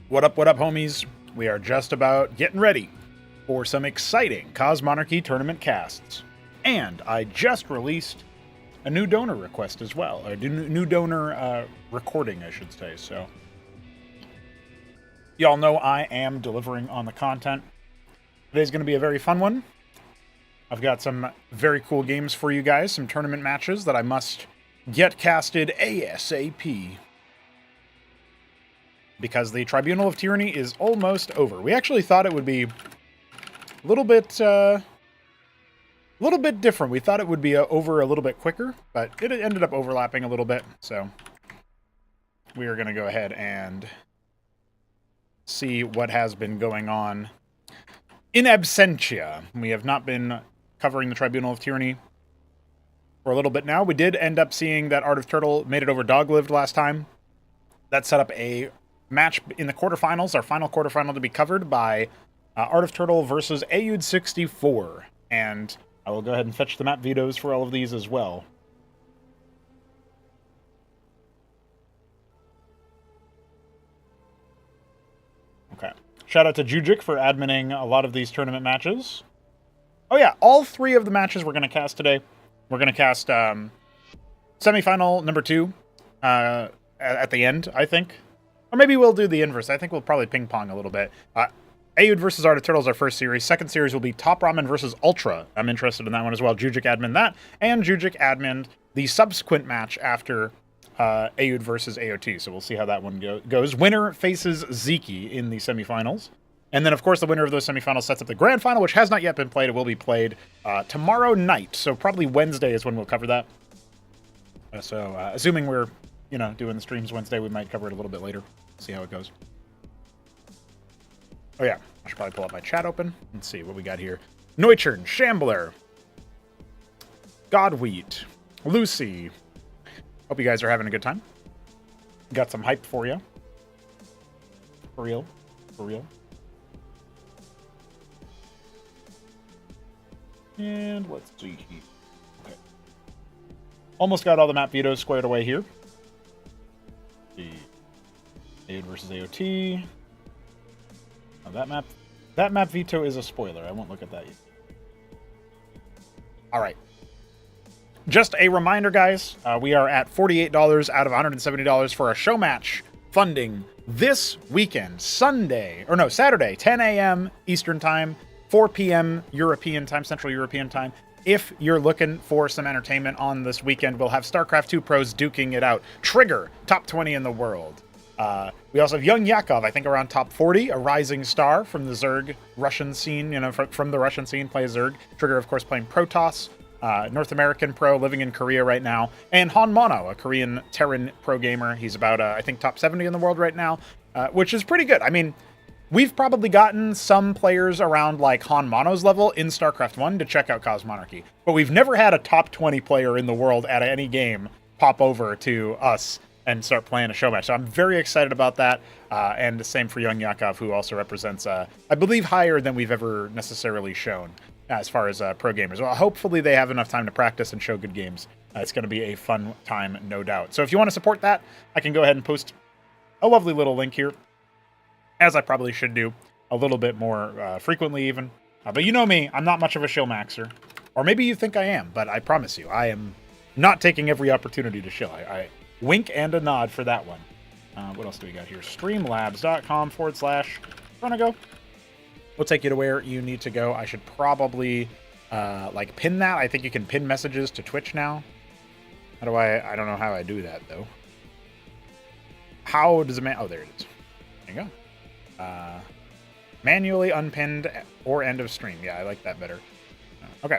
What up, homies? We are just about getting ready for some exciting Cosmonarchy tournament casts. And I just released a new donor request as well. A new donor recording, I should say. So, y'all know I am delivering on the content. Today's going to be a very fun one. I've got some very cool games for you guys, some tournament matches that I must get casted ASAP. Because the Tribunal of Tyranny is almost over. We actually thought it would be a little bit different. We thought it would be over a little bit quicker, but it ended up overlapping a little bit. So we are going to go ahead and see what has been going on in absentia. We have not been covering the Tribunal of Tyranny for a little bit now. We did end up seeing that Art of Turtle made it over Doglived last time. That set up a match in the quarterfinals, our final quarterfinal to be covered by Art of Turtle versus Ayud 64. And I will go ahead and fetch the map vetoes for all of these as well. Okay. Shout out to Jujic for adminning a lot of these tournament matches. Oh yeah, all three of the matches we're going to cast today. We're going to cast semifinal number 2 at the end, I think. Or maybe we'll do the inverse. I think we'll probably ping-pong a little bit. Ayud versus Art of Turtle is our first series. Second series will be Top Ramen versus Ultra. I'm interested in that one as well. Jujic admin that. And Jujic admin the subsequent match after Ayud versus AOT. So we'll see how that one goes. Winner faces Ziki in the semifinals. And then, of course, the winner of those semifinals sets up the grand final, which has not yet been played. It will be played tomorrow night. So probably Wednesday is when we'll cover that. Assuming we're, doing the streams Wednesday, we might cover it a little bit later. See how it goes. Oh, yeah. I should probably pull up my chat open. Let's see what we got here. Neuchern, Shambler, Godwheat, Lucy. Hope you guys are having a good time. Got some hype for you. For real. For real. And let's see here. Okay. Almost got all the map vetoes squared away here. Ayud versus AOT. Oh, that map veto is a spoiler. I won't look at that yet. All right. Just a reminder, guys. We are at $48 out of $170 for a show match funding this weekend, Saturday, 10 a.m. Eastern Time, 4 p.m. European Time, Central European Time. If you're looking for some entertainment on this weekend, we'll have StarCraft 2 pros duking it out. Trigger, top 20 in the world. We also have Young Yakov, I think around top 40, a rising star from the Zerg Russian scene, from the Russian scene, plays Zerg. Trigger, of course, playing Protoss, North American pro, living in Korea right now. And Han Mono, a Korean Terran pro gamer. He's about, I think, top 70 in the world right now, which is pretty good. I mean, we've probably gotten some players around like Han Mono's level in StarCraft 1 to check out Cosmonarchy, but we've never had a top 20 player in the world at any game pop over to us and start playing a show match. So I'm very excited about that. And the same for Young Yakov, who also represents, I believe, higher than we've ever necessarily shown as far as pro gamers. Well, hopefully they have enough time to practice and show good games. It's going to be a fun time, no doubt. So if you want to support that, I can go ahead and post a lovely little link here, as I probably should do a little bit more frequently even. But you know me, I'm not much of a shill maxer. Or maybe you think I am, but I promise you, I am not taking every opportunity to shill. I wink and a nod for that one. What else do we got here? Streamlabs.com/Chronogo. We'll take you to where you need to go. I should probably pin that. I think you can pin messages to Twitch now. How do I don't know how I do that though. How does it oh, there it is. There you go. Manually unpinned or end of stream. Yeah, I like that better. Okay.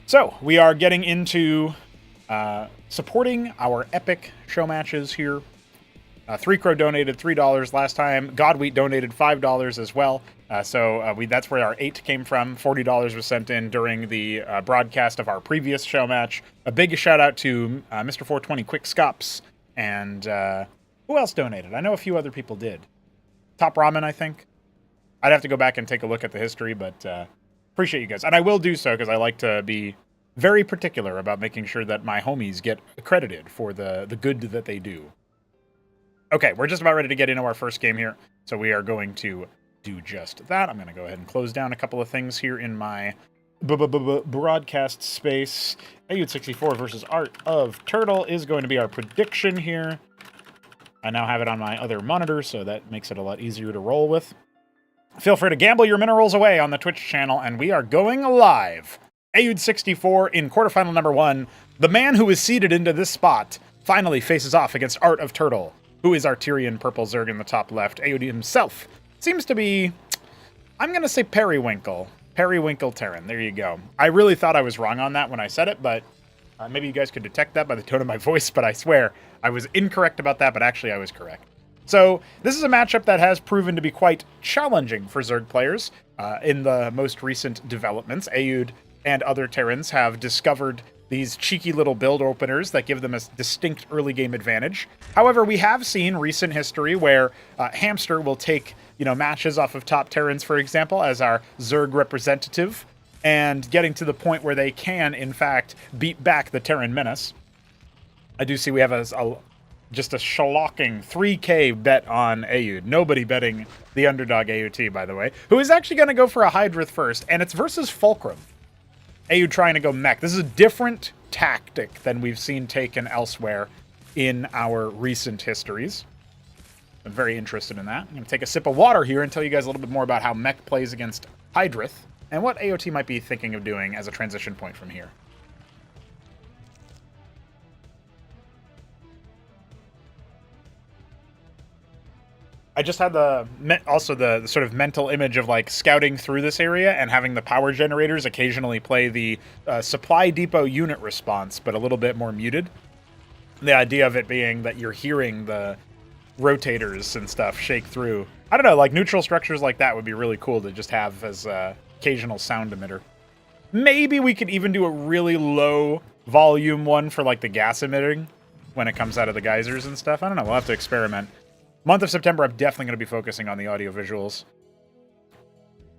So we are getting into supporting our epic show matches here. 3Crow donated $3 last time. Godwheat donated $5 as well. That's where our 8 came from. $40 was sent in during the broadcast of our previous show match. A big shout out to Mr. 420 Quick Scops. And who else donated? I know a few other people did. Top Ramen, I think. I'd have to go back and take a look at the history, but appreciate you guys. And I will do so because I like to be very particular about making sure that my homies get accredited for the good that they do. Okay, we're just about ready to get into our first game here. So we are going to do just that. I'm going to go ahead and close down a couple of things here in my broadcast space. Ayud64 versus Art of Turtle is going to be our prediction here. I now have it on my other monitor, so that makes it a lot easier to roll with. Feel free to gamble your minerals away on the Twitch channel, and we are going live. Ayud64 in quarterfinal number 1. The man who is seeded into this spot finally faces off against Art of Turtle, who is our Tyrian purple Zerg in the top left. Ayud himself seems to be, I'm going to say Periwinkle. Periwinkle Terran. There you go. I really thought I was wrong on that when I said it, but maybe you guys could detect that by the tone of my voice, but I swear I was incorrect about that, but actually I was correct. So this is a matchup that has proven to be quite challenging for Zerg players. In the most recent developments, Ayud and other Terrans have discovered these cheeky little build openers that give them a distinct early game advantage. However, we have seen recent history where Hamster will take matches off of top Terrans, for example, as our Zerg representative, and getting to the point where they can, in fact, beat back the Terran menace. I do see we have just a shellacking 3K bet on Ayud. Nobody betting the underdog AUT, by the way, who is actually going to go for a Hydrith first, and it's versus Fulcrum. Ayud trying to go mech. This is a different tactic than we've seen taken elsewhere in our recent histories. I'm very interested in that. I'm going to take a sip of water here and tell you guys a little bit more about how mech plays against Hydrith and what AOT might be thinking of doing as a transition point from here. I just had the sort of mental image of like scouting through this area and having the power generators occasionally play the supply depot unit response, but a little bit more muted. The idea of it being that you're hearing the rotators and stuff shake through. I don't know, like neutral structures like that would be really cool to just have as occasional sound emitter. Maybe we could even do a really low volume one for like the gas emitting when it comes out of the geysers and stuff. I don't know, we'll have to experiment. Month of September, I'm definitely going to be focusing on the audio visuals.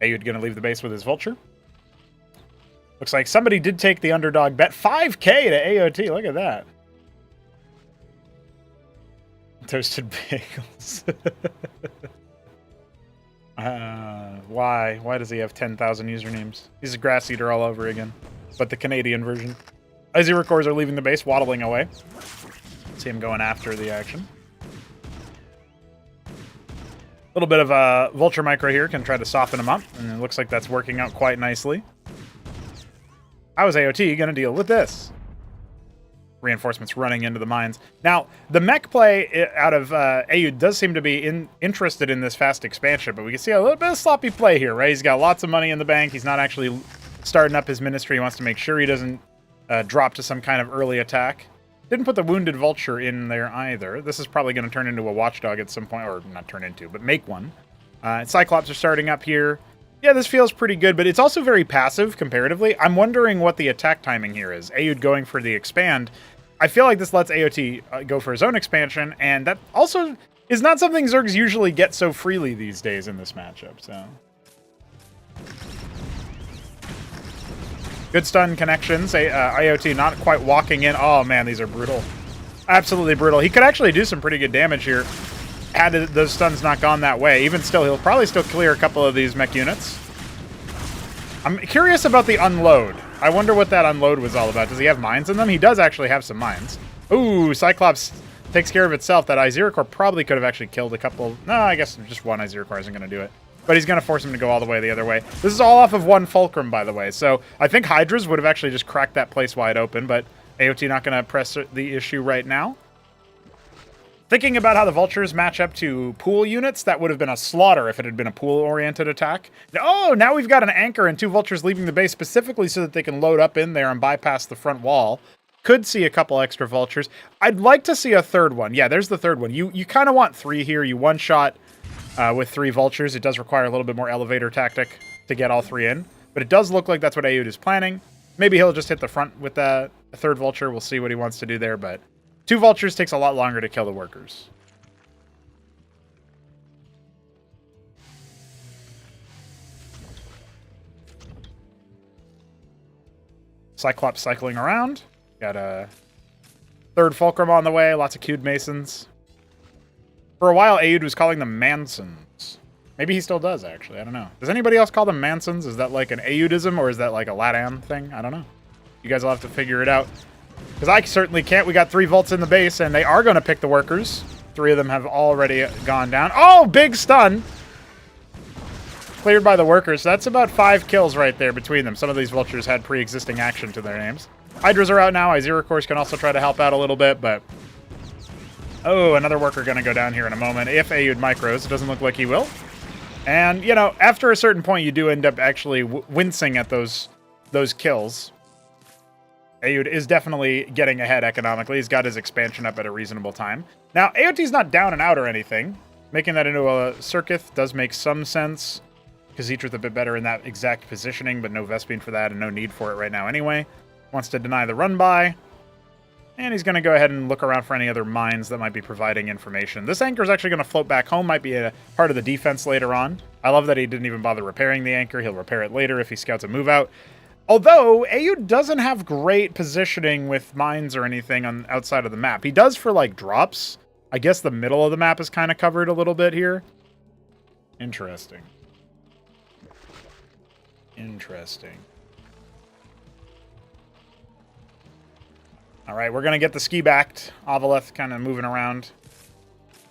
Ayud going to leave the base with his Vulture. Looks like somebody did take the underdog bet. 5K to AOT, look at that. Toasted bagels. Why? Why does he have 10,000 usernames? He's a grass eater all over again, but the Canadian version. Azir cores are leaving the base, waddling away. See him going after the action. A little bit of a Vulture Micro here can try to soften him up, and it looks like that's working out quite nicely. How is AOT going to deal with this? Reinforcements running into the mines. Now, the mech play out of Ayud does seem to be interested in this fast expansion, but we can see a little bit of sloppy play here, right? He's got lots of money in the bank. He's not actually starting up his ministry. He wants to make sure he doesn't drop to some kind of early attack. Didn't put the Wounded Vulture in there either. This is probably going to turn into a Watchdog at some point, or not turn into, but make one. Cyclops are starting up here. Yeah, this feels pretty good, but it's also very passive comparatively. I'm wondering what the attack timing here is. Ayud going for the expand. I feel like this lets AOT go for his own expansion, and that also is not something Zergs usually get so freely these days in this matchup, so... Good stun connections. IoT not quite walking in. Oh, man, these are brutal. Absolutely brutal. He could actually do some pretty good damage here had those stuns not gone that way. Even still, he'll probably still clear a couple of these mech units. I'm curious about the unload. I wonder what that unload was all about. Does he have mines in them? He does actually have some mines. Ooh, Cyclops takes care of itself. That Iziracore probably could have actually killed a couple. No, I guess just one Iziracore isn't going to do it. But he's going to force him to go all the way the other way. This is all off of one Fulcrum, by the way. So I think Hydras would have actually just cracked that place wide open, but AOT not going to press the issue right now. Thinking about how the Vultures match up to pool units, that would have been a slaughter if it had been a pool-oriented attack. Oh, now we've got an Anchor and 2 Vultures leaving the base specifically so that they can load up in there and bypass the front wall. Could see a couple extra Vultures. I'd like to see a third one. Yeah, there's the third one. You kind of want 3 here. You one-shot with 3 Vultures. It does require a little bit more elevator tactic to get all 3 in. But it does look like that's what Ayud is planning. Maybe he'll just hit the front with a third Vulture. We'll see what he wants to do there, but 2 Vultures takes a lot longer to kill the workers. Cyclops cycling around. Got a third Fulcrum on the way. Lots of queued Masons. For a while, Aoud was calling them Mansons. Maybe he still does, actually. I don't know. Does anybody else call them Mansons? Is that like an Aoudism, or is that like a LATAM thing? I don't know. You guys will have to figure it out. Because I certainly can't. We got 3 vaults in the base, and they are going to pick the workers. 3 of them have already gone down. Oh, big stun! Cleared by the workers. So that's about 5 kills right there between them. Some of these vultures had pre-existing action to their names. Hydras are out now. Izira, of course, can also try to help out a little bit, but... Oh, another worker going to go down here in a moment. If Aoud micros, it doesn't look like he will. And, you know, after a certain point, you do end up actually wincing at those kills. Aoud is definitely getting ahead economically. He's got his expansion up at a reasonable time. Now, AOT's not down and out or anything. Making that into a Circuith does make some sense. Khazitra a bit better in that exact positioning, but no Vespene for that and no need for it right now anyway. Wants to deny the run-by. And he's going to go ahead and look around for any other mines that might be providing information. This anchor is actually going to float back home. Might be a part of the defense later on. I love that he didn't even bother repairing the anchor. He'll repair it later if he scouts a move out. Although, Aoud doesn't have great positioning with mines or anything on outside of the map. He does for, like, drops. I guess the middle of the map is kind of covered a little bit here. Interesting. Interesting. All right, we're going to get the ski backed. Avaleth kind of moving around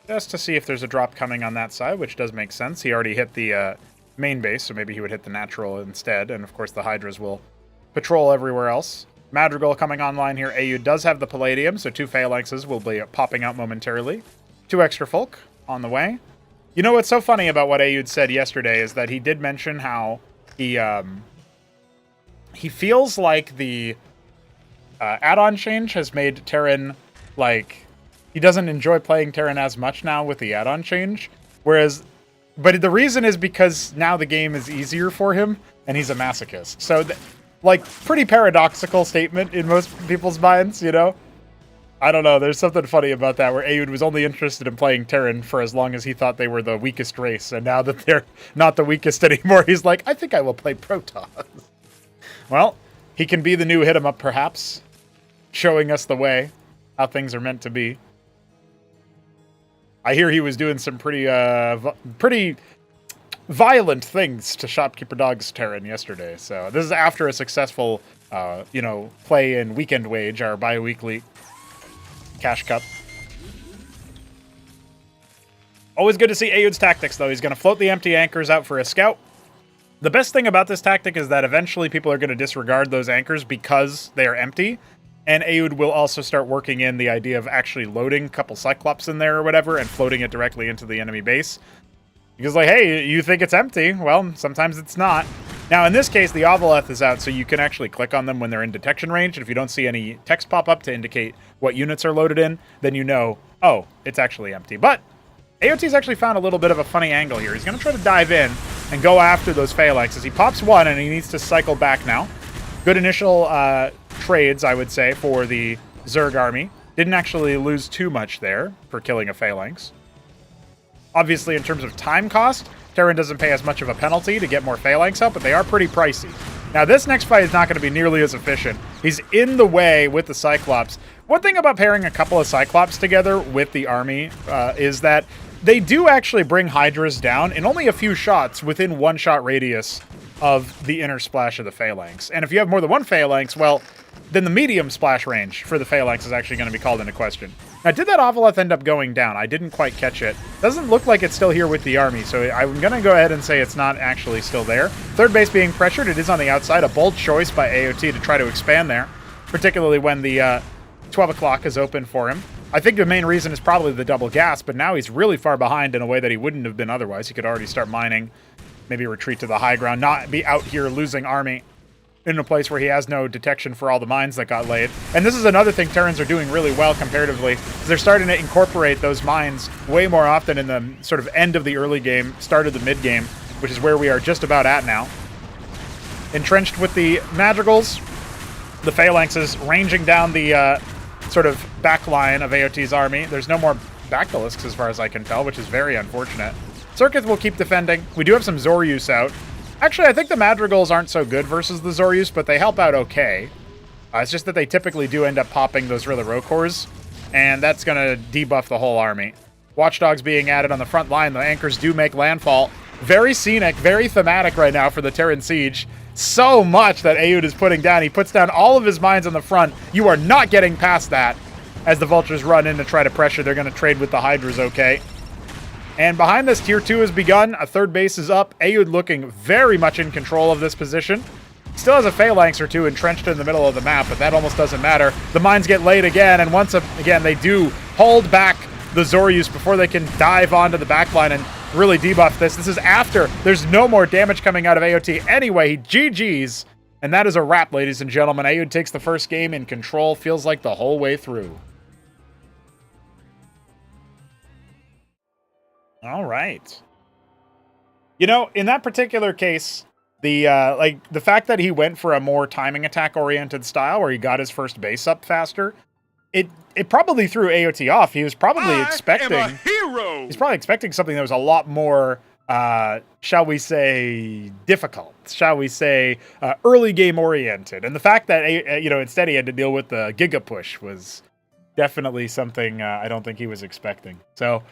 just to see if there's a drop coming on that side, which does make sense. He already hit the main base, so maybe he would hit the natural instead. And, of course, the Hydras will patrol everywhere else. Madrigal coming online here. Aoud does have the Palladium, so 2 Phalanxes will be popping out momentarily. 2 extra folk on the way. You know what's so funny about what Aoud said yesterday is that he did mention how he feels like the add-on change has made Terran, like, he doesn't enjoy playing Terran as much now with the add-on change. Whereas, but the reason is because now the game is easier for him, and he's a masochist. So, like, pretty paradoxical statement in most people's minds, you know? I don't know, there's something funny about that, where Aoud was only interested in playing Terran for as long as he thought they were the weakest race, and now that they're not the weakest anymore, he's like, I think I will play Protons. Well, he can be the new hit-em-up, perhaps, showing us the way, how things are meant to be. I hear he was doing some pretty violent things to Shopkeeper Dog's Terran yesterday, so this is after a successful, you know, play in Weekend Wage, our bi-weekly Cash Cup. Always good to see Aoud's tactics, though. He's going to float the empty anchors out for a scout. The best thing about this tactic is that eventually people are going to disregard those anchors because they are empty, and Aoud will also start working in the idea of actually loading a couple Cyclops in there or whatever and floating it directly into the enemy base. Because, like, hey, you think it's empty? Well, sometimes it's not. Now, in this case, the Avaleth is out, so you can actually click on them when they're in detection range, and if you don't see any text pop up to indicate what units are loaded in, then you know, oh, it's actually empty. But AOT's actually found a little bit of a funny angle here. He's going to try to dive in and go after those Phalanxes. He pops one, and he needs to cycle back now. Good initial trades, I would say, for the Zerg army. Didn't actually lose too much there for killing a Phalanx. Obviously, in terms of time cost, Terran doesn't pay as much of a penalty to get more Phalanx out, but they are pretty pricey. Now, this next fight is not going to be nearly as efficient. He's in the way with the Cyclops. One thing about pairing a couple of Cyclops together with the army is that they do actually bring Hydras down in only a few shots within 1-shot radius of the inner splash of the Phalanx. And if you have more than one Phalanx, well, then the medium splash range for the Phalanx is actually going to be called into question. Now, did that Avaleth end up going down? I didn't quite catch it. Doesn't look like it's still here with the army, so I'm going to go ahead and say it's not actually still there. Third base being pressured. It is on the outside. A bold choice by AOT to try to expand there, particularly when the 12 o'clock is open for him. I think the main reason is probably the double gas, but now he's really far behind in a way that he wouldn't have been otherwise. He could already start mining, maybe retreat to the high ground, not be out here losing army in a place where he has no detection for all the mines that got laid. And this is another thing Terrans are doing really well comparatively. They're starting to incorporate those mines way more often in the sort of end of the early game, start of the mid game, which is where we are just about at now. Entrenched with the Madrigals, the Phalanxes ranging down the sort of back line of AOT's army. There's no more Bactylisks as far as I can tell, which is very unfortunate. Circuith will keep defending. We do have some Zoryus out. Actually, I think the Madrigals aren't so good versus the Zoryus, but they help out okay. It's just that they typically do end up popping those Rilla Rokors, and that's going to debuff the whole army. Watchdogs being added on the front line. The anchors do make landfall. Very scenic, very thematic right now for the Terran Siege. So much that Aoud is putting down. He puts down all of his mines on the front. You are not getting past that as the Vultures run in to try to pressure. They're going to trade with the Hydras, okay. And behind this, Tier 2 has begun. A third base is up. Aoud looking very much in control of this position. Still has a phalanx or two entrenched in the middle of the map, but that almost doesn't matter. The mines get laid again, and once again, they do hold back the Zoryus before they can dive onto the backline and really debuff this. This is after there's no more damage coming out of AOT. Anyway, GG's. And that is a wrap, ladies and gentlemen. Aoud takes the first game in control. Feels like the whole way through. All right. You know, in that particular case, the fact that he went for a more timing attack oriented style where he got his first base up faster, it probably threw AOT off. He was probably expecting a hero. He's probably expecting something that was a lot more shall we say difficult, shall we say early game oriented. And the fact that instead he had to deal with the Giga Push was definitely something I don't think he was expecting. So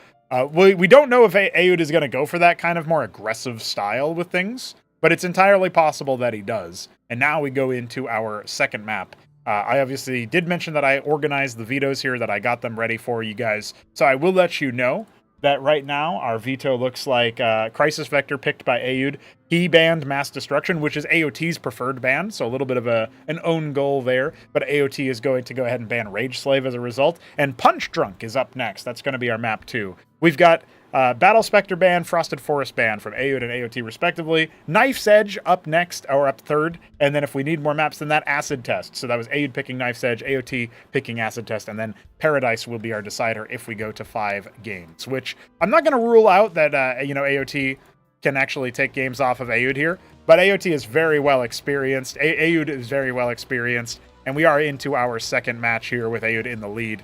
we don't know if Aoud is going to go for that kind of more aggressive style with things, but it's entirely possible that he does. And now we go into our second map. I obviously did mention that I organized the vetoes here, that I got them ready for you guys. So I will let you know that right now our veto looks like Crisis Vector picked by Aoud. He banned Mass Destruction, which is AOT's preferred ban, so a little bit of an own goal there. But AOT is going to go ahead and ban Rage Slave as a result. And Punch Drunk is up next. That's going to be our map 2. We've got Battle Spectre ban, Frosted Forest ban from Aoud and AOT respectively. Knife's Edge up next, or up third. And then if we need more maps than that, Acid Test. So that was Aoud picking Knife's Edge, AOT picking Acid Test, and then Paradise will be our decider if we go to 5 games. Which I'm not going to rule out that AOT can actually take games off of Aoud here, but AOT is very well experienced. Aoud is very well experienced, and we are into our second match here with Aoud in the lead.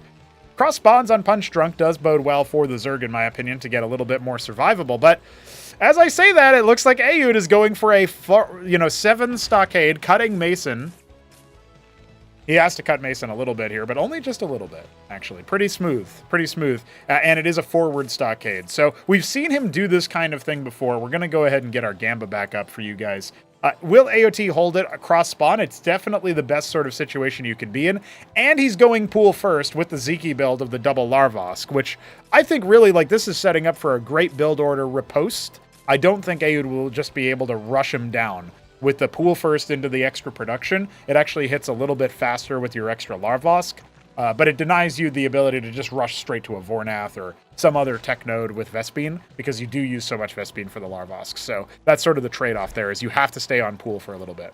Cross spawns on Punch Drunk does bode well for the Zerg, in my opinion, to get a little bit more survivable. But as I say that, it looks like Aoud is going for a 7 Stockade, cutting Mason. He has to cut Mason a little bit here, but only just a little bit, actually. Pretty smooth, pretty smooth. And it is a forward Stockade. So we've seen him do this kind of thing before. We're going to go ahead and get our Gamba back up for you guys. Will AOT hold it across spawn? It's definitely the best sort of situation you could be in. And he's going pool first with the Zeke build of the double Larvosk, which I think really, this is setting up for a great build order riposte. I don't think Aoud will just be able to rush him down. With the pool first into the extra production, it actually hits a little bit faster with your extra Larvosk, but it denies you the ability to just rush straight to a Vornath or some other tech node with Vespene, because you do use so much Vespene for the Larvosk. So that's sort of the trade-off there, is you have to stay on pool for a little bit.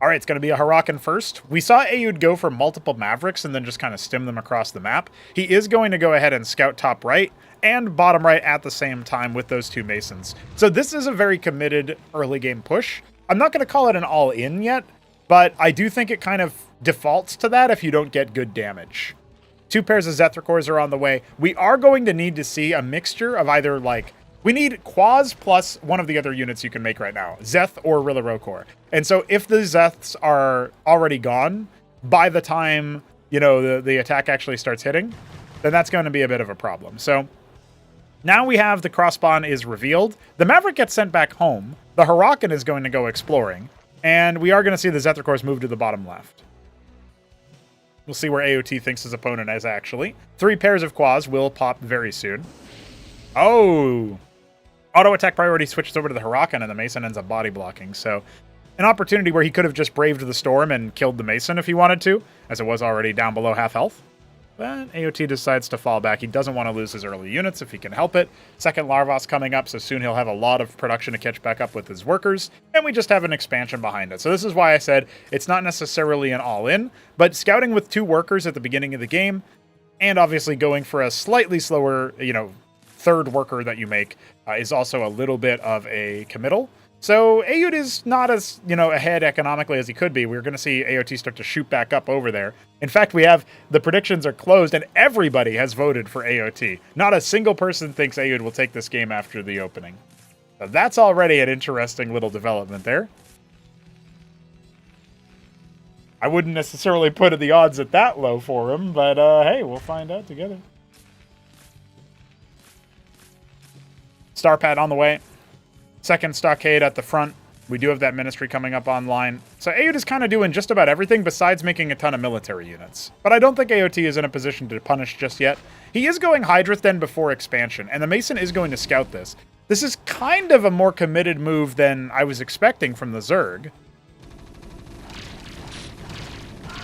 All right, it's going to be a Hurakan first. We saw Aoud go for multiple Mavericks and then just kind of stim them across the map. He is going to go ahead and scout top right and bottom right at the same time with those 2 Masons. So this is a very committed early game push. I'm not going to call it an all-in yet, but I do think it kind of defaults to that if you don't get good damage. 2 pairs of Zethicors are on the way. We are going to need to see a mixture of either, we need Quaz plus one of the other units you can make right now, Zeth or Rillarokor. And so if the Zeths are already gone by the time, the attack actually starts hitting, then that's going to be a bit of a problem. So now we have the cross spawn is revealed. The Maverick gets sent back home. The Hurakan is going to go exploring. And we are going to see the Zethicors move to the bottom left. We'll see where AOT thinks his opponent is, actually. 3 pairs of Quaz will pop very soon. Oh! Auto attack priority switches over to the Hurakan, and the Mason ends up body blocking. So an opportunity where he could have just braved the storm and killed the Mason if he wanted to, as it was already down below half health. But AOT decides to fall back. He doesn't want to lose his early units if he can help it. Second Larvos coming up, so soon he'll have a lot of production to catch back up with his workers. And we just have an expansion behind it. So this is why I said it's not necessarily an all-in, but scouting with 2 workers at the beginning of the game, and obviously going for a slightly slower, third worker that you make is also a little bit of a committal. So Aoud is not as, ahead economically as he could be. We're going to see AOT start to shoot back up over there. In fact, the predictions are closed and everybody has voted for AOT. Not a single person thinks Aoud will take this game after the opening. So that's already an interesting little development there. I wouldn't necessarily put the odds at that low for him, but hey, we'll find out together. Star Pad on the way. Second stockade at the front. We do have that ministry coming up online. So Aoud is kind of doing just about everything besides making a ton of military units. But I don't think AOT is in a position to punish just yet. He is going Hydrith Den before expansion, and the Mason is going to scout this. This is kind of a more committed move than I was expecting from the Zerg.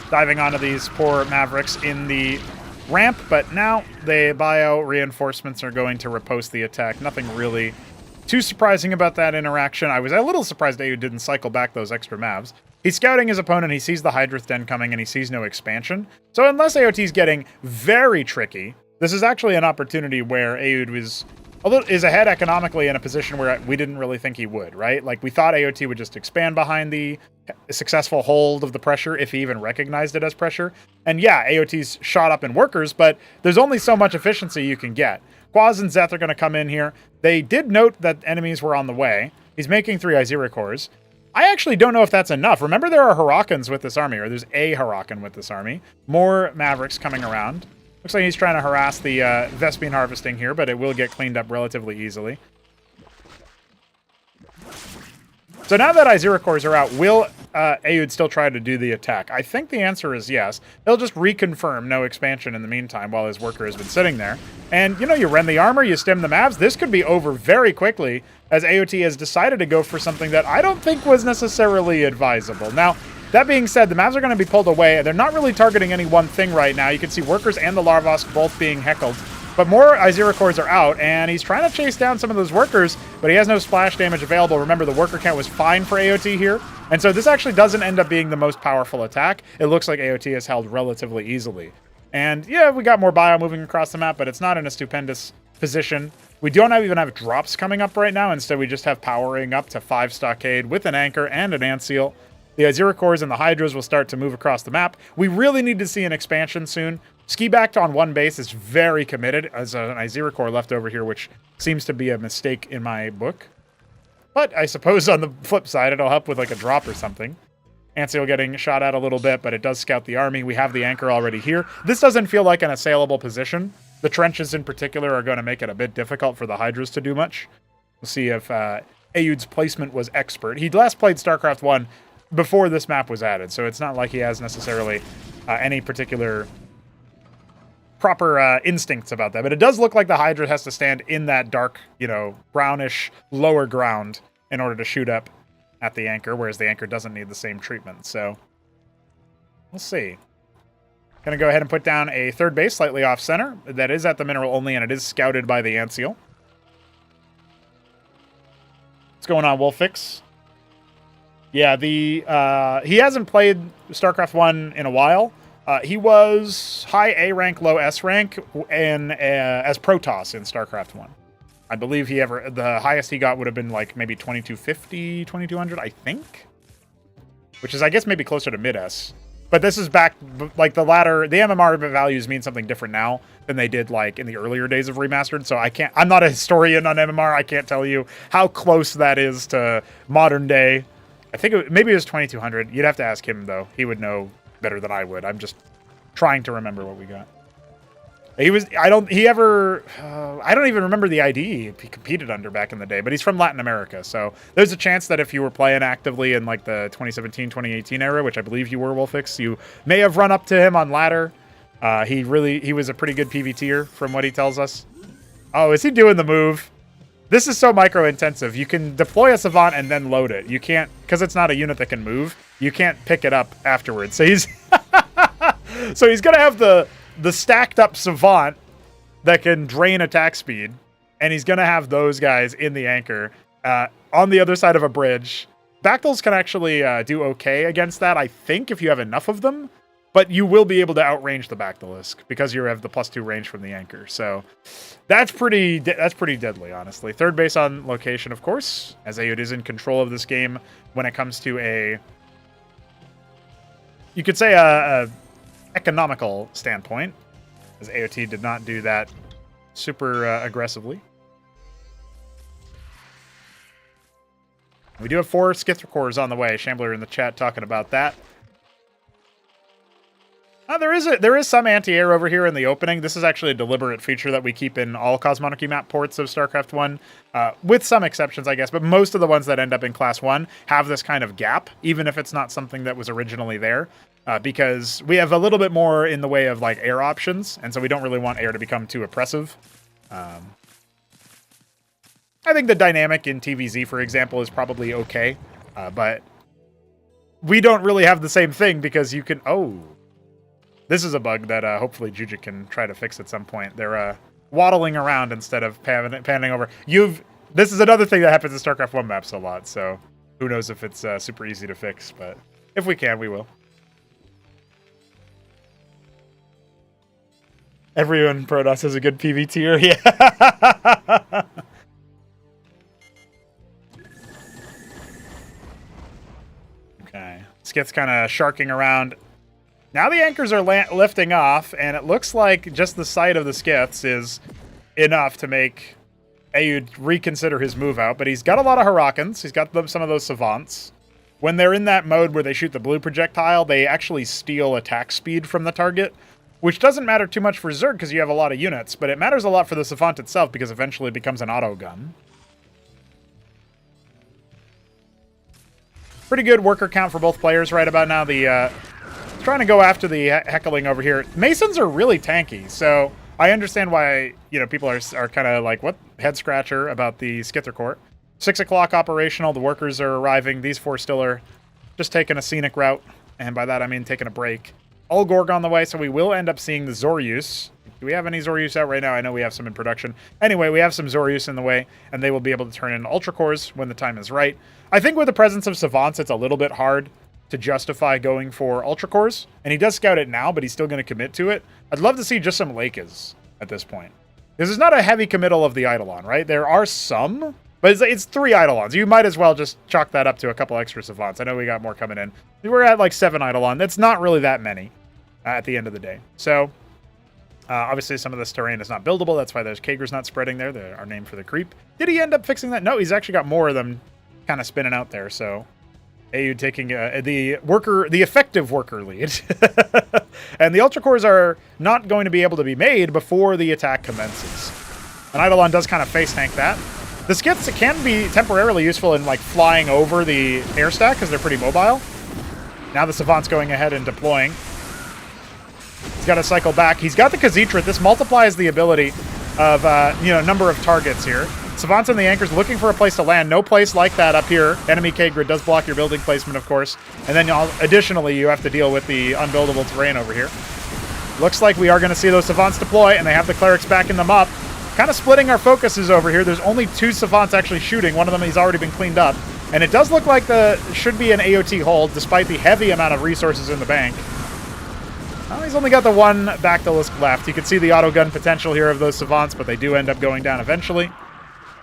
Diving onto these poor Mavericks in the ramp, but now the bio reinforcements are going to riposte the attack. Nothing really too surprising about that interaction. I was a little surprised Aoud didn't cycle back those extra Mavs. He's scouting his opponent, he sees the Hydrith Den coming, and he sees no expansion. So unless AOT's getting very tricky, this is actually an opportunity where Aoud is ahead economically in a position where we didn't really think he would, right? Like, we thought AOT would just expand behind the successful hold of the pressure if he even recognized it as pressure. And yeah, AOT's shot up in workers, but there's only so much efficiency you can get. Quaz and Zeth are going to come in here. They did note that enemies were on the way. He's making 3 Izira cores. I actually don't know if that's enough. Remember, there are Harakans with this army, or there's a Harakan with this army. More Mavericks coming around. Looks like he's trying to harass the Vespene harvesting here, but it will get cleaned up relatively easily. So now that Izira cores are out, will Aoud still try to do the attack? I think the answer is yes. He'll just reconfirm no expansion in the meantime while his worker has been sitting there. And, you know, you rend the armor, you stem the Mavs. This could be over very quickly as AOT has decided to go for something that I don't think was necessarily advisable. Now, that being said, the Mavs are going to be pulled away. They're not really targeting any one thing right now. You can see workers and the Larvosk both being heckled. But more Izira cores are out, and he's trying to chase down some of those workers, but he has no splash damage available. Remember, the worker count was fine for AOT here, and so this actually doesn't end up being the most powerful attack. It looks like AOT is held relatively easily. And yeah, we got more bio moving across the map, but it's not in a stupendous position. We don't even have drops coming up right now. Instead, we just have powering up to 5 stockade with an anchor and an ant seal. The Izira cores and the Hydras will start to move across the map. We really need to see an expansion soon. Ski back on one base is very committed as an Izira core left over here, which seems to be a mistake in my book. But I suppose on the flip side, it'll help with like a drop or something. Antseal getting shot at a little bit, but it does scout the army. We have the anchor already here. This doesn't feel like an assailable position. The trenches in particular are going to make it a bit difficult for the Hydras to do much. We'll see if Aoud's placement was expert. He last played StarCraft 1 before this map was added, so it's not like he has necessarily any particular proper instincts about that. But it does look like the Hydra has to stand in that dark, you know, brownish lower ground in order to shoot up at the anchor, whereas the anchor doesn't need the same treatment. So we'll see. Gonna go ahead and put down a third base slightly off center. That is at the mineral only, and it is scouted by the Antseal. What's going on, Wolfix? Yeah, he hasn't played StarCraft 1 in a while. He was high A rank, low S rank, and as Protoss in StarCraft 1. I believe the highest he got would have been like maybe 2250, 2200, I think. Which is, I guess, maybe closer to mid-S. But this is back, like the MMR values mean something different now than they did like in the earlier days of Remastered. So I'm not a historian on MMR. I can't tell you how close that is to modern day. I think maybe it was 2200. You'd have to ask him though. He would know better than I would. I'm just trying to remember what we got. I don't even remember the ID he competed under back in the day, but he's from Latin America. So there's a chance that if you were playing actively in like the 2017, 2018 era, which I believe you were, Wolfix, you may have run up to him on ladder. He was a pretty good PvTer from what he tells us. Oh, is he doing the move? This is so micro intensive. You can deploy a Savant and then load it. You can't, because it's not a unit that can move, you can't pick it up afterwards. So he's going to have the stacked up Savant that can drain attack speed, and he's going to have those guys in the anchor on the other side of a bridge. Bactals can actually do okay against that, I think, if you have enough of them, but you will be able to outrange the Bactalisk because you have the +2 range from the anchor. So that's pretty deadly, honestly. Third base on location, of course, as Aoud is in control of this game when it comes to you could say a economical standpoint, as AOT did not do that super aggressively. We do have 4 Skithra cores on the way. Shambler in the chat talking about that. There is some anti-air over here in the opening. This is actually a deliberate feature that we keep in all Cosmonarchy map ports of StarCraft 1, with some exceptions, I guess, but most of the ones that end up in Class 1 have this kind of gap, even if it's not something that was originally there, because we have a little bit more in the way of like air options, and so we don't really want air to become too oppressive. I think the dynamic in TVZ, for example, is probably okay, but we don't really have the same thing because you can... Oh... This is a bug that hopefully Jujic can try to fix at some point. They're waddling around instead of panning over. This is another thing that happens in StarCraft 1 maps a lot, so who knows if it's super easy to fix, but if we can, we will. Everyone in Protoss has a good PV tier, yeah. Okay, Skith's kind of sharking around. Now the anchors are lifting off, and it looks like just the sight of the Skiths is enough to make Ayud reconsider his move out. But he's got a lot of Hurricanes. He's got some of those Savants. When they're in that mode where they shoot the blue projectile, they actually steal attack speed from the target, which doesn't matter too much for Zerg because you have a lot of units, but it matters a lot for the Savant itself because eventually it becomes an auto gun. Pretty good worker count for both players right about now. The... trying to go after the heckling over here. Masons are really tanky, so I understand why, people are kind of like, what? Head scratcher about the Skither Court. 6 o'clock operational, the workers are arriving. These four still are just taking a scenic route, and by that I mean taking a break. Ulgorg on the way, so we will end up seeing the Zoryus. Do we have any Zoryus out right now? I know we have some in production. Anyway, we have some Zoryus in the way, and they will be able to turn into Ultra Cores when the time is right. I think with the presence of Savants, it's a little bit hard to justify going for Ultra Cores, and he does scout it now, but he's still going to commit to it. I'd love to see just some Lakes at this point. This is not a heavy committal of the Eidolon, right? There are some, but it's 3 Eidolons. You might as well just chalk that up to a couple extra Savants. I know we got more coming in. We're at like 7 Eidolon. That's not really that many at the end of the day. So, obviously some of this terrain is not buildable. That's why there's Kager's not spreading there, our name for the creep. Did he end up fixing that? No, he's actually got more of them kind of spinning out there, so... Ayud taking the effective worker lead. And the Ultra Cores are not going to be able to be made before the attack commences. And Eidolon does kind of face tank that. The Skiths can be temporarily useful in like flying over the air stack because they're pretty mobile. Now the Savant's going ahead and deploying. He's got to cycle back. He's got the Khazitra. This multiplies the ability of number of targets here. Savants and the anchors looking for a place to land. No place like that up here. Enemy K-Grid does block your building placement, of course. And then additionally, you have to deal with the unbuildable terrain over here. Looks like we are going to see those Savants deploy, and they have the Clerics backing them up. Kind of splitting our focuses over here. There's only 2 Savants actually shooting. One of them has already been cleaned up. And it does look like should be an AOT hold, despite the heavy amount of resources in the bank. Well, he's only got the 1 Bactylisk left. You can see the auto gun potential here of those Savants, but they do end up going down eventually.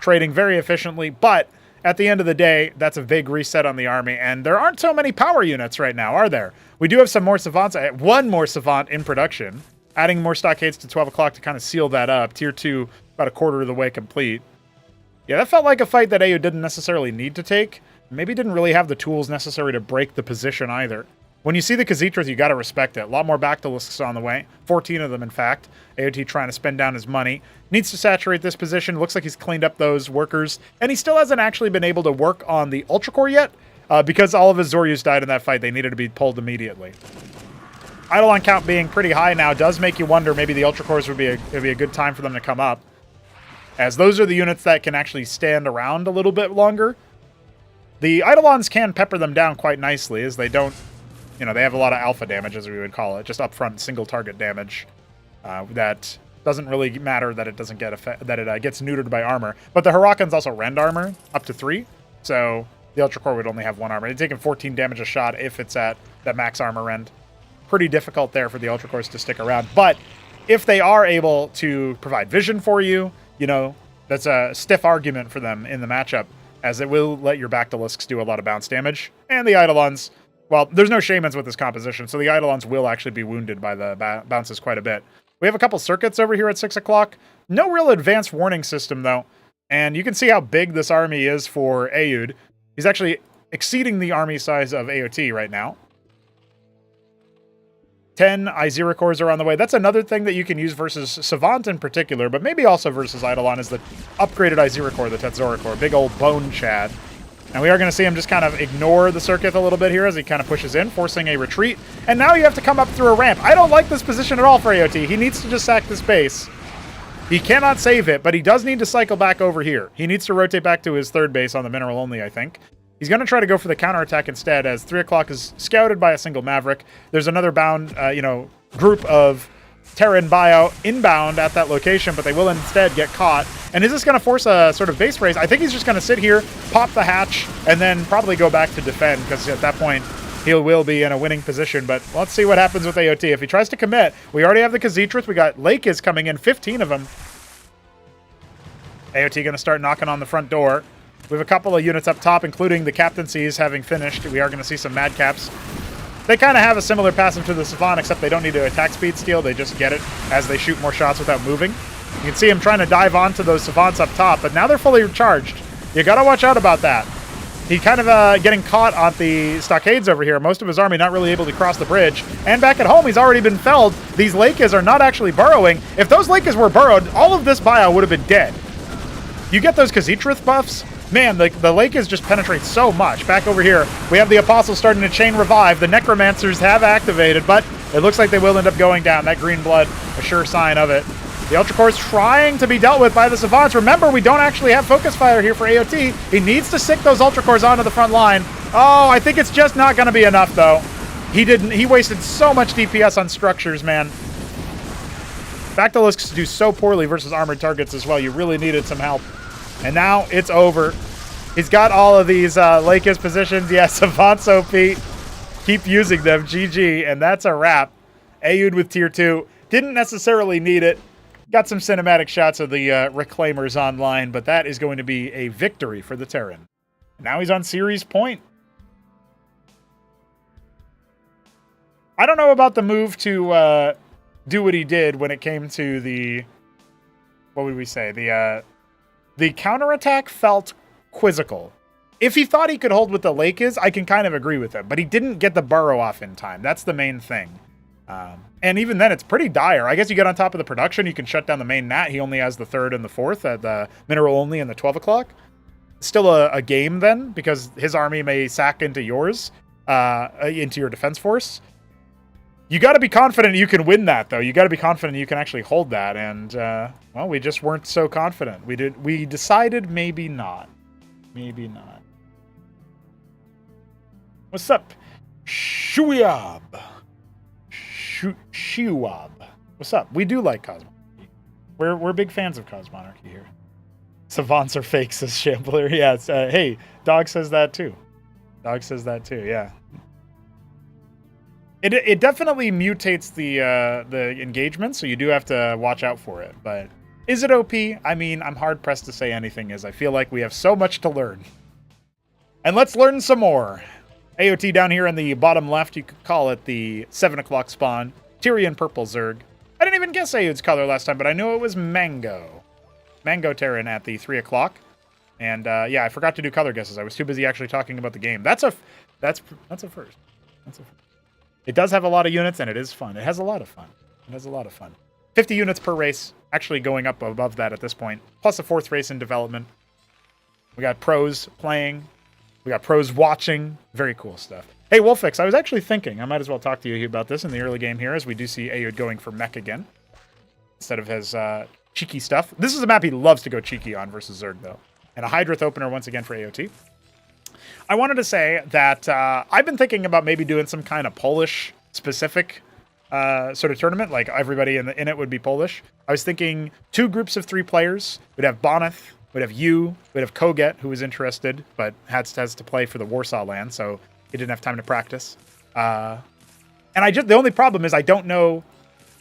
Trading very efficiently, but at the end of the day, that's a big reset on the army, and there aren't so many power units right now, are there? We do have some more Savants, 1 more Savant in production, adding more Stockades to 12 o'clock to kind of seal that up. Tier 2, about a quarter of the way complete. Yeah, that felt like a fight that Ayud didn't necessarily need to take. Maybe didn't really have the tools necessary to break the position either. When you see the Khazitras, you got to respect it. A lot more Bactylisks on the way. 14 of them, in fact. AOT trying to spend down his money. Needs to saturate this position. Looks like he's cleaned up those workers. And he still hasn't actually been able to work on the Ultra Core yet. Because all of his Zoryus died in that fight. They needed to be pulled immediately. Eidolon count being pretty high now does make you wonder maybe the Ultra Cores would be a good time for them to come up. As those are the units that can actually stand around a little bit longer. The Eidolons can pepper them down quite nicely as they don't... they have a lot of alpha damage, as we would call it, just upfront single target damage. That doesn't really matter that it doesn't get gets neutered by armor. But the Hurricanes also rend armor up to 3, so the Ultra Core would only have 1 armor. It's taking 14 damage a shot if it's at that max armor rend. Pretty difficult there for the Ultra Cores to stick around. But if they are able to provide vision for you, that's a stiff argument for them in the matchup, as it will let your Bactylisks do a lot of bounce damage. And the Eidolons... Well, there's no Shamans with this composition, so the Eidolons will actually be wounded by the bounces quite a bit. We have a couple circuits over here at 6 o'clock. No real advanced warning system, though. And you can see how big this army is for Ayud. He's actually exceeding the army size of AOT right now. 10 I0 cores are on the way. That's another thing that you can use versus Savant in particular, but maybe also versus Eidolon is the upgraded I0 core, the Tetzora core. Big old bone Chad. And we are going to see him just kind of ignore the Circuit a little bit here as he kind of pushes in, forcing a retreat. And now you have to come up through a ramp. I don't like this position at all for AOT. He needs to just sack this base. He cannot save it, but he does need to cycle back over here. He needs to rotate back to his third base on the mineral only, I think. He's going to try to go for the counterattack instead, as 3 o'clock is scouted by a single Maverick. There's another bound, group of Terran bio inbound at that location, but they will instead get caught. And is this going to force a sort of base race? I think he's just going to sit here, pop the hatch, and then probably go back to defend, because at that point, he will be in a winning position. But let's see what happens with AOT. If he tries to commit, we already have the Khaz'trith. We got Lake is coming in, 15 of them. AOT going to start knocking on the front door. We have a couple of units up top, including the captaincies having finished. We are going to see some Madcaps. They kind of have a similar passive to the Savant, except they don't need to attack speed steal. They just get it as they shoot more shots without moving. You can see him trying to dive onto those Savants up top, but now they're fully charged. You got to watch out about that. He kind of getting caught on the stockades over here. Most of his army not really able to cross the bridge. And back at home, he's already been felled. These Lakes are not actually burrowing. If those Lakes were burrowed, all of this bio would have been dead. You get those Khaz'trith buffs, man, the Lakes just penetrate so much. Back over here, we have the Apostles starting to chain revive. The Necromancers have activated, but it looks like they will end up going down. That green blood, a sure sign of it. The Ultra Core is trying to be dealt with by the Savants. Remember, we don't actually have Focus Fire here for AOT. He needs to sick those Ultra Cores onto the front line. Oh, I think it's just not going to be enough, though. He wasted so much DPS on structures, man. Bactylisks do so poorly versus armored targets as well. You really needed some help. And now it's over. He's got all of these Lakis positions. Yes, Savants OP. Keep using them. GG. And that's a wrap. Aoud with tier 2. Didn't necessarily need it. Got some cinematic shots of the Reclaimers online, but that is going to be a victory for the Terran. Now he's on series point. I don't know about the move to do what he did when it came to the... What would we say? The counterattack felt quizzical. If he thought he could hold with the Lakis, I can kind of agree with him, but he didn't get the burrow off in time. That's the main thing. And even then, it's pretty dire. I guess you get on top of the production, you can shut down the main Nat. He only has the 3rd and the 4th, at the mineral only and the 12 o'clock. Still a game then, because his army may sack into yours, into your defense force. You got to be confident you can win that, though. You got to be confident you can actually hold that. And, well, we just weren't so confident. We decided maybe not. Maybe not. What's up? Shuyab. Shiwab. What's up? We do like Cosmonarchy. We're big fans of Cosmonarchy here. Savants are fake, says Shambler. Yeah, hey, Dog says that too. Dog says that too, yeah. It definitely mutates the engagement, so you do have to watch out for it. But is it OP? I mean, I'm hard-pressed to say anything is. I feel like we have so much to learn. And let's learn some more. AOT down here in the bottom left, you could call it the 7 o'clock spawn. Tyrian Purple Zerg. I didn't even guess Aoud's color last time, but I knew it was Mango. Mango Terran at the 3 o'clock. And yeah, I forgot to do color guesses. I was too busy actually talking about the game. That's a first. That's a first. It does have a lot of units, and it is fun. It has a lot of fun. 50 units per race, actually going up above that at this point. Plus a 4th race in development. We got pros playing. We got pros watching. Very cool stuff. Hey, Wolfix, I was actually thinking, I might as well talk to you about this in the early game here, as we do see Aoud going for mech again, instead of his cheeky stuff. This is a map he loves to go cheeky on versus Zerg, though. And a Hydrith opener once again for AOT. I wanted to say that I've been thinking about maybe doing some kind of Polish-specific sort of tournament, like everybody in it would be Polish. I was thinking 2 groups of 3 players. We'd have Boneth, we'd have you, we'd have Koget, who was interested, but has to play for the Warsaw land, so he didn't have time to practice. And the only problem is I don't know,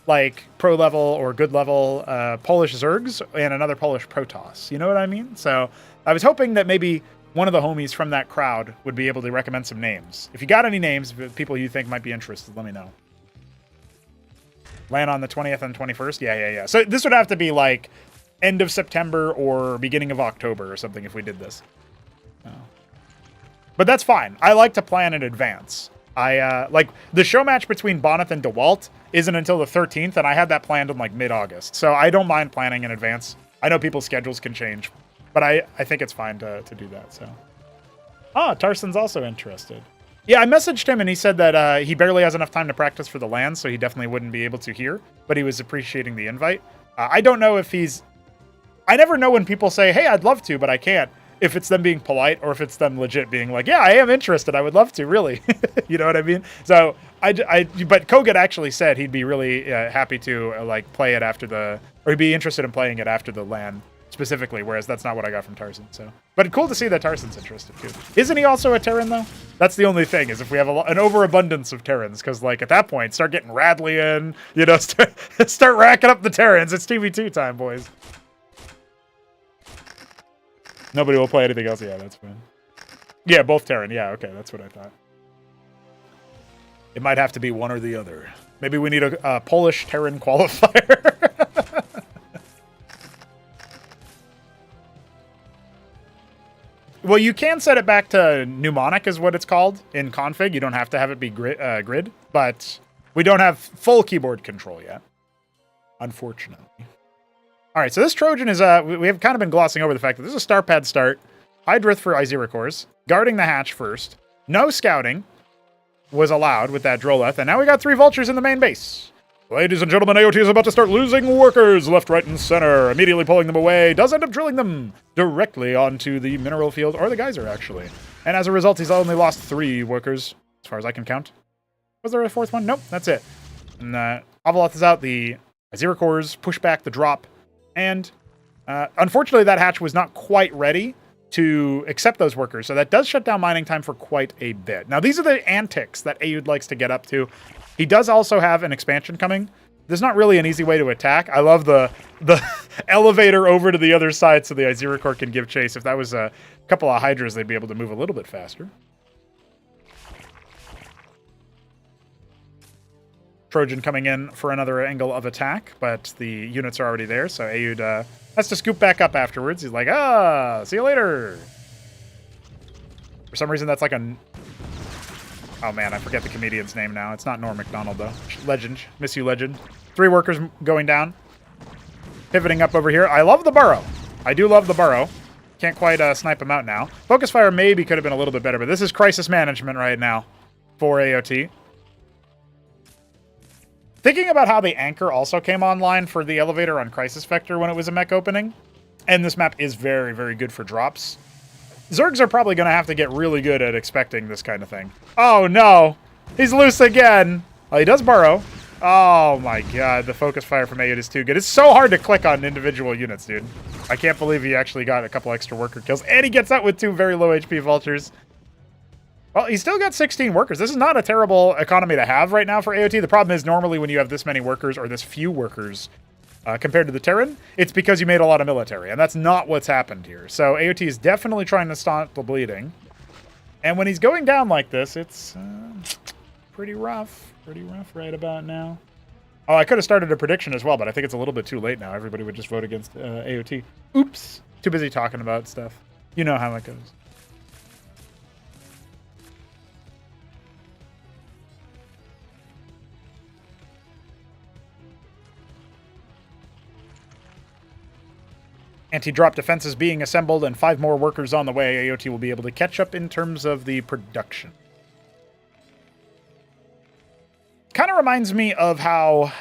like, pro level or good level Polish Zergs and another Polish Protoss. You know what I mean? So I was hoping that maybe one of the homies from that crowd would be able to recommend some names. If you got any names, people you think might be interested, let me know. Land on the 20th and 21st? Yeah. So this would have to be like end of September or beginning of October or something if we did this. But that's fine. I like to plan in advance. Like, the show match between Bonneth and DeWalt isn't until the 13th, and I had that planned in, like, mid-August. So I don't mind planning in advance. I know people's schedules can change, but I think it's fine to do that, so. Ah, Tarson's also interested. Yeah, I messaged him, and he said that he barely has enough time to practice for the LAN, so he definitely wouldn't be able to here, but he was appreciating the invite. I don't know if he's... I never know when people say, hey, I'd love to, but I can't. If it's them being polite or if it's them legit being like, yeah, I am interested. I would love to, really. You know what I mean? So, but Kogut actually said he'd be really happy to like play it after the, or he'd be interested in playing it after the LAN specifically, whereas that's not what I got from Tarson. So, but cool to see that Tarson's interested too. Isn't he also a Terran though? That's the only thing, is if we have an overabundance of Terrans, because like at that point, start getting Radley in, you know, start racking up the Terrans. It's TV2 time, boys. Nobody will play anything else. Yeah, that's fine. Yeah, both Terran. Yeah, okay, that's what I thought. It might have to be one or the other. Maybe we need a Polish Terran qualifier. Well, you can set it back to mnemonic is what it's called in config. You don't have to have it be grid, but we don't have full keyboard control yet, unfortunately. All right, so this Trojan is, we have kind of been glossing over the fact that this is a star pad start, Hydrith for Izira cores, guarding the hatch first, no scouting was allowed with that Droleth, and now we got 3 vultures in the main base. Ladies and gentlemen, AOT is about to start losing workers left, right, and center, immediately pulling them away, does end up drilling them directly onto the mineral field, or the geyser, actually. And as a result, he's only lost 3 workers, as far as I can count. Was there a 4th one? Nope, that's it. And Avaleth is out, the Izira cores push back the drop, and unfortunately, that hatch was not quite ready to accept those workers, so that does shut down mining time for quite a bit. Now, these are the antics that Aoud likes to get up to. He does also have an expansion coming. There's not really an easy way to attack. I love the elevator over to the other side so the Izira core can give chase. If that was a couple of Hydras, they'd be able to move a little bit faster. Trojan coming in for another angle of attack, but the units are already there, so Aoud has to scoop back up afterwards. He's like, see you later. For some reason, that's like a... Oh man, I forget the comedian's name now. It's not Norm Macdonald, though. Legend. Miss you, Legend. 3 workers going down. Pivoting up over here. I love the burrow. I do love the burrow. Can't quite snipe him out now. Focus fire maybe could have been a little bit better, but this is crisis management right now for AOT. Thinking about how the anchor also came online for the elevator on Crisis Vector when it was a mech opening, and this map is very, very good for drops. Zergs are probably going to have to get really good at expecting this kind of thing. Oh no! He's loose again! Oh, he does burrow. Oh my god, the focus fire from Aoud is too good. It's so hard to click on individual units, dude. I can't believe he actually got a couple extra worker kills, and he gets out with 2 very low HP vultures. Well, he's still got 16 workers. This is not a terrible economy to have right now for AOT. The problem is normally when you have this many workers or this few workers compared to the Terran, it's because you made a lot of military, and that's not what's happened here. So AOT is definitely trying to stop the bleeding. And when he's going down like this, it's pretty rough. Pretty rough right about now. Oh, I could have started a prediction as well, but I think it's a little bit too late now. Everybody would just vote against AOT. Oops. Too busy talking about stuff. You know how it goes. Anti-drop defenses being assembled and 5 more workers on the way. AOT will be able to catch up in terms of the production. Kind of reminds me of how,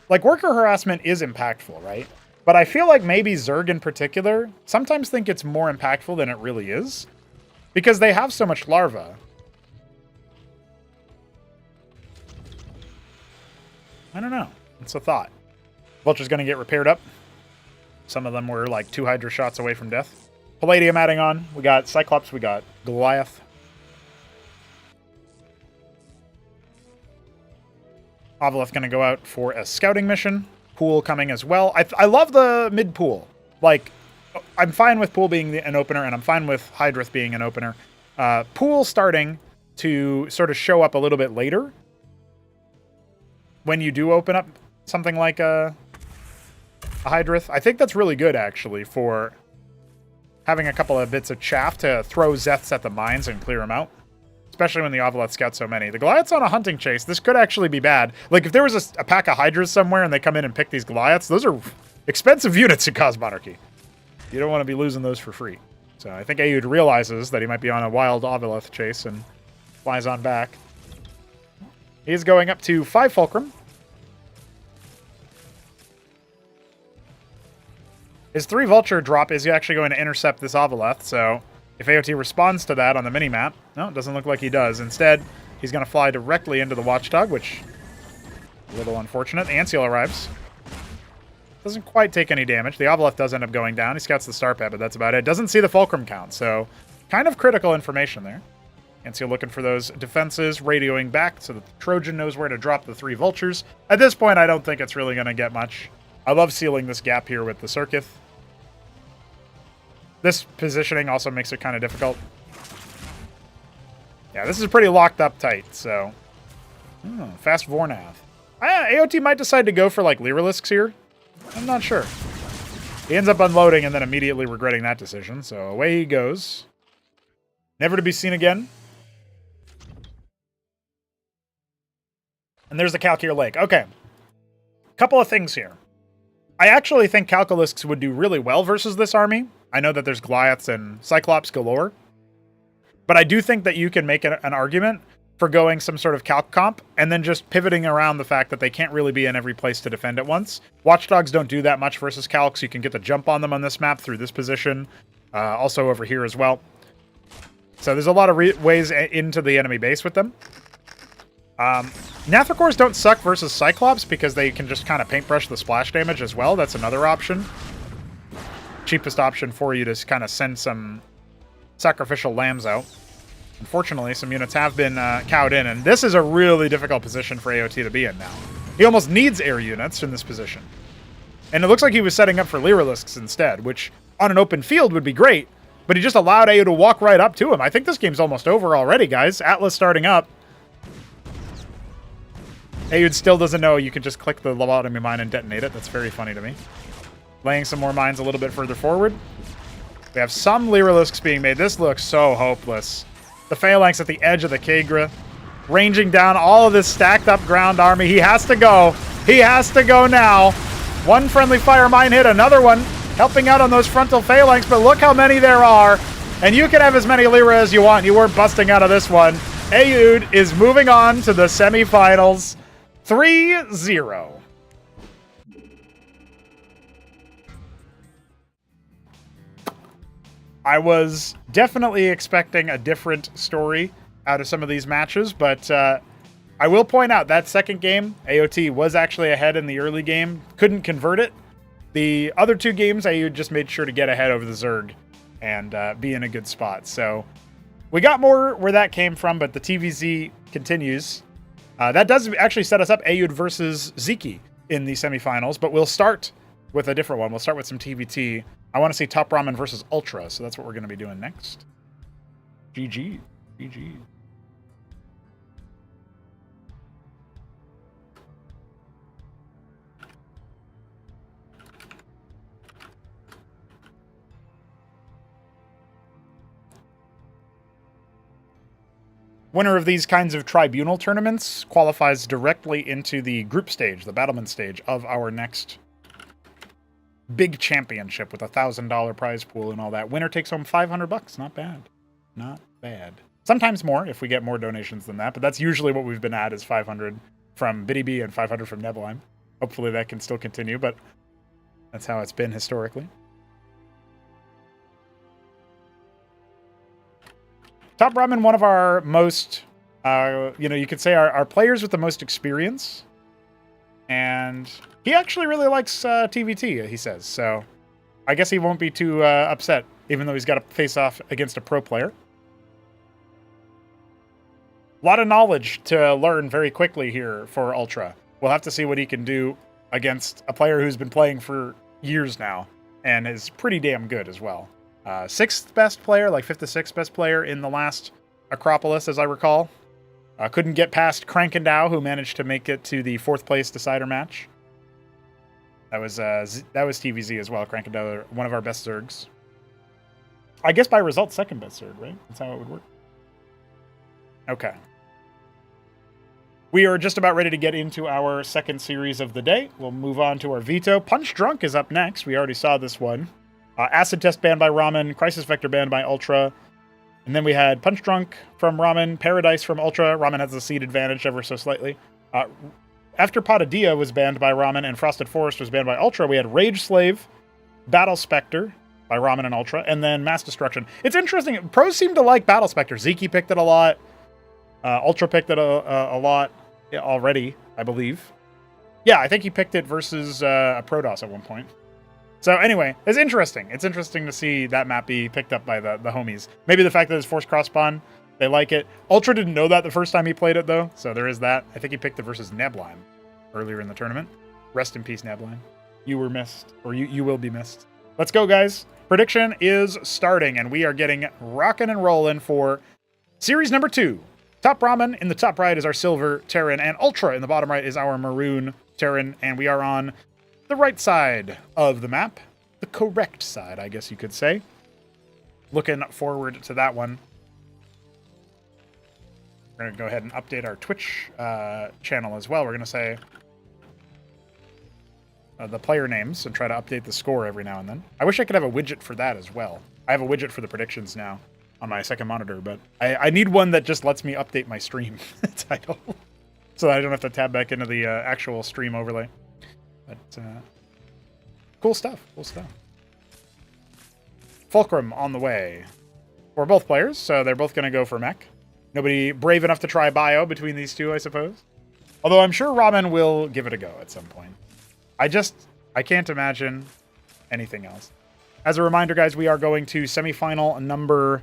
like, worker harassment is impactful, right? But I feel like maybe Zerg in particular sometimes think it's more impactful than it really is, because they have so much larva. I don't know. It's a thought. Vulture's going to get repaired up. Some of them were like 2 Hydra shots away from death. Palladium adding on. We got Cyclops. We got Goliath. Avaleth going to go out for a scouting mission. Pool coming as well. I love the mid pool. Like, I'm fine with Pool being an opener, and I'm fine with Hydrith being an opener. Pool starting to sort of show up a little bit later when you do open up something like a Hydrith. I think that's really good, actually, for having a couple of bits of chaff to throw Zeths at the mines and clear them out. especially when the Ovileth scouts so many. The Goliath's on a hunting chase. This could actually be bad. Like, if there was a pack of Hydras somewhere and they come in and pick these Goliaths, those are expensive units in Cosmonarchy. You don't want to be losing those for free. So I think Aoud realizes that he might be on a wild Ovileth chase and flies on back. He's going up to 5 Fulcrum. His 3 Vulture drop is actually going to intercept this Ovileth, so if AOT responds to that on the minimap, no, it doesn't look like he does. Instead, he's going to fly directly into the Watchdog, which is a little unfortunate. The Anciel arrives. Doesn't quite take any damage. The Ovileth does end up going down. He scouts the Star Pet, but that's about it. Doesn't see the Fulcrum count, so kind of critical information there. Anciel looking for those defenses, radioing back so that the Trojan knows where to drop the 3 Vultures. At this point, I don't think it's really going to get much. I love sealing this gap here with the Circuith. This positioning also makes it kind of difficult. Yeah, this is pretty locked up tight, so... fast Vornath. AOT might decide to go for, like, Lyrilisks here. I'm not sure. He ends up unloading and then immediately regretting that decision, so away he goes. Never to be seen again. And there's the Calcure Lake. Okay. Couple of things here. I actually think Calculisks would do really well versus this army. I know that there's Goliaths and Cyclops galore. But I do think that you can make an argument for going some sort of Calc comp and then just pivoting around the fact that they can't really be in every place to defend at once. Watchdogs don't do that much versus Calcs. You can get the jump on them on this map through this position. Also over here as well. So there's a lot of ways into the enemy base with them. Nathracors don't suck versus Cyclops because they can just kind of paintbrush the splash damage as well. That's another option. Cheapest option for you to kind of send some sacrificial lambs out. Unfortunately, some units have been cowed in, and this is a really difficult position for AOT to be in now. He almost needs air units in this position. And it looks like he was setting up for Lyrilisks instead, which on an open field would be great, but he just allowed AO to walk right up to him. I think this game's almost over already, guys. Atlas starting up. Aoud still doesn't know you can just click the lobotomy mine and detonate it. That's very funny to me. Laying some more mines a little bit further forward. We have some Lyrilisks being made. This looks so hopeless. The Phalanx at the edge of the Kagra, ranging down all of this stacked up ground army. He has to go. He has to go now. One friendly fire mine hit, another one helping out on those frontal Phalanx, but look how many there are. And you can have as many Lyra as you want. You weren't busting out of this one. Aoud is moving on to the semifinals. 3-0. I was definitely expecting a different story out of some of these matches, but I will point out that second game, AOT was actually ahead in the early game. Couldn't convert it. The other 2 games, Aoud just made sure to get ahead over the Zerg and be in a good spot. So we got more where that came from, but the TVZ continues. That does actually set us up Aoud versus Ziki in the semifinals, but we'll start with a different one. We'll start with some TVT. I want to see Top Ramen versus Ultra, so that's what we're going to be doing next. GG. GG. Winner of these kinds of tribunal tournaments qualifies directly into the group stage, the battlement stage of our next big championship with a $1,000 prize pool and all that. Winner takes home $500. Not bad. Not bad. Sometimes more if we get more donations than that, but that's usually what we've been at is 500 from Biddy B and 500 from Nebelheim. Hopefully that can still continue, but that's how it's been historically. Top Ramen, one of our most, you could say our players with the most experience. And he actually really likes TVT, he says. So I guess he won't be too upset, even though he's got to face off against a pro player. A lot of knowledge to learn very quickly here for Ultra. We'll have to see what he can do against a player who's been playing for years now and is pretty damn good as well. 6th best player, like 5th to 6th best player in the last Acropolis, as I recall. Couldn't get past Krankendow, who managed to make it to the 4th place decider match. That was TVZ as well. Krankendow, one of our best Zergs. I guess by result, 2nd best Zerg, right? That's how it would work. Okay. We are just about ready to get into our second series of the day. We'll move on to our veto. Punch Drunk is up next. We already saw this one. Acid Test banned by Ramen. Crisis Vector banned by Ultra. And then we had Punch Drunk from Ramen. Paradise from Ultra. Ramen has the seed advantage ever so slightly. After Patadia was banned by Ramen and Frosted Forest was banned by Ultra, we had Rage Slave, Battle Spectre by Ramen and Ultra, and then Mass Destruction. It's interesting. Pros seem to like Battle Spectre. Zeki picked it a lot. Ultra picked it a lot already, I believe. Yeah, I think he picked it versus a Protoss at one point. So anyway, it's interesting. It's interesting to see that map be picked up by the homies. Maybe the fact that it's forced cross-spawn, they like it. Ultra didn't know that the first time he played it, though, so there is that. I think he picked it versus Nebline earlier in the tournament. Rest in peace, Nebline. You were missed, or you will be missed. Let's go, guys. Prediction is starting, and we are getting rocking and rolling for series number 2. Top Ramen in the top right is our silver Terran, and Ultra in the bottom right is our maroon Terran, and we are on the right side of the map. The correct side, I guess you could say. Looking forward to that one. We're going to go ahead and update our Twitch channel as well. We're going to say the player names and try to update the score every now and then. I wish I could have a widget for that as well. I have a widget for the predictions now on my second monitor, but I need one that just lets me update my stream title so that I don't have to tab back into the actual stream overlay. But cool stuff, cool stuff. Fulcrum on the way for both players, so they're both going to go for mech. Nobody brave enough to try bio between these two, I suppose. Although I'm sure Ramen will give it a go at some point. I can't imagine anything else. As a reminder, guys, we are going to semifinal number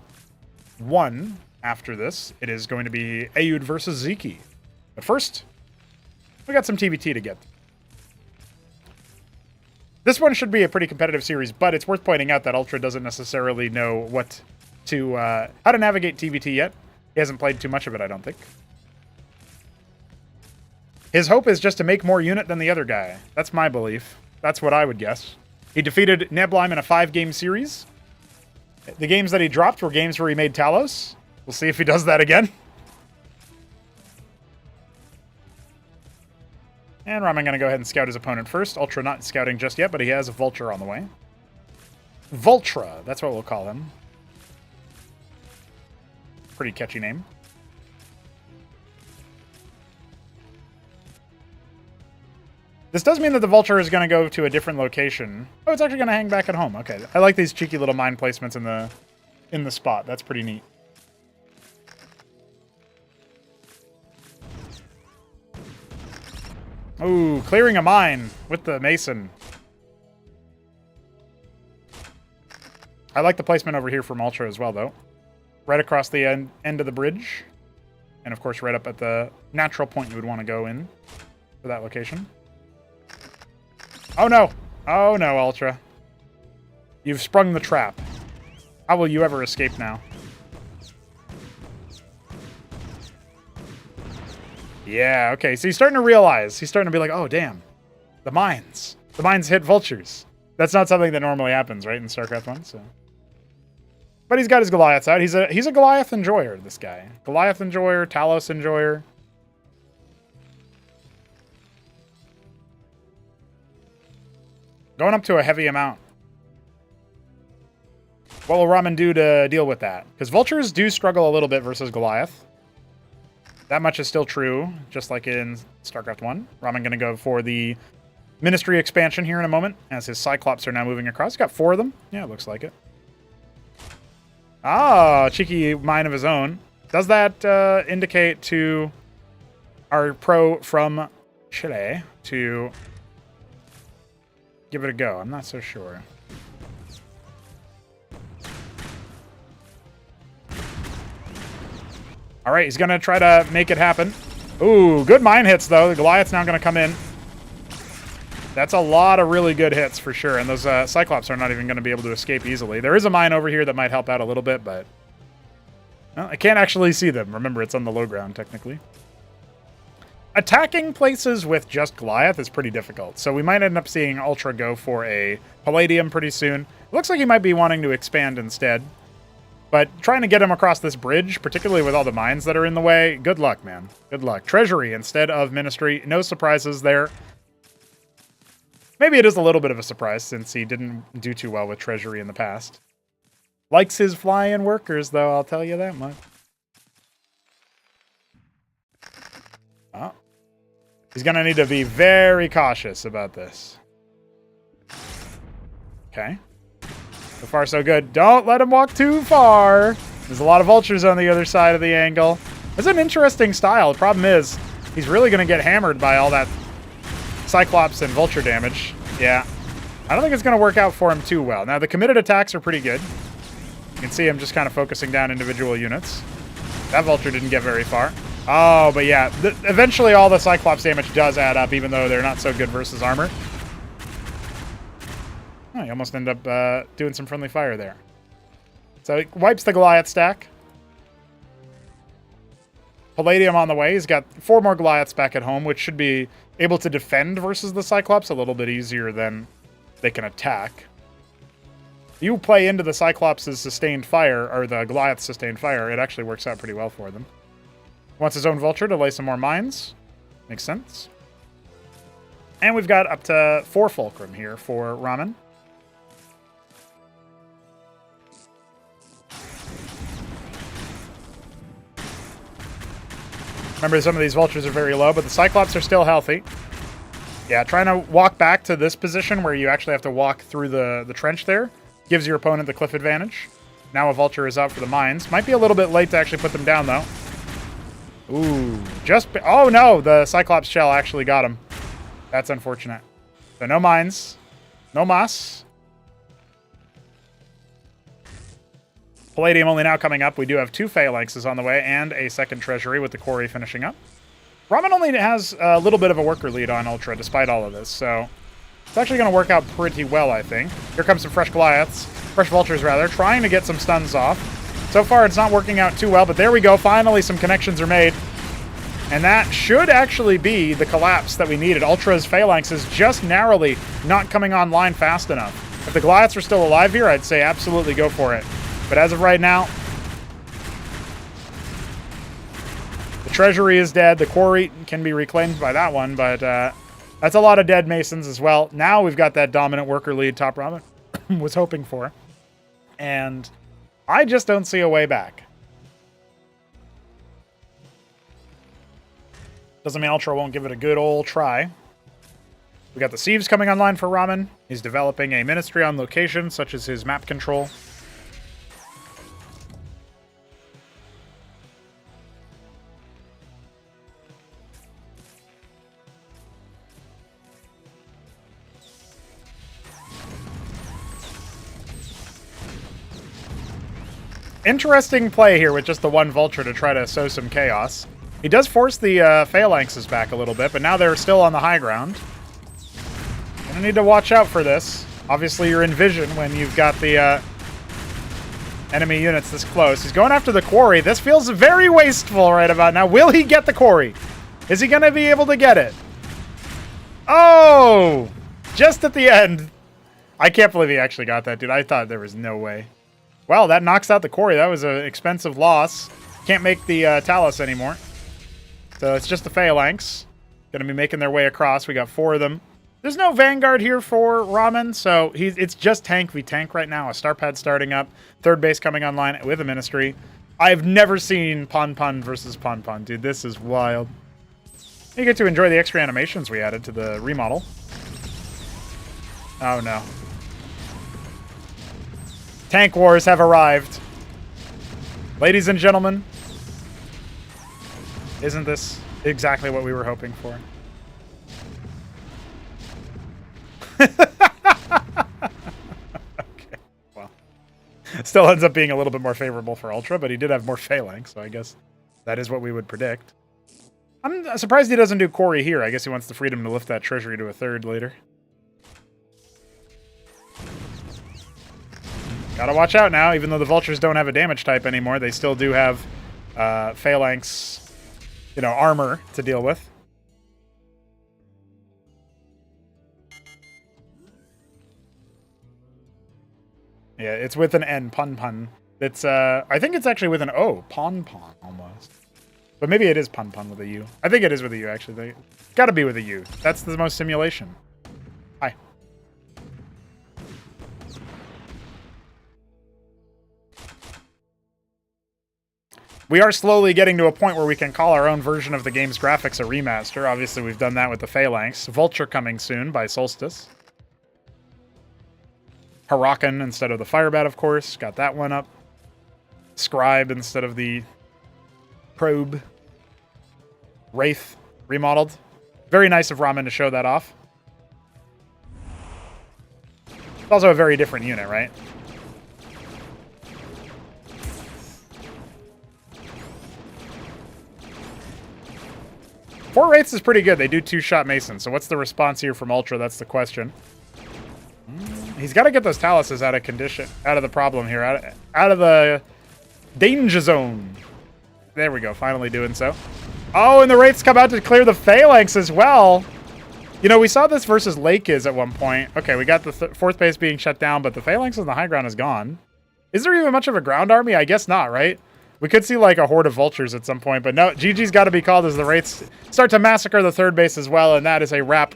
1 after this. It is going to be Ayud versus Zeki. But first, we got some TBT to get. This one should be a pretty competitive series, but it's worth pointing out that Ultra doesn't necessarily know what to how to navigate TBT yet. He hasn't played too much of it, I don't think. His hope is just to make more unit than the other guy. That's my belief. That's what I would guess. He defeated Nebline in a 5-game series. The games that he dropped were games where he made Talos. We'll see if he does that again. And Ramen going to go ahead and scout his opponent first. Ultra not scouting just yet, but he has a Vulture on the way. Vultra, that's what we'll call him. Pretty catchy name. This does mean that the Vulture is going to go to a different location. Oh, it's actually going to hang back at home. Okay, I like these cheeky little mine placements in the spot. That's pretty neat. Ooh, clearing a mine with the Mason. I like the placement over here from Ultra as well, though. Right across the end of the bridge. And, of course, right up at the natural point you would want to go in for that location. Oh, no. Oh, no, Ultra. You've sprung the trap. How will you ever escape now? Yeah, okay. So he's starting to realize. He's starting to be like, oh, damn. The mines. The mines hit vultures. That's not something that normally happens, right, in StarCraft 1, so... But he's got his Goliaths out. He's a Goliath enjoyer, this guy. Goliath enjoyer, Talos enjoyer. Going up to a heavy amount. What will Ramen do to deal with that? Because vultures do struggle a little bit versus Goliath. That much is still true, just like in StarCraft 1. Ramen going to go for the Ministry expansion here in a moment, as his Cyclops are now moving across. He's got 4 of them. Yeah, it looks like it. Ah, cheeky mine of his own. Does that indicate to our pro from Chile to give it a go? I'm not so sure. All right, he's going to try to make it happen. Ooh, good mine hits, though. The Goliath's now going to come in. That's a lot of really good hits for sure, and those Cyclops are not even going to be able to escape easily. There is a mine over here that might help out a little bit, but well, I can't actually see them. Remember, it's on the low ground, technically. Attacking places with just Goliath is pretty difficult, so we might end up seeing Ultra go for a Palladium pretty soon. It looks like he might be wanting to expand instead. But trying to get him across this bridge, particularly with all the mines that are in the way, good luck, man. Good luck. Treasury instead of Ministry. No surprises there. Maybe it is a little bit of a surprise since he didn't do too well with Treasury in the past. Likes his flying workers, though, I'll tell you that much. Oh. He's going to need to be very cautious about this. Okay. So far, so good. Don't let him walk too far. There's a lot of vultures on the other side of the angle. It's an interesting style. The problem is, he's really going to get hammered by all that Cyclops and vulture damage. Yeah. I don't think it's going to work out for him too well. Now, the committed attacks are pretty good. You can see him just kind of focusing down individual units. That vulture didn't get very far. Oh, but yeah. Eventually, all the Cyclops damage does add up, even though they're not so good versus armor. Oh, you almost end up doing some friendly fire there. So he wipes the Goliath stack. Palladium on the way. He's got 4 more Goliaths back at home, which should be able to defend versus the Cyclops a little bit easier than they can attack. You play into the Cyclops' sustained fire, or the Goliath's sustained fire, it actually works out pretty well for them. Wants his own vulture to lay some more mines. Makes sense. And we've got up to 4 Fulcrum here for Ramen. Remember, some of these vultures are very low, but the Cyclops are still healthy. Yeah, trying to walk back to this position where you actually have to walk through the trench there gives your opponent the cliff advantage. Now a vulture is out for the mines. Might be a little bit late to actually put them down, though. Ooh, oh no, the Cyclops shell actually got him. That's unfortunate. So no mines. No mas. Palladium only now coming up. We do have 2 Phalanxes on the way and a second Treasury with the Quarry finishing up. Ramen only has a little bit of a worker lead on Ultra despite all of this, so it's actually going to work out pretty well, I think. Here comes some fresh Goliaths. Fresh Vultures, rather. Trying to get some stuns off. So far, it's not working out too well, but there we go. Finally, some connections are made. And that should actually be the collapse that we needed. Ultra's Phalanx is just narrowly not coming online fast enough. If the Goliaths were still alive here, I'd say absolutely go for it. But as of right now, the Treasury is dead. The Quarry can be reclaimed by that one, but that's a lot of dead Masons as well. Now we've got that dominant worker lead Top Ramen was hoping for. And I just don't see a way back. Doesn't mean Ultra won't give it a good old try. We got the Sieves coming online for Ramen. He's developing a ministry on location, such as his map control. Interesting play here with just the 1 Vulture to try to sow some chaos. He does force the Phalanxes back a little bit, but now they're still on the high ground. Gonna need to watch out for this. Obviously, you're in vision when you've got the enemy units this close. He's going after the Quarry. This feels very wasteful right about now. Will he get the Quarry? Is he gonna be able to get it? Oh! Just at the end. I can't believe he actually got that, dude. I thought there was no way. Well, that knocks out the Quarry. That was an expensive loss. Can't make the Talus anymore. So it's just the Phalanx. Going to be making their way across. We got 4 of them. There's no Vanguard here for Ramen, so it's just tank v tank right now. A star pad starting up. 3rd base coming online with a ministry. I've never seen Pon Pon versus Pon Pon, dude. This is wild. You get to enjoy the extra animations we added to the remodel. Oh, no. Tank wars have arrived. Ladies and gentlemen, isn't this exactly what we were hoping for? Okay, well. Still ends up being a little bit more favorable for Ultra, but he did have more Phalanx, so I guess that is what we would predict. I'm surprised he doesn't do Quarry here. I guess he wants the freedom to lift that Treasury to a 3rd later. Gotta watch out now, even though the Vultures don't have a damage type anymore, they still do have Phalanx, armor to deal with. Yeah, it's with an N, Pun Pun. It's, I think it's actually with an O. Pon Pon, almost. But maybe it is Pun Pun with a U. I think it is with a U, actually. It's gotta be with a U. That's the most simulation. Hi. We are slowly getting to a point where we can call our own version of the game's graphics a remaster. Obviously, we've done that with the Phalanx. Vulture coming soon by Solstice. Huracan instead of the Firebat, of course. Got that one up. Scribe instead of the Probe. Wraith remodeled. Very nice of Ramen to show that off. It's also a very different unit, right? Four Wraiths is pretty good. They do two-shot Mason. So what's the response here from Ultra? That's the question. He's got to get those Taluses out of the problem here. Out of the danger zone. There we go. Finally doing so. Oh, and the Wraiths come out to clear the Phalanx as well. You know, we saw this versus Lakeiz at one point. Okay, we got the fourth base being shut down, but the Phalanx on the high ground is gone. Is there even much of a ground army? I guess not, right? We could see like a horde of vultures at some point, but no, GG's got to be called as the Wraiths start to massacre the third base as well, and that is a wrap.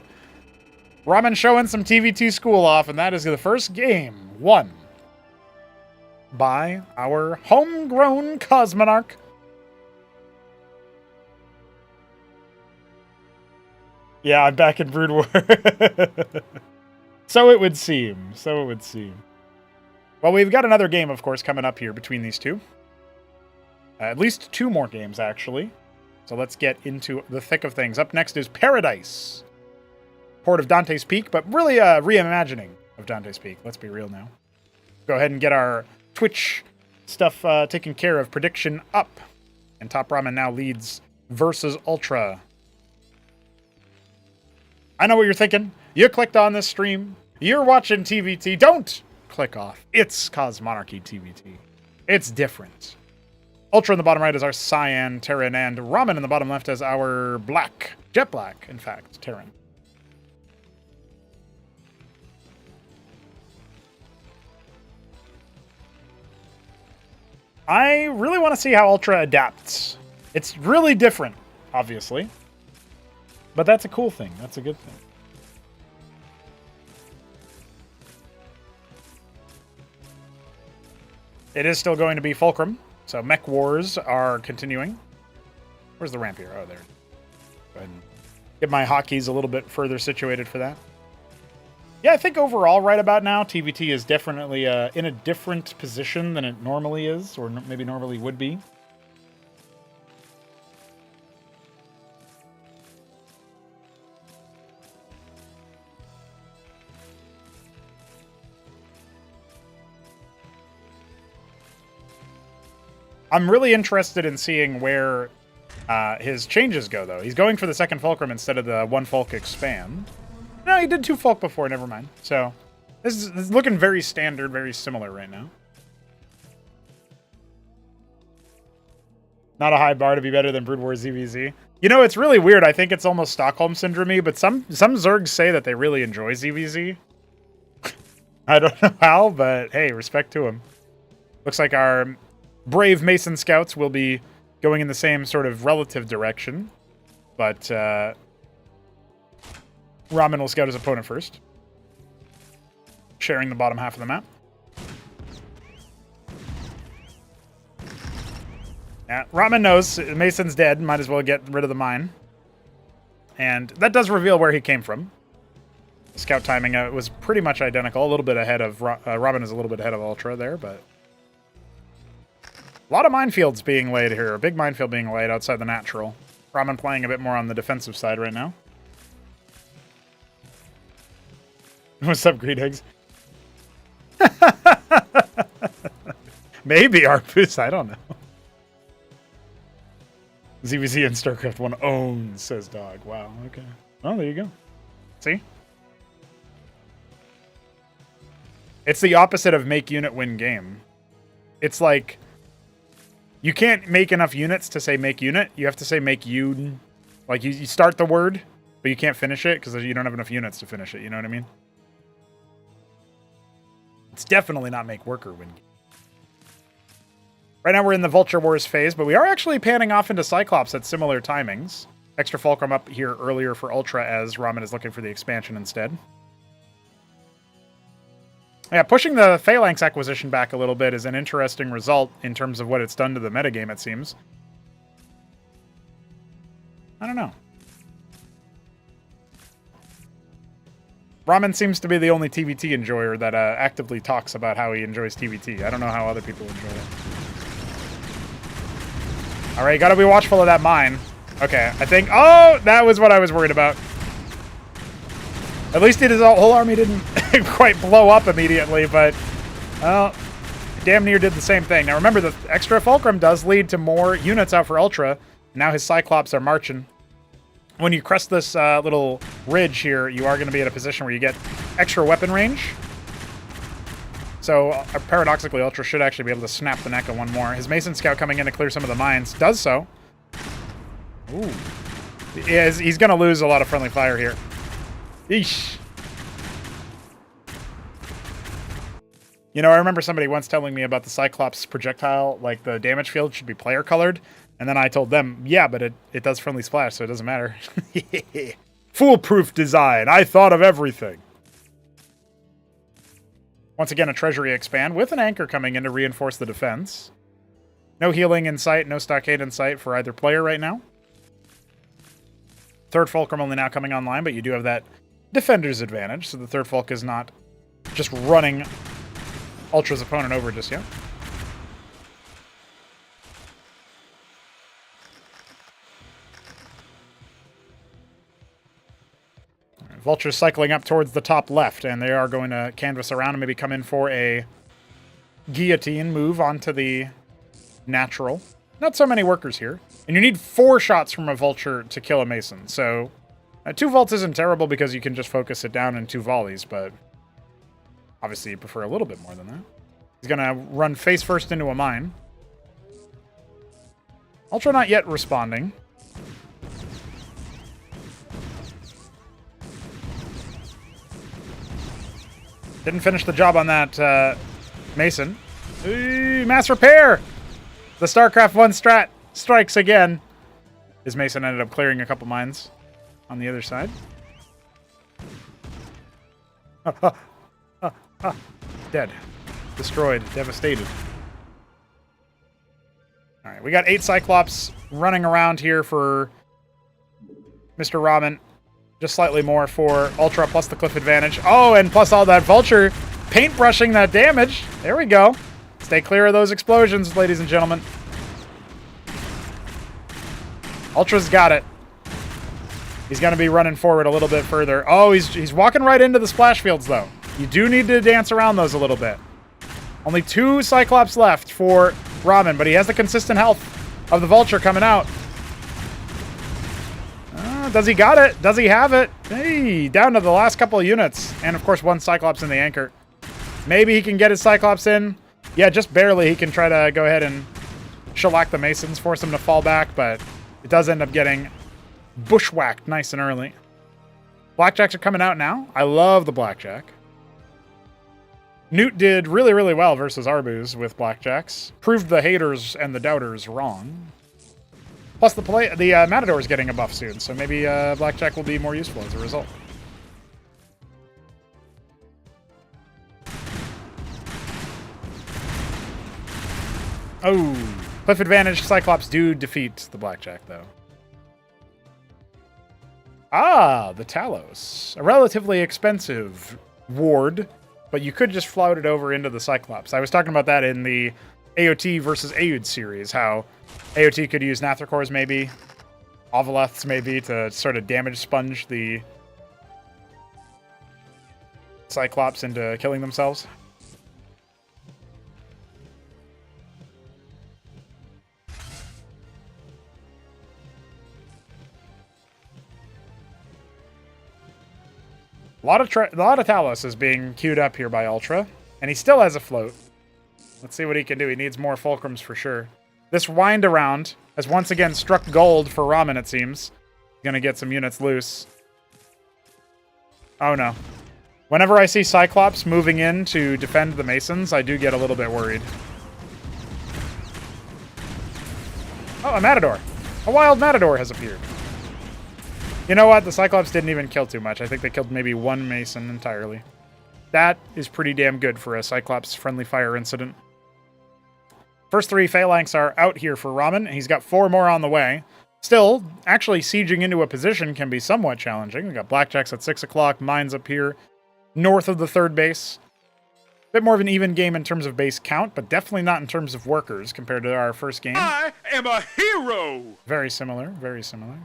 Ramen showing some TV2 school off, and that is the first game won by our homegrown Cosmonarch. Yeah, I'm back in Brood War. So it would seem. So it would seem. Well, we've got another game, of course, coming up here between these two. At least two more games, actually. So let's get into the thick of things. Up next is Paradise. Port of Dante's Peak, but really a reimagining of Dante's Peak. Let's be real now. Go ahead and get our Twitch stuff taken care of. Prediction up. And Top Ramen now leads versus Ultra. I know what you're thinking. You clicked on this stream. You're watching TVT. Don't click off. It's Cosmonarchy TVT. It's different. Ultra in the bottom right is our Cyan, Terran, and Ramen in the bottom left is our Black. Jet Black, in fact, Terran. I really want to see how Ultra adapts. It's really different, obviously. But that's a cool thing. That's a good thing. It is still going to be Fulcrum. So mech wars are continuing. Where's the ramp here? Oh, there. Go ahead and get my hotkeys a little bit further situated for that. Yeah, I think overall right about now, TVT is definitely in a different position than it normally is, or maybe normally would be. I'm really interested in seeing where his changes go, though. He's going for the second Fulcrum instead of the one Fulk expand. No, he did two Fulk before, never mind. So, this is looking very standard, very similar right now. Not a high bar to be better than Brood War ZVZ. You know, it's really weird. I think it's almost Stockholm Syndrome-y, but some Zergs say that they really enjoy ZVZ. I don't know how, but hey, respect to them. Looks like our brave Mason Scouts will be going in the same sort of relative direction, but Ramen will scout his opponent first, sharing the bottom half of the map. Yeah, Ramen knows Mason's dead, might as well get rid of the mine. And that does reveal where he came from. Scout timing was pretty much identical, a little bit ahead of, Ramen is a little bit ahead of Ultra there, but a lot of minefields being laid here. A big minefield being laid outside the natural. Ramen playing a bit more on the defensive side right now. What's up, Greed Eggs? Maybe Arpus, I don't know. ZVZ and Starcraft 1 owns, says Dog. Wow, okay. Well, there you go. See? It's the opposite of make unit win game. It's like, you can't make enough units to say make unit. You have to say make un. Like, you start the word, but you can't finish it because you don't have enough units to finish it. You know what I mean? It's definitely not make worker win game. Right now we're in the Vulture Wars phase, but we are actually panning off into Cyclops at similar timings. Extra Fulcrum up here earlier for Ultra as Ramen is looking for the expansion instead. Yeah, pushing the Phalanx acquisition back a little bit is an interesting result in terms of what it's done to the metagame, it seems. I don't know. Ramen seems to be the only TVT enjoyer that actively talks about how he enjoys TVT. I don't know how other people enjoy it. All right, gotta be watchful of that mine. Okay, I think... Oh, that was what I was worried about. At least his whole army didn't quite blow up immediately, but... Well, damn near did the same thing. Now remember, the extra Fulcrum does lead to more units out for Ultra. Now his Cyclops are marching. When you crest this little ridge here, you are going to be at a position where you get extra weapon range. So, paradoxically, Ultra should actually be able to snap the neck of one more. His Mason Scout coming in to clear some of the mines does so. Ooh. He's going to lose a lot of friendly fire here. Eesh. You know, I remember somebody once telling me about the Cyclops projectile, like the damage field should be player colored. And then I told them, yeah, but it does friendly splash, so it doesn't matter. Foolproof design. I thought of everything. Once again, a treasury expand with an anchor coming in to reinforce the defense. No healing in sight, no stockade in sight for either player right now. Third Fulcrum only now coming online, but you do have that defender's advantage, so the third Fulc is not just running Ultra's opponent over just yet. Vulture's cycling up towards the top left, and they are going to canvas around and maybe come in for a guillotine move onto the natural. Not so many workers here. And you need 4 shots from a Vulture to kill a Mason. So 2 volts isn't terrible because you can just focus it down in 2 volleys, but obviously you prefer a little bit more than that. He's going to run face first into a mine. Ultra not yet responding. Didn't finish the job on that Mason. Ooh, mass repair! The StarCraft 1 strat strikes again. His Mason ended up clearing a couple mines on the other side. Dead. Destroyed. Devastated. Alright, we got 8 Cyclops running around here for Mr. Ramen. Just slightly more for Ultra, plus the cliff advantage. Oh, and plus all that Vulture paintbrushing that damage. There we go. Stay clear of those explosions, ladies and gentlemen. Ultra's got it. He's going to be running forward a little bit further. Oh, he's walking right into the splash fields, though. You do need to dance around those a little bit. Only 2 Cyclops left for Ramen, but he has the consistent health of the Vulture coming out. Does he got it? Does he have it? Hey, down to the last couple of units. And, of course, 1 Cyclops in the anchor. Maybe he can get his Cyclops in. Yeah, just barely. He can try to go ahead and shellac the Masons, force them to fall back, but it does end up getting bushwhacked nice and early. Blackjacks are coming out now. I love the Blackjack. Newt did really, really well versus Arbuz with Blackjacks. Proved the haters and the doubters wrong. Plus, the Matador is getting a buff soon, so maybe Blackjack will be more useful as a result. Oh, cliff advantage. Cyclops do defeat the Blackjack, though. Ah, the Talos. A relatively expensive ward, but you could just float it over into the Cyclops. I was talking about that in the AOT versus Aeud series, how AOT could use Nathracors maybe, Ovaleths maybe, to sort of damage sponge the Cyclops into killing themselves. A lot of Talos is being queued up here by Ultra, and he still has a float. Let's see what he can do. He needs more Fulcrums for sure. This wind around has once again struck gold for Ramen, it seems. Gonna get some units loose. Oh no. Whenever I see Cyclops moving in to defend the Masons, I do get a little bit worried. Oh, a Matador. A wild Matador has appeared. You know what? The Cyclops didn't even kill too much. I think they killed maybe one Mason entirely. That is pretty damn good for a Cyclops friendly fire incident. First 3 phalanx are out here for Ramen. He's got 4 more on the way. Still, actually sieging into a position can be somewhat challenging. We got blackjacks at 6 o'clock, mines up here, north of the 3rd base. Bit more of an even game in terms of base count, but definitely not in terms of workers compared to our first game. I am a hero! Very similar, very similar.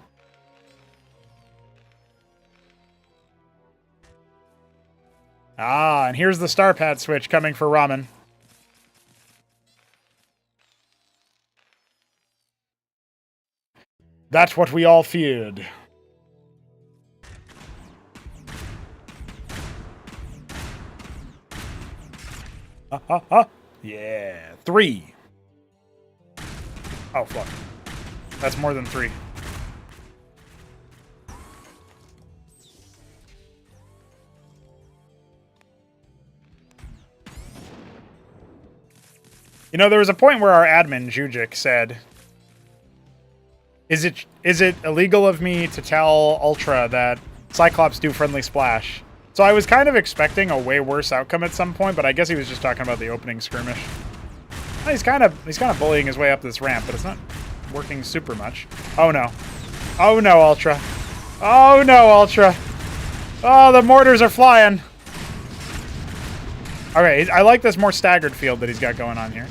Ah, and here's the star pad switch coming for Ramen. That's what we all feared. Yeah, 3. Oh, fuck. That's more than 3. You know, there was a point where our admin, Jujic, said, Is it illegal of me to tell Ultra that Cyclops do friendly splash? So I was kind of expecting a way worse outcome at some point, but I guess he was just talking about the opening skirmish. He's kind of bullying his way up this ramp, but it's not working super much. Oh no. Oh no, Ultra. Oh no, Ultra. Oh, the mortars are flying. Okay, I like this more staggered field that he's got going on here.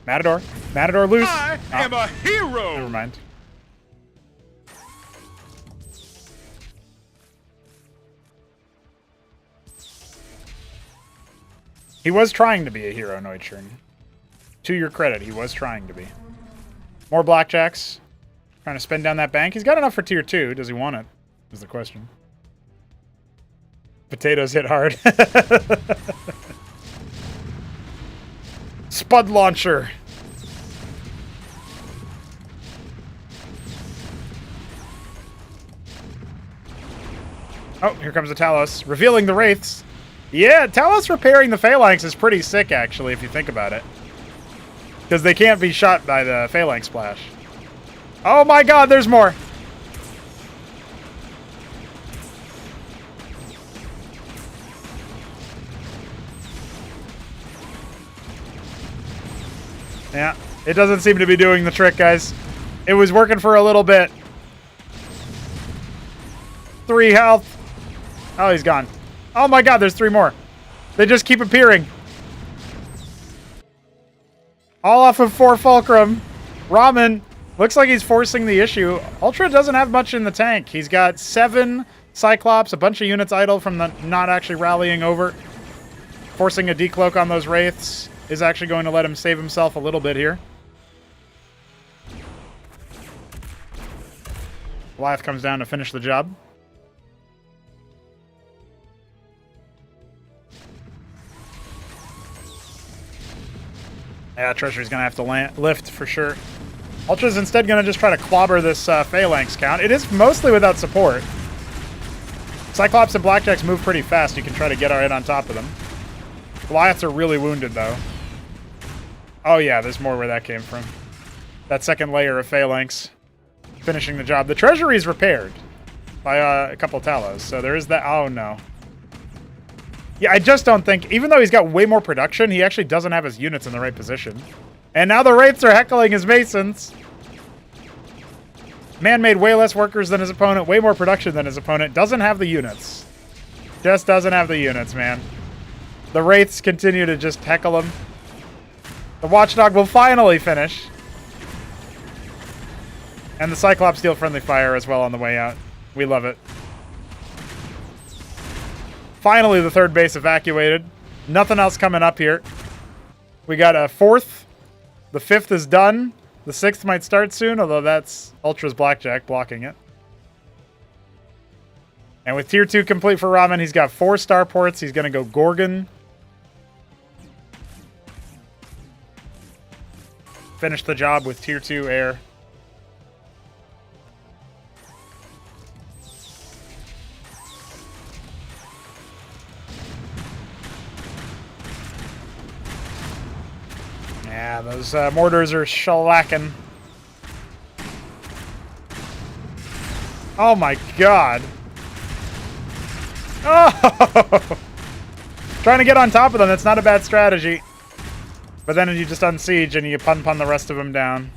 Matador. Matador loose. I am a hero! Never mind. He was trying to be a hero, Neutron. To your credit, he was trying to be. More blackjacks. Trying to spin down that bank. He's got enough for tier 2. Does he want it? Is the question. Potatoes hit hard. Spud launcher. Oh, here comes the Talos, revealing the Wraiths. Yeah, Talos repairing the Phalanx is pretty sick, actually, if you think about it. Because they can't be shot by the Phalanx splash. Oh my god, there's more! Yeah, it doesn't seem to be doing the trick, guys. It was working for a little bit. 3 health. Oh, he's gone. Oh my god, there's 3 more. They just keep appearing. All off of 4 Fulcrum. Ramen looks like he's forcing the issue. Ultra doesn't have much in the tank. He's got 7 Cyclops, a bunch of units idle from the not actually rallying over. Forcing a decloak on those Wraiths is actually going to let him save himself a little bit here. Goliath comes down to finish the job. Yeah, Treasury's going to have to lift for sure. Ultra's instead going to just try to clobber this Phalanx count. It is mostly without support. Cyclops and Blackjacks move pretty fast. You can try to get right on top of them. Goliaths are really wounded, though. Oh, yeah, there's more where that came from. That second layer of Phalanx finishing the job. The Treasury is repaired by a couple Talos, so there is that. Oh, no. Yeah, I just don't think, even though he's got way more production, he actually doesn't have his units in the right position. And now the Wraiths are heckling his Masons. Man made way less workers than his opponent, way more production than his opponent. Doesn't have the units. Just doesn't have the units, man. The Wraiths continue to just heckle him. The Watchdog will finally finish. And the Cyclops deal friendly fire as well on the way out. We love it. Finally, the 3rd base evacuated. Nothing else coming up here. We got a 4th. The 5th is done. The 6th might start soon, although that's Ultra's Blackjack blocking it. And with tier 2 complete for Ramen, he's got 4 starports. He's going to go Gorgon. Finish the job with tier 2 air. Yeah, those mortars are shellacking. Oh my god. Oh! Trying to get on top of them, that's not a bad strategy. But then you just unsiege and you pun the rest of them down.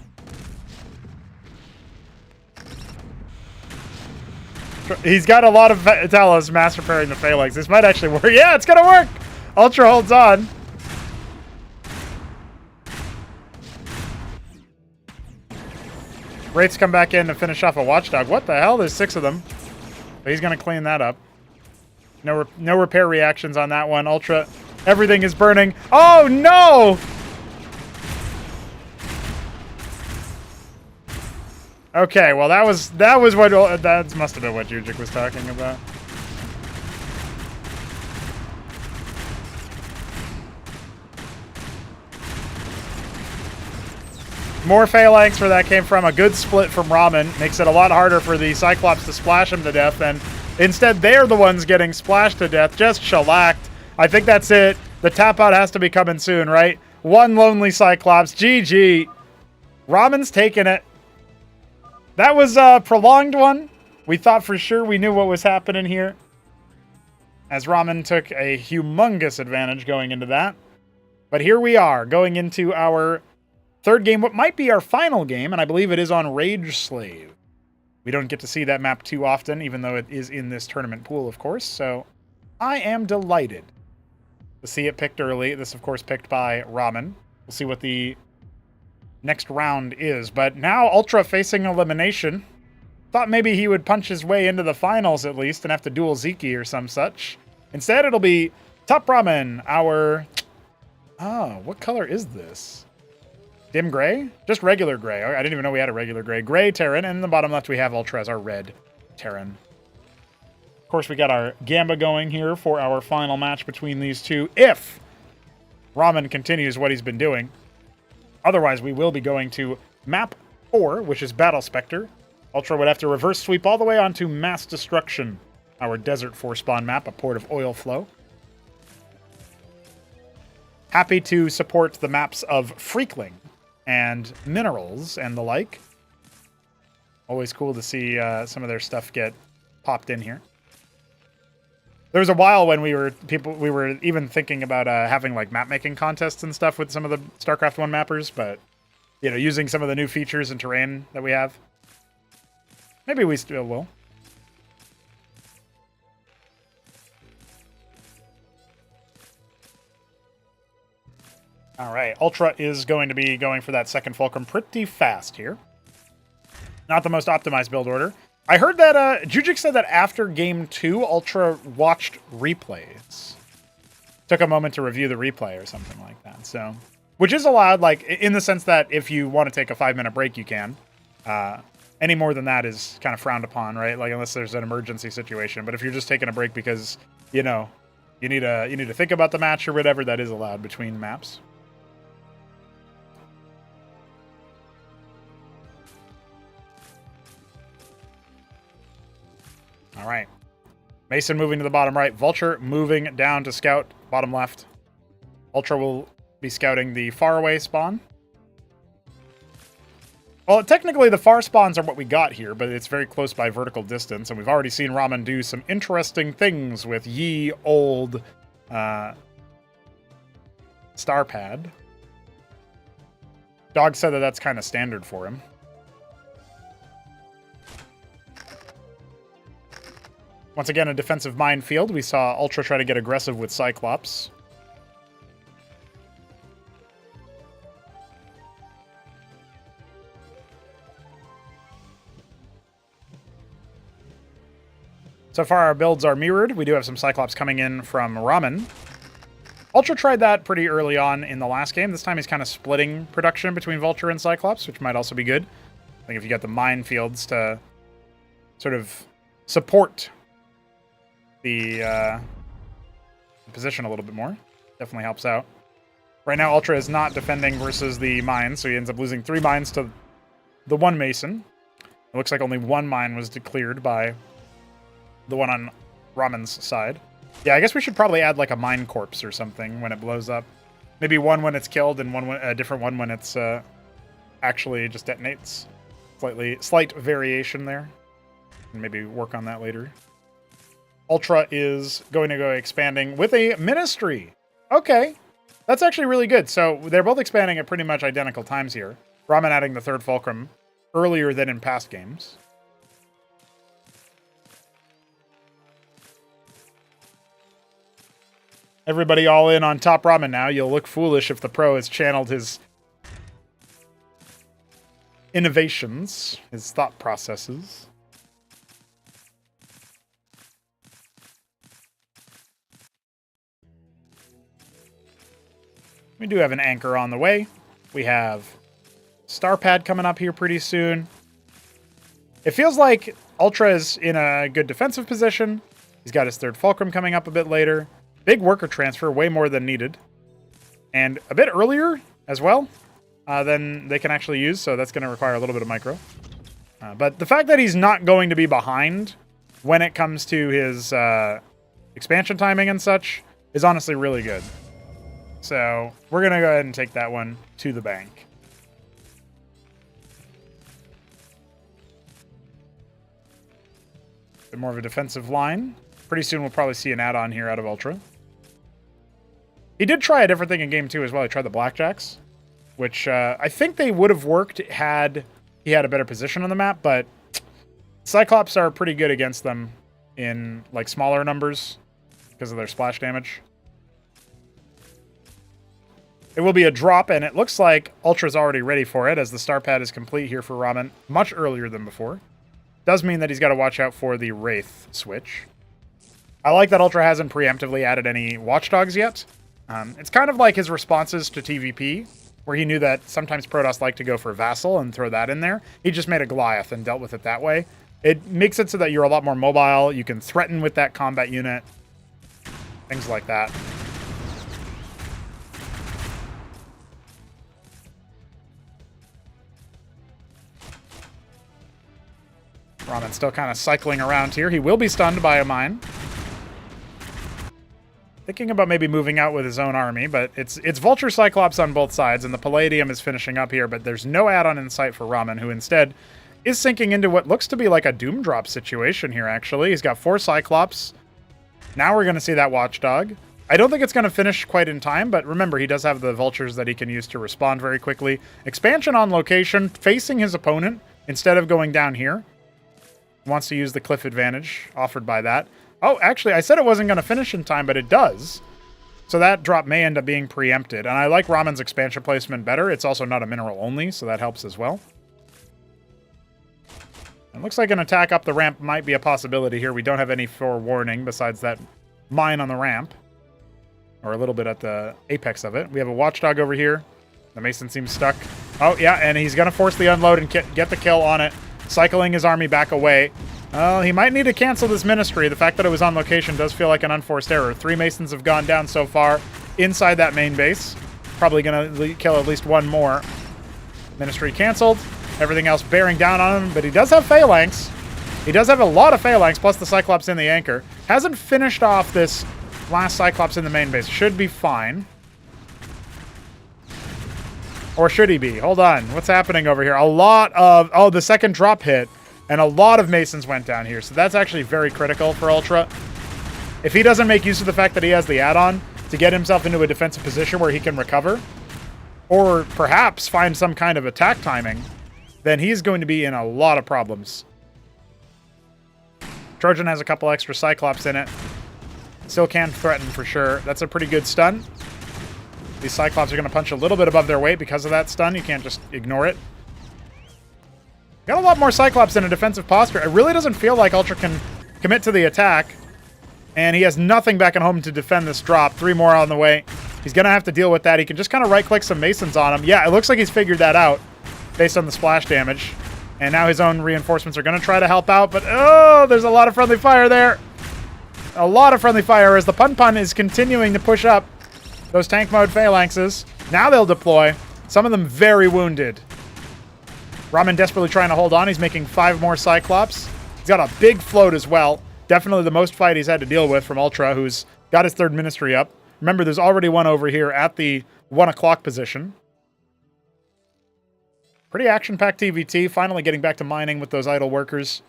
He's got a lot of Talos mass repairing the phalanx. This might actually work. Yeah, it's gonna work! Ultra holds on. Wraiths come back in to finish off a watchdog. What the hell? There's 6 of them. But he's gonna clean that up. No repair reactions on that one. Ultra, everything is burning. Oh no! Okay, well that was what that must have been what Jujic was talking about. More phalanx where that came from. A good split from Ramen makes it a lot harder for the Cyclops to splash him to death, and instead they're the ones getting splashed to death, just shellacked. I think that's it. The tap out has to be coming soon, right? One lonely Cyclops. GG. Ramen's taking it. That was a prolonged one. We thought for sure we knew what was happening here, as Ramen took a humongous advantage going into that. But here we are, going into our third game, what might be our final game, and I believe it is on Rage Slave. We don't get to see that map too often, even though it is in this tournament pool, of course, so I am delighted to see it picked early. This, of course, picked by Ramen. We'll see what the next round is, but now Ultra facing elimination. Thought maybe he would punch his way into the finals at least and have to duel Ziki or some such. Instead, it'll be Top Ramen, our... Oh, what color is this? Dim gray? Just regular gray. I didn't even know we had a regular gray. Gray Terran, and in the bottom left we have Ultra as our red Terran. Of course, we got our Gamba going here for our final match between these two, if Ramen continues what he's been doing. Otherwise, we will be going to map 4, which is Battle Spectre. Ultra would have to reverse sweep all the way onto Mass Destruction, our Desert 4 spawn map, a port of oil flow. Happy to support the maps of Freakling and Minerals and the like. Always cool to see some of their stuff get popped in here. There was a while when we were even thinking about having like map making contests and stuff with some of the StarCraft 1 mappers, but you know, using some of the new features and terrain that we have. Maybe we still will. All right, Ultra is going to be going for that second Fulcrum pretty fast here. Not the most optimized build order. I heard that Jujic said that after Game 2, Ultra watched replays. Took a moment to review the replay or something like that. So, which is allowed, like, in the sense that if you want to take a 5-minute break, you can. Any more than that is kind of frowned upon, right? Like, unless there's an emergency situation. But if you're just taking a break because, you know, you need to think about the match or whatever, that is allowed between maps. All right. Mason moving to the bottom right. Vulture moving down to scout bottom left. Ultra will be scouting the faraway spawn. Well, technically the far spawns are what we got here, but it's very close by vertical distance, and we've already seen Ramen do some interesting things with ye old Starpad. Dog said that that's kind of standard for him. Once again, a defensive minefield. We saw Ultra try to get aggressive with Cyclops. So far, our builds are mirrored. We do have some Cyclops coming in from Ramen. Ultra tried that pretty early on in the last game. This time he's kind of splitting production between Vulture and Cyclops, which might also be good. I think if you got the minefields to sort of support the position a little bit more. Definitely helps out. Right now, Ultra is not defending versus the mines, so he ends up losing 3 mines to the 1 Mason. It looks like only 1 mine was declared by the one on Ramen's side. Yeah, I guess we should probably add like a mine corpse or something when it blows up. Maybe one when it's killed and a different one when it's actually just detonates. Slight variation there. Maybe work on that later. Ultra is going to go expanding with a Ministry. Okay. That's actually really good. So they're both expanding at pretty much identical times here. Ramen adding the third Fulcrum earlier than in past games. Everybody all in on top Ramen now. You'll look foolish if the pro has channeled his innovations, his thought processes. We do have an anchor on the way. We have Starpad coming up here pretty soon. It feels like Ultra is in a good defensive position. He's got his third Fulcrum coming up a bit later. Big worker transfer, way more than needed. And a bit earlier as well than they can actually use, so that's going to require a little bit of micro. But the fact that he's not going to be behind when it comes to his expansion timing and such is honestly really good. So we're going to go ahead and take that one to the bank. Bit more of a defensive line. Pretty soon we'll probably see an add-on here out of Ultra. He did try a different thing in Game 2 as well. He tried the Blackjacks, which I think they would have worked had he had a better position on the map, but Cyclops are pretty good against them in like smaller numbers because of their splash damage. It will be a drop, and it looks like Ultra's already ready for it, as the star pad is complete here for Ramen, much earlier than before. Does mean that he's got to watch out for the Wraith switch. I like that Ultra hasn't preemptively added any Watchdogs yet. It's kind of like his responses to TVP, where he knew that sometimes Protoss like to go for Vassal and throw that in there. He just made a Goliath and dealt with it that way. It makes it so that you're a lot more mobile. You can threaten with that combat unit. Things like that. Ramen's still kind of cycling around here. He will be stunned by a mine. Thinking about maybe moving out with his own army, but it's Vulture Cyclops on both sides, and the Palladium is finishing up here, but there's no add-on in sight for Ramen, who instead is sinking into what looks to be like a Doom Drop situation here, actually. He's got 4 Cyclops. Now we're going to see that Watchdog. I don't think it's going to finish quite in time, but remember, he does have the Vultures that he can use to respond very quickly. Expansion on location, facing his opponent, instead of going down here. Wants to use the cliff advantage offered by that. Oh, actually, I said it wasn't going to finish in time, but it does. So that drop may end up being preempted. And I like Ramen's expansion placement better. It's also not a mineral only, so that helps as well. It looks like an attack up the ramp might be a possibility here. We don't have any forewarning besides that mine on the ramp. Or a little bit at the apex of it. We have a Watchdog over here. The Mason seems stuck. Oh, yeah, and he's going to force the unload and get the kill on it. Cycling his army back away. He might need to cancel this Ministry. The fact that it was on location does feel like an unforced error. 3 Masons have gone down so far inside that main base. Probably going to kill at least one more. Ministry canceled. Everything else bearing down on him, but he does have Phalanx. He does have a lot of Phalanx, plus the Cyclops in the anchor. Hasn't finished off this last Cyclops in the main base. Should be fine. Or should he be? Hold on. What's happening over here? A lot of... Oh, the second drop hit. And a lot of Masons went down here. So that's actually very critical for Ultra. If he doesn't make use of the fact that he has the add-on to get himself into a defensive position where he can recover, or perhaps find some kind of attack timing, then he's going to be in a lot of problems. Trojan has a couple extra Cyclops in it. Still can threaten for sure. That's a pretty good stun. These Cyclops are going to punch a little bit above their weight because of that stun. You can't just ignore it. Got a lot more Cyclops in a defensive posture. It really doesn't feel like Ultra can commit to the attack. And he has nothing back at home to defend this drop. 3 more on the way. He's going to have to deal with that. He can just kind of right-click some Masons on him. Yeah, it looks like he's figured that out based on the splash damage. And now his own reinforcements are going to try to help out. But, oh, there's a lot of friendly fire there. A lot of friendly fire as the Pun is continuing to push up those tank mode phalanxes. Now they'll deploy. Some of them very wounded. Ramen desperately trying to hold on. He's making 5 more Cyclops. He's got a big float as well. Definitely the most fight he's had to deal with from Ultra, who's got his 3rd Ministry up. Remember, there's already one over here at the 1 o'clock position. Pretty action-packed TVT. Finally getting back to mining with those idle workers.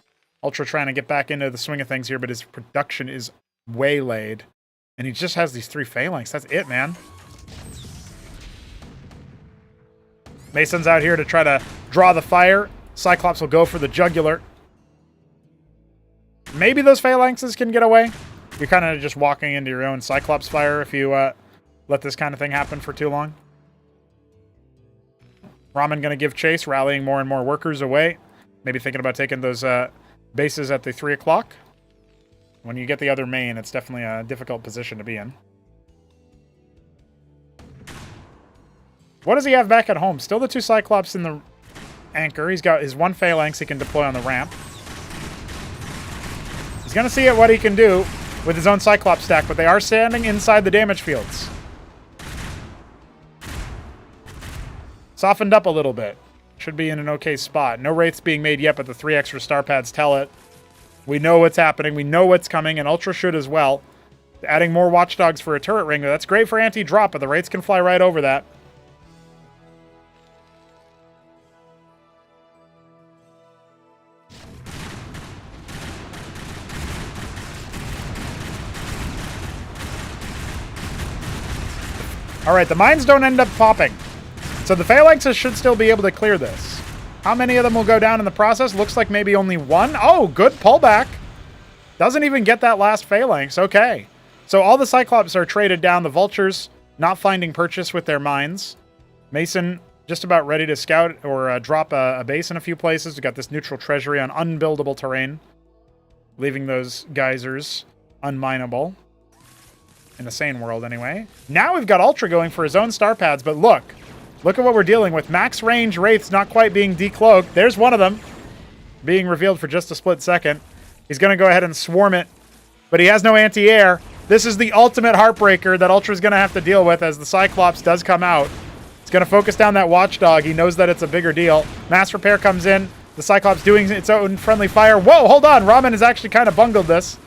Ultra trying to get back into the swing of things here, but his production is waylaid. And he just has these 3 phalanx. That's it, man. Mason's out here to try to draw the fire. Cyclops will go for the jugular. Maybe those phalanxes can get away. You're kind of just walking into your own Cyclops fire if you let this kind of thing happen for too long. Ramen going to give chase, rallying more and more workers away. Maybe thinking about taking those bases at the 3 o'clock. When you get the other main, it's definitely a difficult position to be in. What does he have back at home? Still the 2 Cyclops in the anchor. He's got his 1 phalanx he can deploy on the ramp. He's going to see what he can do with his own Cyclops stack, but they are standing inside the damage fields. Softened up a little bit. Should be in an okay spot. No wraiths being made yet, but the 3 extra star pads tell it. We know what's happening. We know what's coming, and Ultra should as well. Adding more watchdogs for a turret ring. That's great for anti-drop, but the wraiths can fly right over that. All right, the mines don't end up popping. So the phalanxes should still be able to clear this. How many of them will go down in the process? Looks like maybe only 1. Oh, good pullback. Doesn't even get that last phalanx. Okay. So all the Cyclops are traded down. The Vultures not finding purchase with their mines. Mason just about ready to scout or drop a base in a few places. We've got this neutral treasury on unbuildable terrain, leaving those geysers unmineable. In the sane world, anyway. Now we've got Ultra going for his own star pads, but look at what we're dealing with. Max range wraiths not quite being decloaked. There's one of them being revealed for just a split second. He's going to go ahead and swarm it, but he has no anti-air. This is the ultimate heartbreaker that Ultra's going to have to deal with as the Cyclops does come out. It's going to focus down that watchdog. He knows that it's a bigger deal. Mass repair comes in. The Cyclops doing its own friendly fire. Whoa, hold on. Ramen has actually kind of bungled this.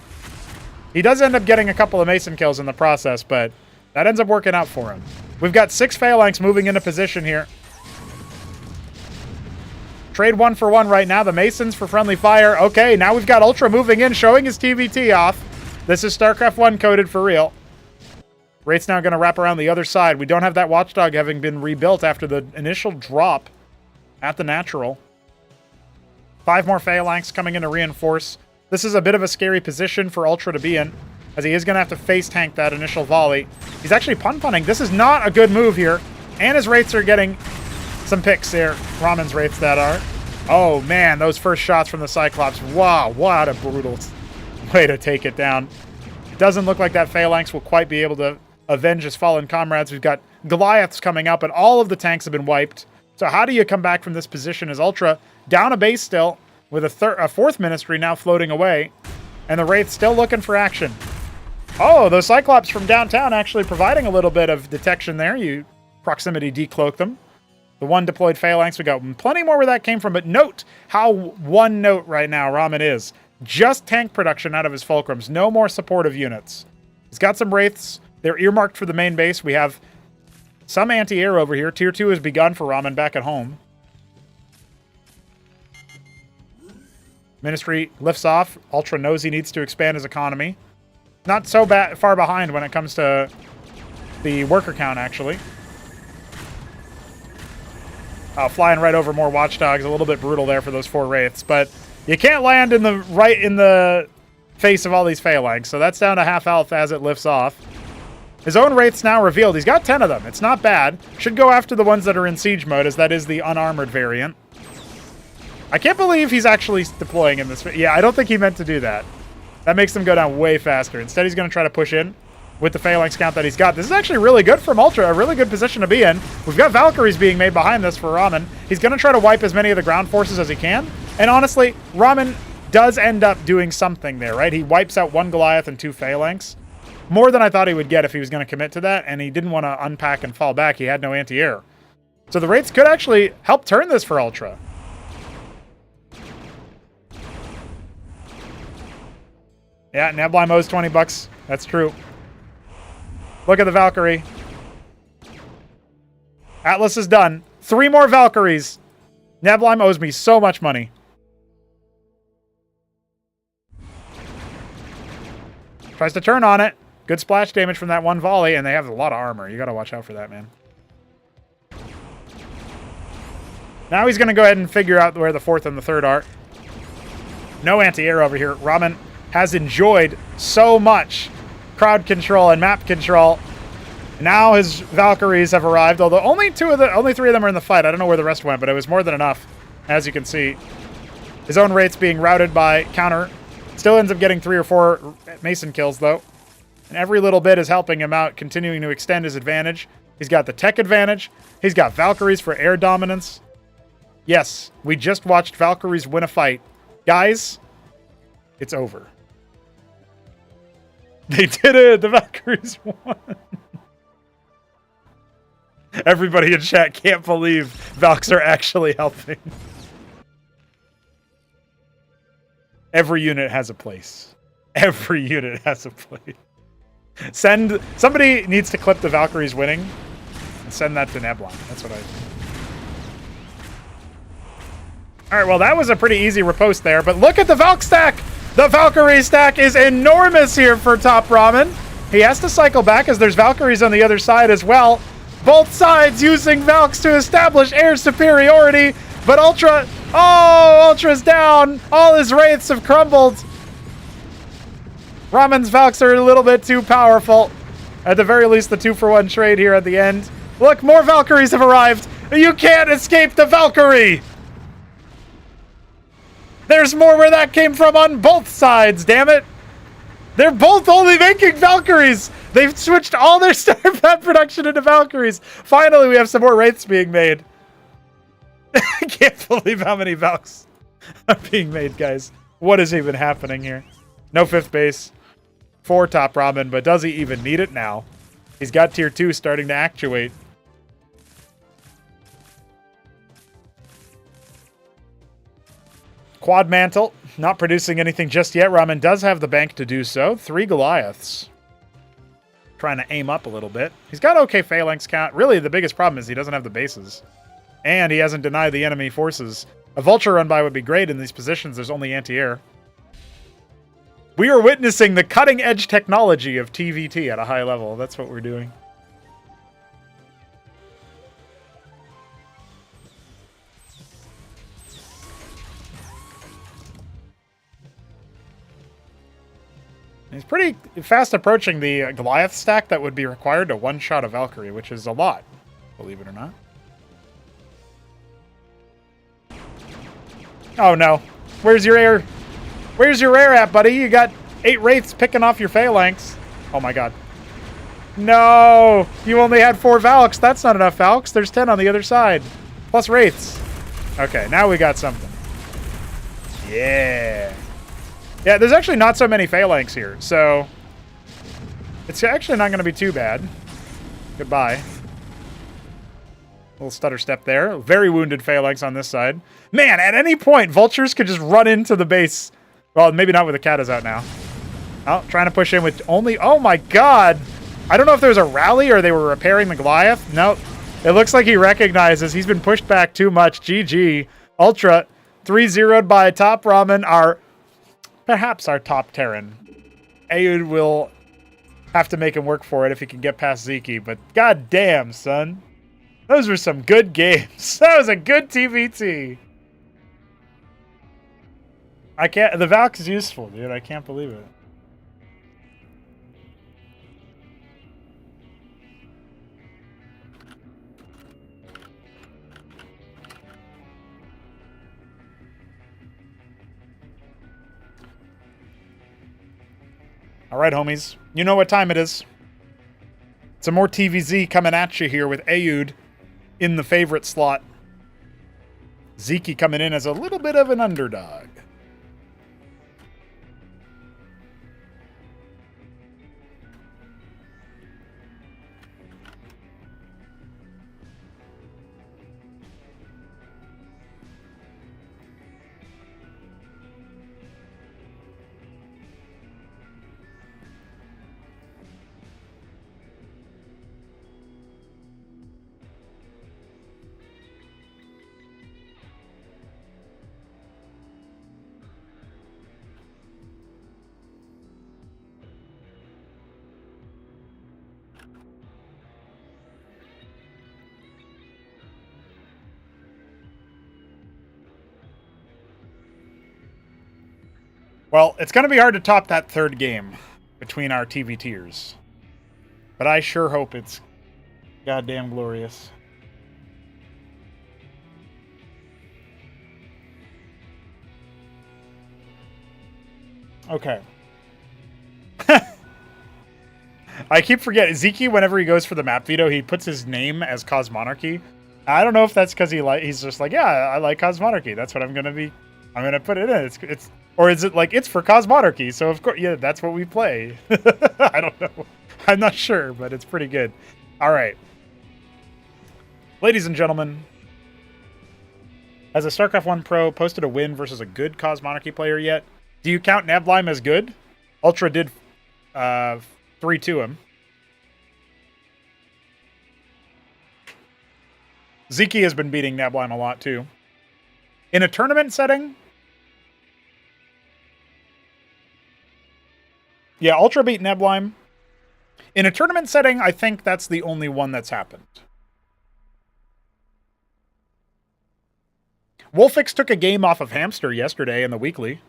He does end up getting a couple of Mason kills in the process, but that ends up working out for him. We've got 6 phalanx moving into position here. Trade 1 for 1 right now. The Masons for friendly fire. Okay, now we've got Ultra moving in, showing his TVT off. This is Starcraft 1 coded for real. Wraith's now going to wrap around the other side. We don't have that watchdog having been rebuilt after the initial drop at the natural. 5 more phalanx coming in to reinforce. This is a bit of a scary position for Ultra to be in, as he is going to have to face tank that initial volley. He's actually pun-punning. This is not a good move here. And his wraiths are getting some picks there. Ramen's wraiths that are. Oh, man, those first shots from the Cyclops. Wow, what a brutal way to take it down. It doesn't look like that phalanx will quite be able to avenge his fallen comrades. We've got Goliaths coming up, and all of the tanks have been wiped. So how do you come back from this position as Ultra down a base still, with a 4th Ministry now floating away, and the Wraith still looking for action. Oh, those Cyclops from downtown actually providing a little bit of detection there. You proximity decloak them. The 1 deployed phalanx, we got plenty more where that came from, but note how one note right now Ramen is. Just tank production out of his fulcrums. No more supportive units. He's got some Wraiths. They're earmarked for the main base. We have some anti-air over here. Tier 2 has begun for Ramen back at home. Ministry lifts off. Ultra knows he needs to expand his economy. Not so far behind when it comes to the worker count, actually. Flying right over more watchdogs. A little bit brutal there for those 4 wraiths, but you can't land in the face of all these phalanx, so that's down to half health as it lifts off. His own wraiths now revealed. He's got 10 of them. It's not bad. Should go after the ones that are in siege mode, as that is the unarmored variant. I can't believe he's actually deploying in this. Yeah, I don't think he meant to do that. That makes them go down way faster. Instead, he's going to try to push in with the phalanx count that he's got. This is actually really good from Ultra, a really good position to be in. We've got Valkyries being made behind this for Ramen. He's going to try to wipe as many of the ground forces as he can. And honestly, Ramen does end up doing something there, right? He wipes out 1 Goliath and 2 phalanx. More than I thought he would get if he was going to commit to that, and he didn't want to unpack and fall back. He had no anti-air. So the Wraiths could actually help turn this for Ultra. Yeah, Neblime owes 20 bucks. That's true. Look at the Valkyrie. Atlas is done. 3 more Valkyries. Neblime owes me so much money. Tries to turn on it. Good splash damage from that one volley, and they have a lot of armor. You got to watch out for that, man. Now he's going to go ahead and figure out where the fourth and the third are. No anti-air over here. Ramen has enjoyed so much crowd control and map control. Now his Valkyries have arrived, although only three of them are in the fight. I don't know where the rest went, but it was more than enough, as you can see. His own rates being routed by counter. Still ends up getting 3 or 4 Mason kills, though. And every little bit is helping him out, continuing to extend his advantage. He's got the tech advantage. He's got Valkyries for air dominance. Yes, we just watched Valkyries win a fight. Guys, it's over. They did it! The Valkyries won! Everybody in chat can't believe Valks are actually helping. Every unit has a place. Every unit has a place. Somebody needs to clip the Valkyries winning and send that to Neblon. That's what I think. All right, well, that was a pretty easy riposte there, but look at the Valk stack! The Valkyrie stack is enormous here for Top Ramen. He has to cycle back as there's Valkyries on the other side as well. Both sides using Valks to establish air superiority, but Ultra... Oh, Ultra's down! All his wraiths have crumbled. Ramen's Valks are a little bit too powerful. At the very least, the 2-for-1 trade here at the end. Look, more Valkyries have arrived! You can't escape the Valkyrie! There's more where that came from on both sides, damn it! They're both only making Valkyries! They've switched all their Starcraft production into Valkyries! Finally, we have some more Wraiths being made. I can't believe how many Valks are being made, guys. What is even happening here? No 5th base for Top Ramen, but does he even need it now? He's got tier 2 starting to actuate. Quad Mantle, not producing anything just yet. Ramen does have the bank to do so. 3 Goliaths. Trying to aim up a little bit. He's got okay phalanx count. Really, the biggest problem is he doesn't have the bases. And he hasn't denied the enemy forces. A Vulture run by would be great in these positions. There's only anti-air. We are witnessing the cutting-edge technology of TVT at a high level. That's what we're doing. He's pretty fast approaching the Goliath stack that would be required to one-shot a Valkyrie, which is a lot, believe it or not. Oh no. Where's your air? Where's your air at, buddy? You got 8 Wraiths picking off your phalanx. Oh my god. No! You only had 4 Valks. That's not enough Valks. There's 10 on the other side. Plus Wraiths. Okay, now we got something. Yeah. Yeah, there's actually not so many phalanx here, so it's actually not going to be too bad. Goodbye. Little stutter step there. Very wounded phalanx on this side. Man, at any point, Vultures could just run into the base. Well, maybe not with the Katas out now. Oh, trying to push in with only... Oh my god! I don't know if there was a rally or they were repairing the Goliath. Nope. It looks like he recognizes he's been pushed back too much. GG. Ultra 3-0'd by Top Ramen, perhaps our top Terran. Aoud will have to make him work for it if he can get past Ziki, but god damn, son. Those were some good games. That was a good TVT. I can't... The Valk is useful, dude. I can't believe it. All right, homies. You know what time it is. Some more TVZ coming at you here with Aoud in the favorite slot. Ziki coming in as a little bit of an underdog. Well, it's going to be hard to top that third game between our TV tiers. But I sure hope it's goddamn glorious. Okay. I keep forgetting. Zeke, whenever he goes for the map veto, he puts his name as Cosmonarchy. I don't know if that's because he's just like, yeah, I like Cosmonarchy. That's what I'm gonna put it in. It's or is it like it's for Cosmonarchy? So of course, yeah, that's what we play. I don't know. I'm not sure, but it's pretty good. All right, ladies and gentlemen, has a StarCraft 1 Pro posted a win versus a good Cosmonarchy player yet? Do you count Nablime as good? Ultra did 3-2 him. Zeke has been beating Nablime a lot too. In a tournament setting, yeah, Ultra beat Nablime. In a tournament setting, I think that's the only one that's happened. Wolfix took a game off of Hamster yesterday in the weekly.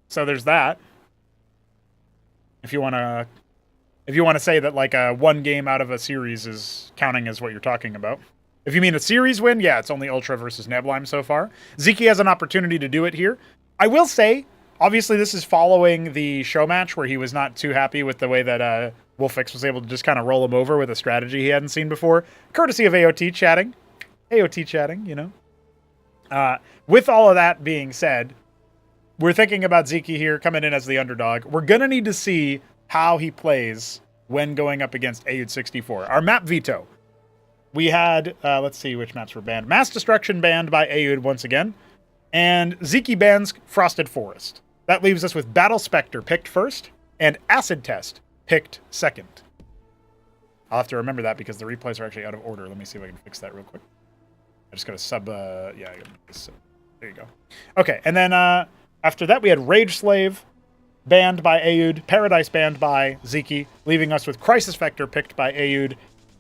So there's that. If you want to say that like a one game out of a series is counting as what you're talking about. If you mean a series win, yeah, it's only Ultra versus Nablime so far. Zeke has an opportunity to do it here. I will say, obviously this is following the show match where he was not too happy with the way that Wolfix was able to just kind of roll him over with a strategy he hadn't seen before. Courtesy of AOT chatting. AOT chatting, you know. With all of that being said, we're thinking about Zeke here coming in as the underdog. We're going to need to see how he plays when going up against Aud64. Our map veto. We had, let's see which maps were banned. Mass Destruction banned by Aud once again. And Zeke bans Frosted Forest. That leaves us with Battle Spectre picked first and Acid Test picked second. I'll have to remember that because the replays are actually out of order. Let me see if I can fix that real quick. I just got to sub, yeah, there you go. Okay, and then after that we had Rage Slave banned by Aud, Paradise banned by Zeke, leaving us with Crisis Vector picked by Aud,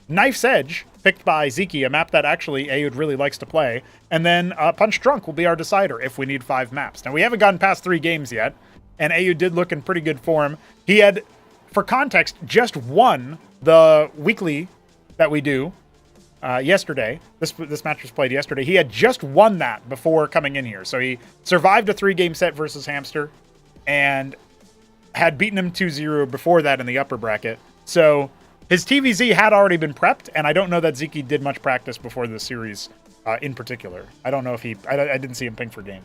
Knife's Edge picked by Zeke, a map that actually Aud really likes to play, and then Punch Drunk will be our decider if we need 5 maps. Now, we haven't gotten past 3 games yet, and Aud did look in pretty good form. He had, for context, just won the weekly that we do yesterday. This match was played yesterday. He had just won that before coming in here. So he survived a 3-game set versus Hamster and had beaten him 2-0 before that in the upper bracket. So his TVZ had already been prepped, and I don't know that Zeke did much practice before the series in particular. I don't know if I didn't see him ping for game.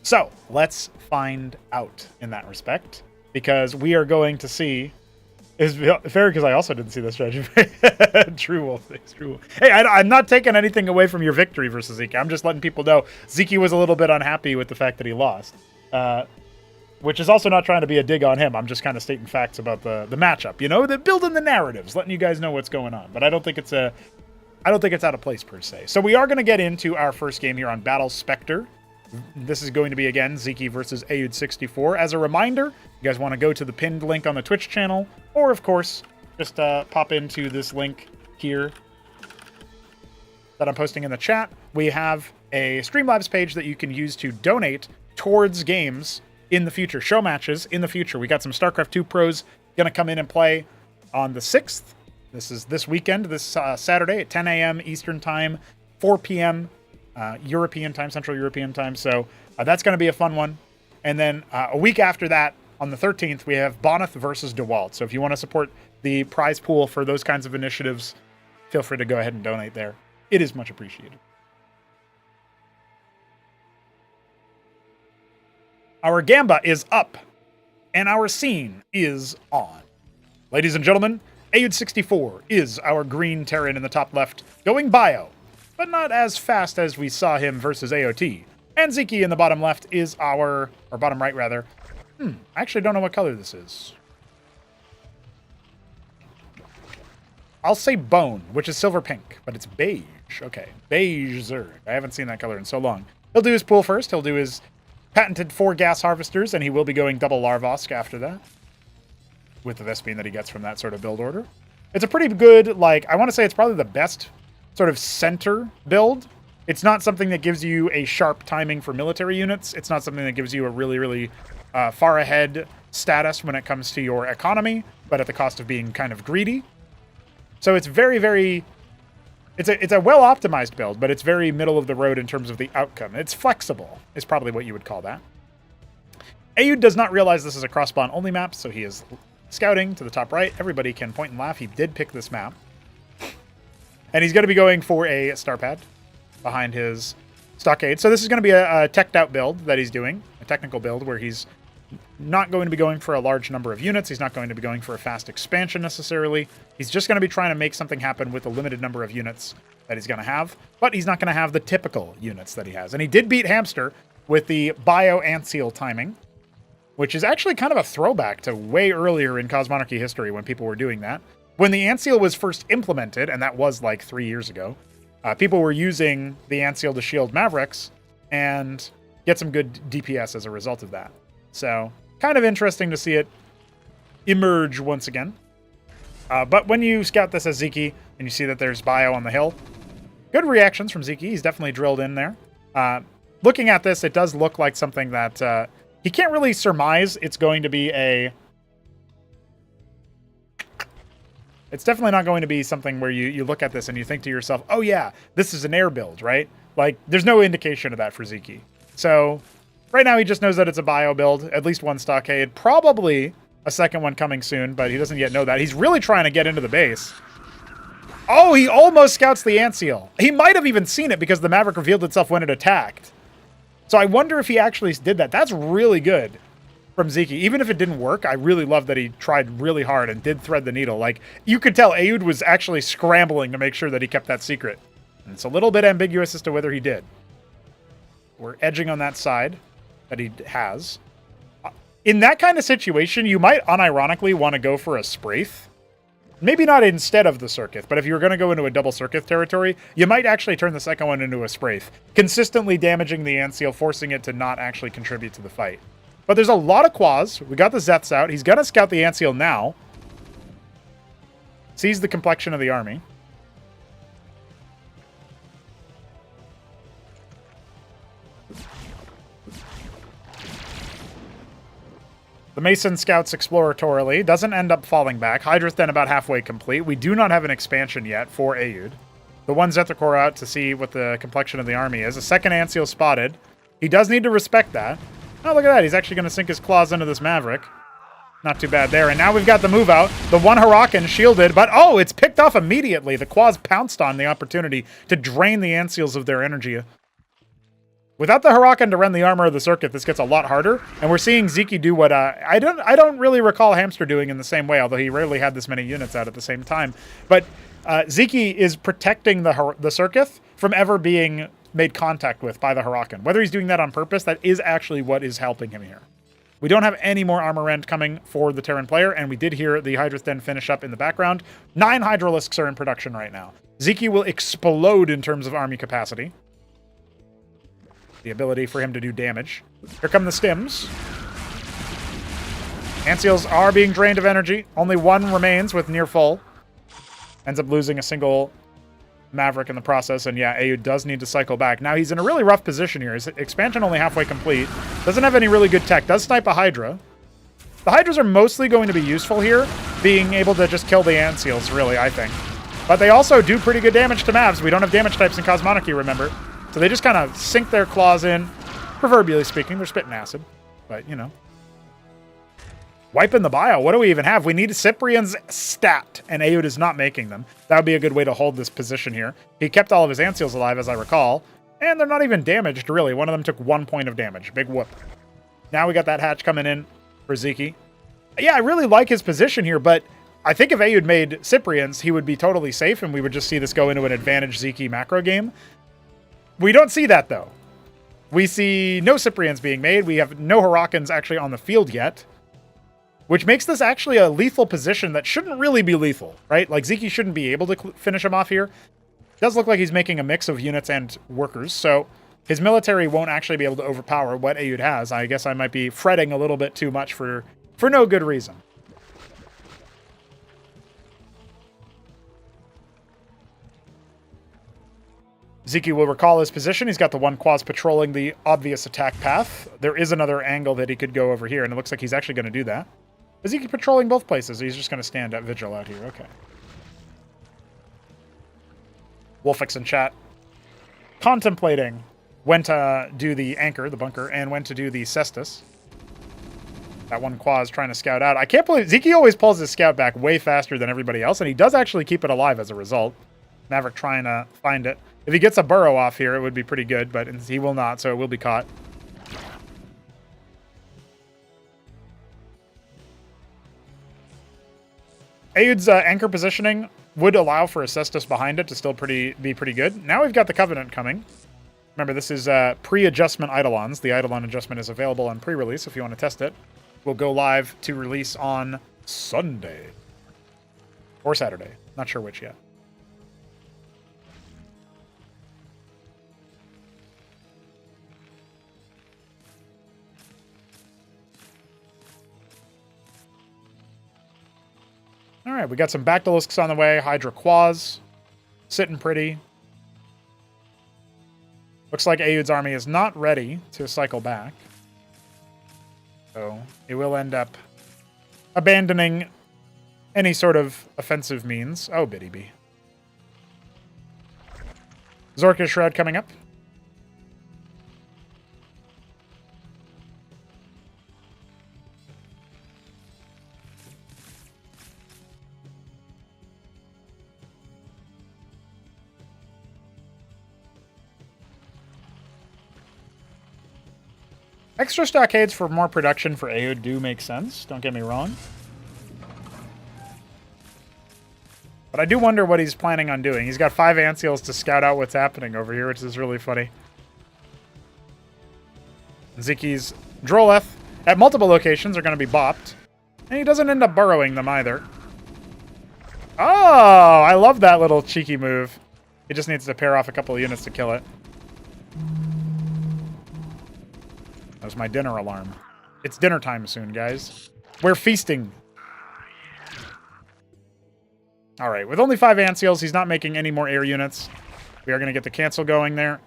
So let's find out in that respect, because we are going to see. It's fair because I also didn't see the strategy. True Wolf. True Wolf. Hey, I'm not taking anything away from your victory versus Zeke. I'm just letting people know Zeke was a little bit unhappy with the fact that he lost. Which is also not trying to be a dig on him. I'm just kind of stating facts about the matchup. You know, they're building the narratives, letting you guys know what's going on. But I don't think it's out of place per se. So we are going to get into our first game here on Battle Spectre. This is going to be again Zeke versus Aud64. As a reminder, you guys want to go to the pinned link on the Twitch channel, or of course, just pop into this link here that I'm posting in the chat. We have a Streamlabs page that you can use to donate towards games in the future, show matches in the future. We got some StarCraft 2 pros going to come in and play on the 6th. This is this weekend, this Saturday at 10 a.m. Eastern Time, 4 p.m. European Time, Central European Time. So that's going to be a fun one. And then a week after that, on the 13th, we have Bonneth versus DeWalt. So if you want to support the prize pool for those kinds of initiatives, feel free to go ahead and donate there. It is much appreciated. Our Gamba is up, and our scene is on. Ladies and gentlemen, Aud64 is our green Terran in the top left, going bio, but not as fast as we saw him versus AOT. And Zeke in the bottom left is or bottom right rather. I actually don't know what color this is. I'll say bone, which is silver pink, but it's beige. Okay, beige Zerg. I haven't seen that color in so long. He'll do his pool first. He'll do his patented 4 gas harvesters, and he will be going double Larvosk after that, with the Vespene that he gets from that sort of build order. It's a pretty good, I want to say it's probably the best sort of center build It's not something that gives you a sharp timing for military units. It's not something that gives you a really, really far ahead status when it comes to your economy, but at the cost of being kind of greedy. So it's very, very... It's a well-optimized build, but it's very middle of the road in terms of the outcome. It's flexible, is probably what you would call that. Aoud does not realize this is a cross-spawn only map, so he is scouting to the top right. Everybody can point and laugh. He did pick this map. And he's going to be going for a star pad behind his stockade. So this is going to be a teched out build that he's doing, a technical build where he's not going to be going for a large number of units. He's not going to be going for a fast expansion necessarily. He's just going to be trying to make something happen with the limited number of units that he's going to have, but he's not going to have the typical units that he has. And he did beat Hamster with the Bio Antseal timing, which is actually kind of a throwback to way earlier in Cosmonarchy history when people were doing that. When the Antseal was first implemented, and that was like 3 years ago, people were using the Antseal to shield Mavericks and get some good DPS as a result of that. So, kind of interesting to see it emerge once again. But when you scout this as Zeki, and you see that there's Bio on the hill, good reactions from Zeki. He's definitely drilled in there. Looking at this, it does look like something that he can't really surmise it's going to be a... It's definitely not going to be something where you look at this and you think to yourself, oh yeah, this is an air build, right? Like, there's no indication of that for Zeki. So, right now he just knows that it's a Bio build, at least one stockade, probably a second one coming soon, but he doesn't yet know that. He's really trying to get into the base. Oh, he almost scouts the Antseal. He might have even seen it because the Maverick revealed itself when it attacked. So I wonder if he actually did that. That's really good from Zeki. Even if it didn't work, I really love that he tried really hard and did thread the needle. Like, you could tell Aoud was actually scrambling to make sure that he kept that secret. And it's a little bit ambiguous as to whether he did. We're edging on that side that he has. In that kind of situation, you might unironically want to go for a Spraith. Maybe not instead of the Circuit, but if you were going to go into a double Circuit territory, you might actually turn the second one into a Spraith, consistently damaging the Antseal, forcing it to not actually contribute to the fight. But there's a lot of Quas. We got the Zeths out. He's going to scout the Antseal now. Sees the complexion of the army. The Mason scouts exploratorily, doesn't end up falling back. Hydra's then about halfway complete. We do not have an expansion yet for Aoud. The one Zethakor out to see what the complexion of the army is. A second Antseal spotted. He does need to respect that. Oh, look at that. He's actually going to sink his claws into this Maverick. Not too bad there. And now we've got the move out. The one Hurakan shielded, but oh, it's picked off immediately. The Quas pounced on the opportunity to drain the Antseals of their energy. Without the Hurakan to rend the armor of the Circuit, this gets a lot harder, and we're seeing Zeki do what I don't really recall Hamster doing in the same way, although he rarely had this many units out at the same time. But Zeki is protecting the Circuit from ever being made contact with by the Hurakan. Whether he's doing that on purpose, that is actually what is helping him here. We don't have any more armor rend coming for the Terran player, and we did hear the Hydra's Den finish up in the background. 9 Hydralisks are in production right now. Zeki will explode in terms of army capacity. The ability for him to do damage. Here come the stims. Antseals are being drained of energy. Only one remains with near full. Ends up losing a single Maverick in the process, and yeah, Aoud does need to cycle back. Now he's in a really rough position here. His expansion only halfway complete. Doesn't have any really good tech. Does snipe a Hydra. The Hydras are mostly going to be useful here, being able to just kill the Antseals, really, I think. But they also do pretty good damage to Mavs. We don't have damage types in Cosmonarchy, remember? So they just kind of sink their claws in, proverbially speaking. They're spitting acid, but, you know. Wiping the bio. What do we even have? We need Cyprian's stat, and Aoud is not making them. That would be a good way to hold this position here. He kept all of his Antseals alive, as I recall, and they're not even damaged, really. One of them took 1 point of damage. Big whoop. Now we got that hatch coming in for Zeki. Yeah, I really like his position here, but I think if Aoud made Cyprian's, he would be totally safe, and we would just see this go into an advantage Zeki macro game. We don't see that, though. We see no Cyprians being made. We have no Hurakans actually on the field yet, which makes this actually a lethal position that shouldn't really be lethal, right? Like, Zeki shouldn't be able to finish him off here. It does look like he's making a mix of units and workers, so his military won't actually be able to overpower what Aoud has. I guess I might be fretting a little bit too much for no good reason. Ziki will recall his position. He's got the one Quaz patrolling the obvious attack path. There is another angle that he could go over here, and it looks like he's actually going to do that. Is Ziki patrolling both places? He's just going to stand at vigil out here. Okay. Wolfix in chat. Contemplating when to do the anchor, the bunker, and when to do the cestus. That one Quaz trying to scout out. I can't believe Ziki always pulls his scout back way faster than everybody else, and he does actually keep it alive as a result. Maverick trying to find it. If he gets a burrow off here, it would be pretty good, but he will not, so it will be caught. Aid's anchor positioning would allow for a cestus behind it to still be pretty good. Now we've got the Covenant coming. Remember, this is pre-adjustment Eidolons. The Eidolon adjustment is available on pre-release if you want to test it. We'll go live to release on Sunday. Or Saturday. Not sure which yet. All right, we got some Bactylisks on the way. Hydra Quaz. Sitting pretty. Looks like Aud's army is not ready to cycle back. So it will end up abandoning any sort of offensive means. Oh, Biddy Bee. Zorka Shroud coming up. Extra stockades for more production for Aud do make sense, don't get me wrong. But I do wonder what he's planning on doing. He's got 5 Anseals to scout out what's happening over here, which is really funny. Ziki's Droleth at multiple locations are going to be bopped. And he doesn't end up burrowing them either. Oh, I love that little cheeky move. He just needs to pair off a couple of units to kill it. That was my dinner alarm. It's dinner time soon, guys. We're feasting. All right, with only 5 Anseals, he's not making any more air units. We are going to get the cancel going there.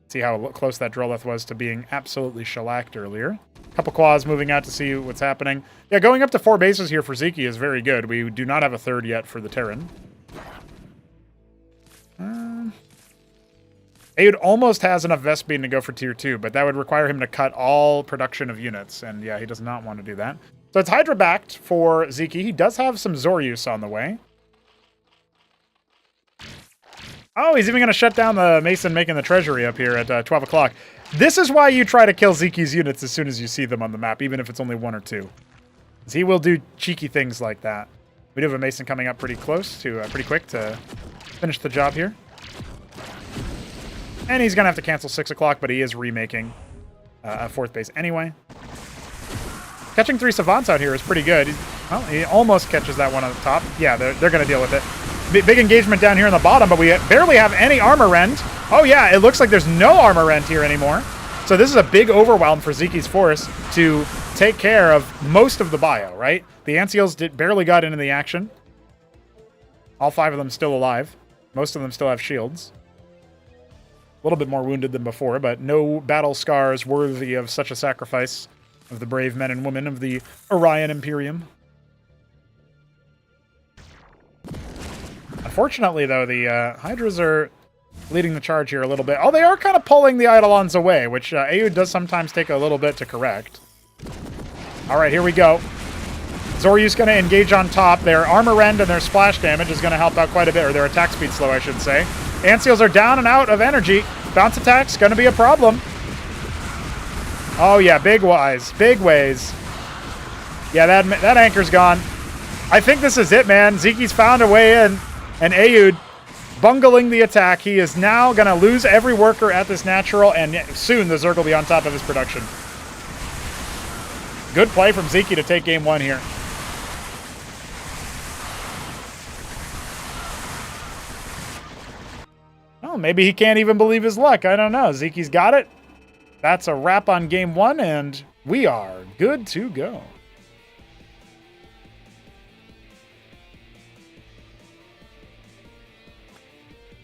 See how close that Droleth was to being absolutely shellacked earlier. A couple Quaz moving out to see what's happening. Yeah, going up to 4 bases here for Ziki is very good. We do not have a 3rd yet for the Terran. Aud almost has enough Vespene to go for tier 2, but that would require him to cut all production of units, and yeah, he does not want to do that. So it's Hydra backed for Ziki. He does have some Zoryus on the way. Oh, he's even going to shut down the Mason making the treasury up here at 12 o'clock. This is why you try to kill Ziki's units as soon as you see them on the map, even if it's only 1 or 2. Because he will do cheeky things like that. We do have a Mason coming up pretty close to, pretty quick to finish the job here. And he's going to have to cancel 6 o'clock, but he is remaking a 4th base anyway. Catching 3 Savants out here is pretty good. Well, he almost catches that one on the top. Yeah, they're going to deal with it. Big engagement down here in the bottom, but we barely have any armor rend. Oh yeah, it looks like there's no armor rend here anymore. So this is a big overwhelm for Ziki's force to take care of most of the bio, right? The Anseals barely got into the action. All 5 of them still alive. Most of them still have shields. A little bit more wounded than before, but no battle scars worthy of such a sacrifice of the brave men and women of the Orion Imperium. Unfortunately, though, the Hydras are leading the charge here a little bit. Oh, they are kind of pulling the Eidolons away, which Aud does sometimes take a little bit to correct. All right, here we go. Zoryu's going to engage on top. Their armor rend and their splash damage is going to help out quite a bit, or their attack speed slow, I should say. Anseals are down and out of energy. Bounce attack's going to be a problem. Oh, yeah, big ways. Yeah, that anchor's gone. I think this is it, man. Ziki's found a way in, and Aud bungling the attack. He is now going to lose every worker at this natural, and soon the Zerg will be on top of his production. Good play from Ziki to take game 1 here. Oh, maybe he can't even believe his luck. I don't know. Ziki's got it. That's a wrap on game 1, and we are good to go.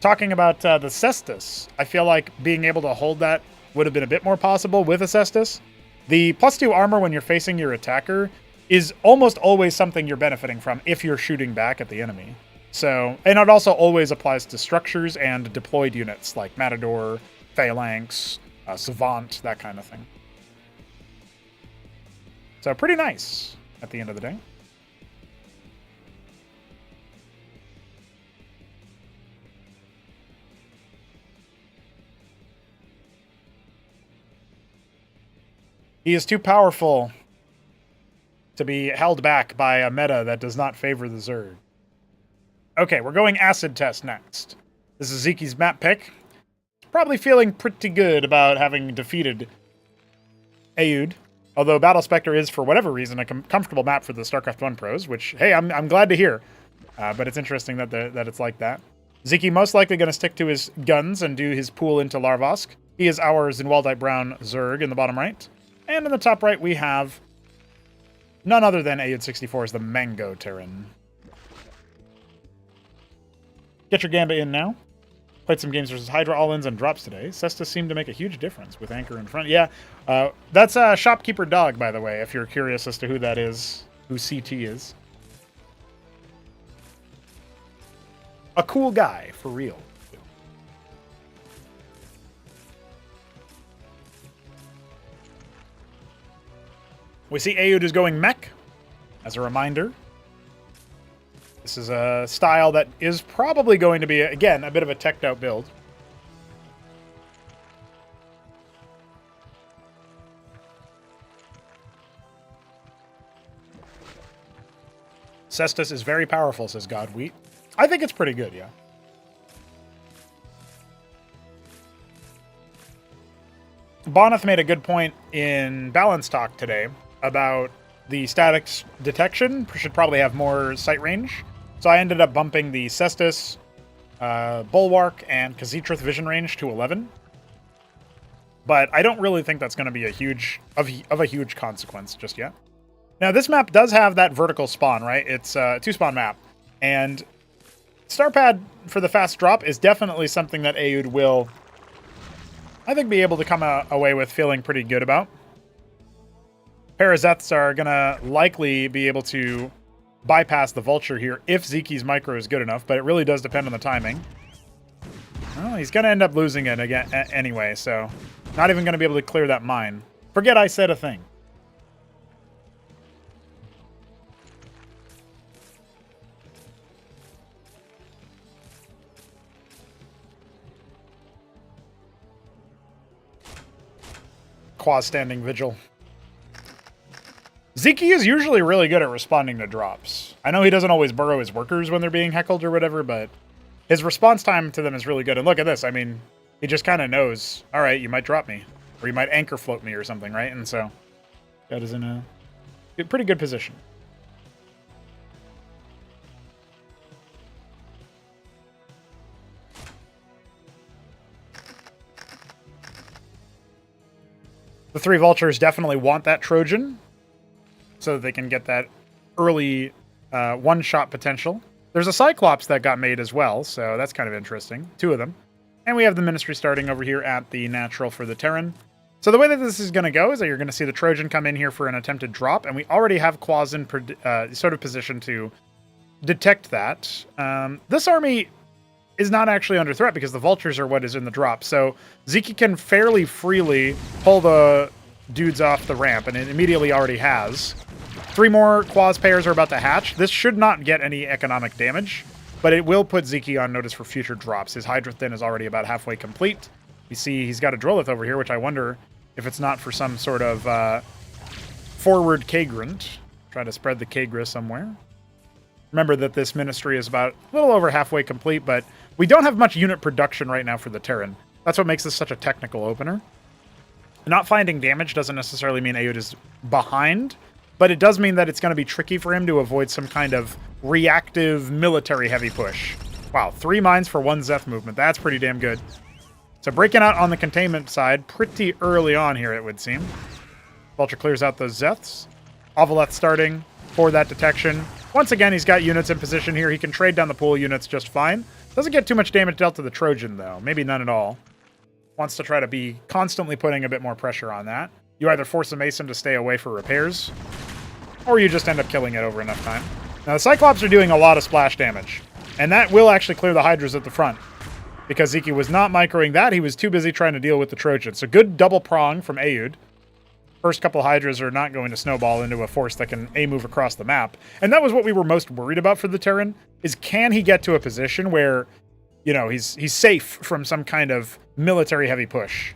Talking about the Cestus, I feel like being able to hold that would have been a bit more possible with a Cestus. The +2 armor when you're facing your attacker is almost always something you're benefiting from if you're shooting back at the enemy. So, and it also always applies to structures and deployed units like Matador, Phalanx, Savant, that kind of thing. So pretty nice at the end of the day. He is too powerful to be held back by a meta that does not favor the Zerg. Okay, we're going acid test next. This is Zeki's map pick. Probably feeling pretty good about having defeated Aoud. Although Battle Spectre is, for whatever reason, a comfortable map for the StarCraft 1 pros, which, hey, I'm glad to hear. But it's interesting that it's like that. Zeki most likely going to stick to his guns and do his pool into Larvosk. He is our Zinwaldite Brown Zerg in the bottom right. And in the top right, we have none other than Aoud 64's the Mango Terran. Get your Gamba in now. Played some games versus Hydra all-ins and drops today. Cestus seemed to make a huge difference with Anchor in front. Yeah, that's a Shopkeeper Dog, by the way, if you're curious as to who that is, who CT is. A cool guy, for real. We see Aoud is going mech, as a reminder. This is a style that is probably going to be, again, a bit of a teched out build. Cestus is very powerful, says Godwheat. I think it's pretty good, yeah. Boneth made a good point in Balance Talk today about the statics detection should probably have more sight range. So I ended up bumping the Cestus, Bulwark, and Khaz'Trith vision range to 11. But I don't really think that's going to be a huge consequence just yet. Now, this map does have that vertical spawn, right? It's a 2-spawn map. And Starpad for the fast drop is definitely something that Aoud will, I think, be able to come away with feeling pretty good about. Parazeths are going to likely be able to bypass the Vulture here if Zeki's micro is good enough, but it really does depend on the timing. Well, he's going to end up losing it again anyway, so not even going to be able to clear that mine. Forget I said a thing. Quaz standing vigil. Zeki is usually really good at responding to drops. I know he doesn't always burrow his workers when they're being heckled or whatever, but his response time to them is really good. And look at this. I mean, he just kind of knows, all right, you might drop me, or you might anchor float me or something, right? And so that is in a pretty good position. The 3 Vultures definitely want that Trojan, so that they can get that early one-shot potential. There's a Cyclops that got made as well, so that's kind of interesting. 2 of them. And we have the Ministry starting over here at the natural for the Terran. So the way that this is going to go is that you're going to see the Trojan come in here for an attempted drop, and we already have Quaz in sort of position to detect that. This army is not actually under threat because the Vultures are what is in the drop, so Zeki can fairly freely pull the dudes off the ramp, and it immediately already has. 3 more Quaz pairs are about to hatch. This should not get any economic damage, but it will put Zeki on notice for future drops. His Hydra Thin is already about halfway complete. You see he's got a Drillith over here, which I wonder if it's not for some sort of forward Kagrant. Try to spread the Kagra somewhere. Remember that this Ministry is about a little over halfway complete, but we don't have much unit production right now for the Terran. That's what makes this such a technical opener. Not finding damage doesn't necessarily mean Aoud is behind, but it does mean that it's going to be tricky for him to avoid some kind of reactive military heavy push. Wow, 3 mines for 1 Zeth movement. That's pretty damn good. So breaking out on the containment side pretty early on here, it would seem. Vulture clears out those Zeths. Ovaleth starting for that detection. Once again, he's got units in position here. He can trade down the pool units just fine. Doesn't get too much damage dealt to the Trojan, though. Maybe none at all. Wants to try to be constantly putting a bit more pressure on that. You either force a Mason to stay away for repairs, or you just end up killing it over enough time. Now, the Cyclops are doing a lot of splash damage, and that will actually clear the Hydras at the front, because Ziki was not microing that. He was too busy trying to deal with the Trojan. So good double prong from Aoud. First couple Hydras are not going to snowball into a force that can A-move across the map. And that was what we were most worried about for the Terran, is can he get to a position where, you know, he's safe from some kind of military-heavy push.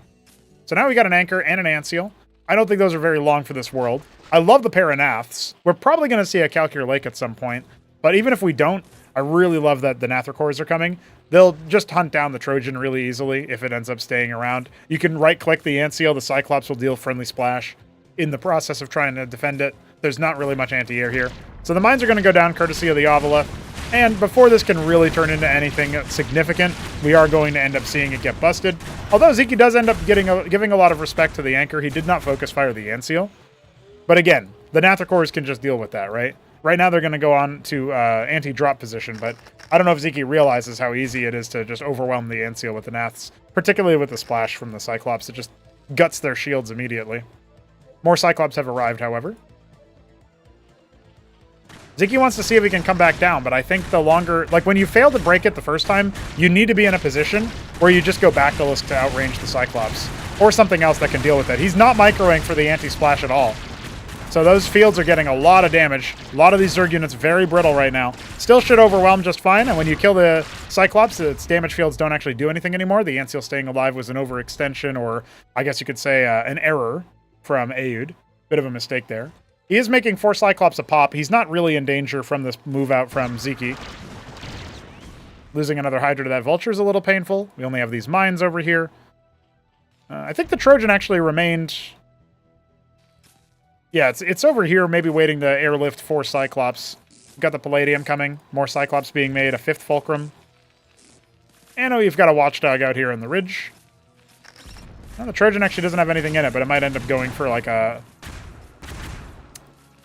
So now we got an Anchor and an Anseal. I don't think those are very long for this world. I love the Paranaths. We're probably going to see a Calcure Lake at some point. But even if we don't, I really love that the Nathracores are coming. They'll just hunt down the Trojan really easily if it ends up staying around. You can right-click the Anseal. The Cyclops will deal friendly splash. In the process of trying to defend it, there's not really much anti-air here. So the mines are going to go down courtesy of the Avila. And before this can really turn into anything significant, we are going to end up seeing it get busted. Although Ziki does end up giving a lot of respect to the Anchor. He did not focus fire the Anseal. But again, the Nathracores can just deal with that, right? Right now they're going to go on to anti-drop position, but I don't know if Ziki realizes how easy it is to just overwhelm the Anseal with the Naths, particularly with the splash from the Cyclops. It just guts their shields immediately. More Cyclops have arrived, however. Ziki wants to see if he can come back down, but I think the longer... Like, when you fail to break it the first time, you need to be in a position where you just go backtalisk to outrange the Cyclops, or something else that can deal with it. He's not microing for the anti-splash at all. So those fields are getting a lot of damage. A lot of these Zerg units very brittle right now. Still should overwhelm just fine, and when you kill the Cyclops, its damage fields don't actually do anything anymore. The Anseal staying alive was an overextension, or I guess you could say an error from Aoud. Bit of a mistake there. He is making 4 Cyclops a pop. He's not really in danger from this move out from Ziki. Losing another Hydra to that Vulture is a little painful. We only have these mines over here. I think the Trojan actually remained... Yeah, it's over here, maybe waiting to airlift 4 Cyclops. We've got the Palladium coming. More Cyclops being made. A 5th Fulcrum. And we've got a Watchdog out here on the ridge. Well, the Trojan actually doesn't have anything in it, but it might end up going for like a...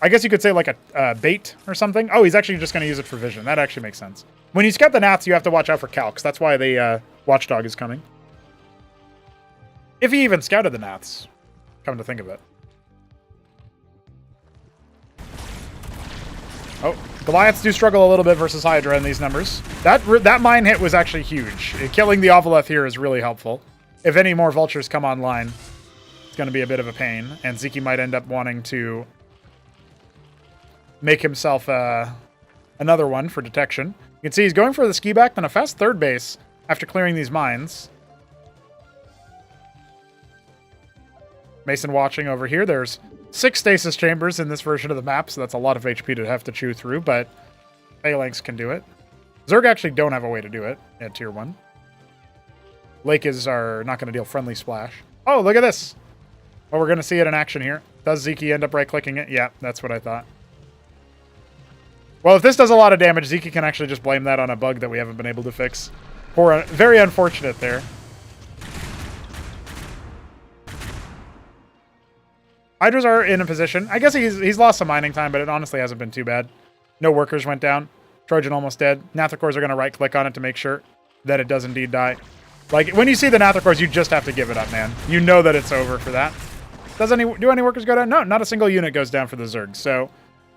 I guess you could say like a bait or something. Oh, he's actually just going to use it for vision. That actually makes sense. When you scout the Naths, you have to watch out for Calcs. That's why the Watchdog is coming. If he even scouted the Naths, come to think of it. Oh, Goliaths do struggle a little bit versus Hydra in these numbers. That mine hit was actually huge. Killing the Ovaleth here is really helpful. If any more Vultures come online, it's going to be a bit of a pain. And Ziki might end up wanting to make himself another one for detection. You can see he's going for the ski back, then a fast third base after clearing these mines. Mason watching over here. There's 6 stasis chambers in this version of the map, so that's a lot of HP to have to chew through, but Phalanx can do it. Zerg actually don't have a way to do it at tier 1. Lakes are not going to deal friendly splash. Oh, look at this. Well, we're going to see it in action here. Does Ziki end up right-clicking it? Yeah, that's what I thought. Well, if this does a lot of damage, Ziki can actually just blame that on a bug that we haven't been able to fix. Very unfortunate there. Hydras are in a position. I guess he's lost some mining time, but it honestly hasn't been too bad. No workers went down. Trojan almost dead. Nathracores are going to right-click on it to make sure that it does indeed die. Like, when you see the Nathracores, you just have to give it up, man. You know that it's over for that. Do any workers go down? No, not a single unit goes down for the Zerg. So,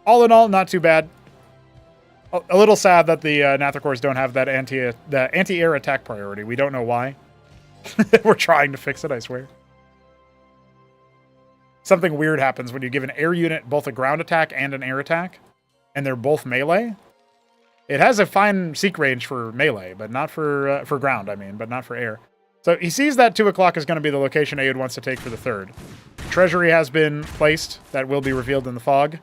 all in all, not too bad. A little sad that the Nathracores don't have that anti-air attack priority. We don't know why. We're trying to fix it, I swear. Something weird happens when you give an air unit both a ground attack and an air attack, and they're both melee. It has a fine seek range for melee, but not for ground, I mean, but not for air. So he sees that 2 o'clock is going to be the location Aoud wants to take for the 3rd. Treasury has been placed. That will be revealed in the fog,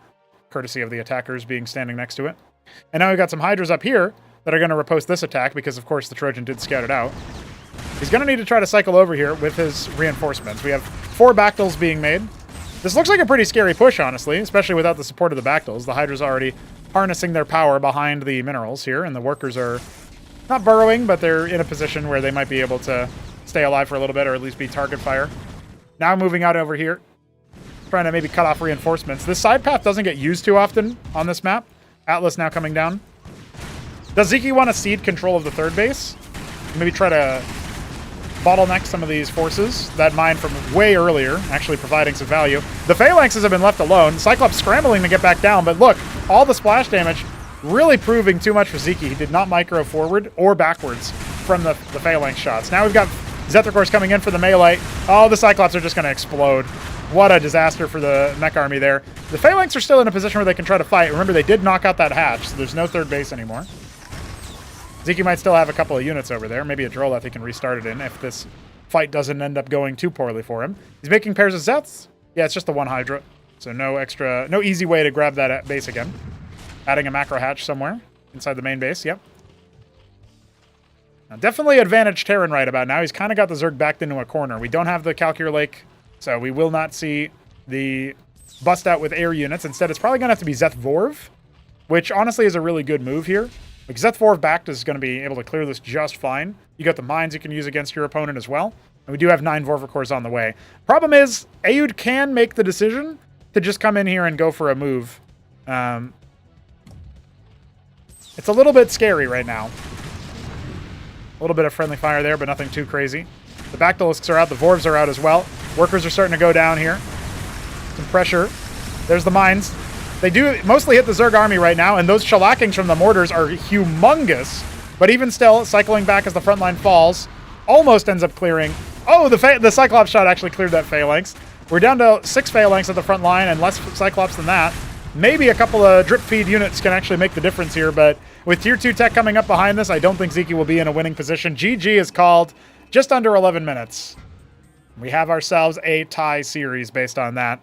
courtesy of the attackers being standing next to it. And now we've got some Hydras up here that are going to riposte this attack because, of course, the Trojan did scout it out. He's going to need to try to cycle over here with his reinforcements. We have 4 Bactals being made. This looks like a pretty scary push, honestly, especially without the support of the Bactals. The Hydras are already harnessing their power behind the minerals here, and the workers are not burrowing, but they're in a position where they might be able to stay alive for a little bit, or at least be target fire. Now moving out over here, trying to maybe cut off reinforcements. This side path doesn't get used too often on this map, Atlas now coming down. Does Ziki want to cede control of the third base? Maybe try to bottleneck some of these forces. That mine from way earlier, actually providing some value. The Phalanxes have been left alone. Cyclops scrambling to get back down, but look, all the splash damage really proving too much for Ziki. He did not micro forward or backwards from the Phalanx shots. Now we've got Zetricors coming in for the melee. Oh, the Cyclops are just going to explode. What a disaster for the mech army there. The Phalanx are still in a position where they can try to fight. Remember, they did knock out that hatch, so there's no third base anymore. Ziki might still have a couple of units over there. Maybe a Droleth he can restart it in if this fight doesn't end up going too poorly for him. He's making pairs of Zeths. Yeah, it's just the one Hydra. So no easy way to grab that base again. Adding a macro hatch somewhere inside the main base. Yep. Now, definitely advantage Terran right about now. He's kind of got the Zerg backed into a corner. We don't have the Calcure Lake, so we will not see the bust out with air units. Instead, it's probably going to have to be Zeth Vorv, which honestly is a really good move here. Like Zeth Vorv backed is going to be able to clear this just fine. You got the mines you can use against your opponent as well. And we do have 9 Vorvicors on the way. Problem is, Aoud can make the decision to just come in here and go for a move. It's a little bit scary right now. A little bit of friendly fire there, but nothing too crazy. The Bactylisks are out. The Vorvs are out as well. Workers are starting to go down here. Some pressure. There's the mines. They do mostly hit the Zerg army right now, and those shellackings from the mortars are humongous. But even still, cycling back as the front line falls, almost ends up clearing. Oh, the Cyclops shot actually cleared that Phalanx. We're down to 6 Phalanx at the front line and less Cyclops than that. Maybe a couple of drip feed units can actually make the difference here, but with Tier 2 tech coming up behind this, I don't think Ziki will be in a winning position. GG is called just under 11 minutes. We have ourselves a tie series based on that.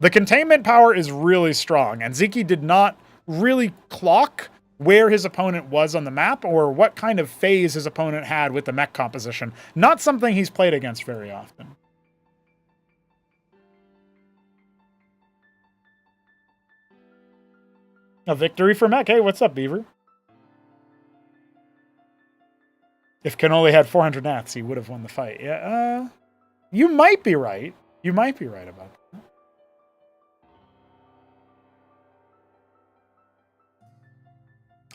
The containment power is really strong, and Ziki did not really clock where his opponent was on the map or what kind of phase his opponent had with the mech composition. Not something he's played against very often. A victory for mech. Hey, what's up, Beaver? If Cannoli had 400 nats, he would have won the fight. Yeah, you might be right. You might be right about that.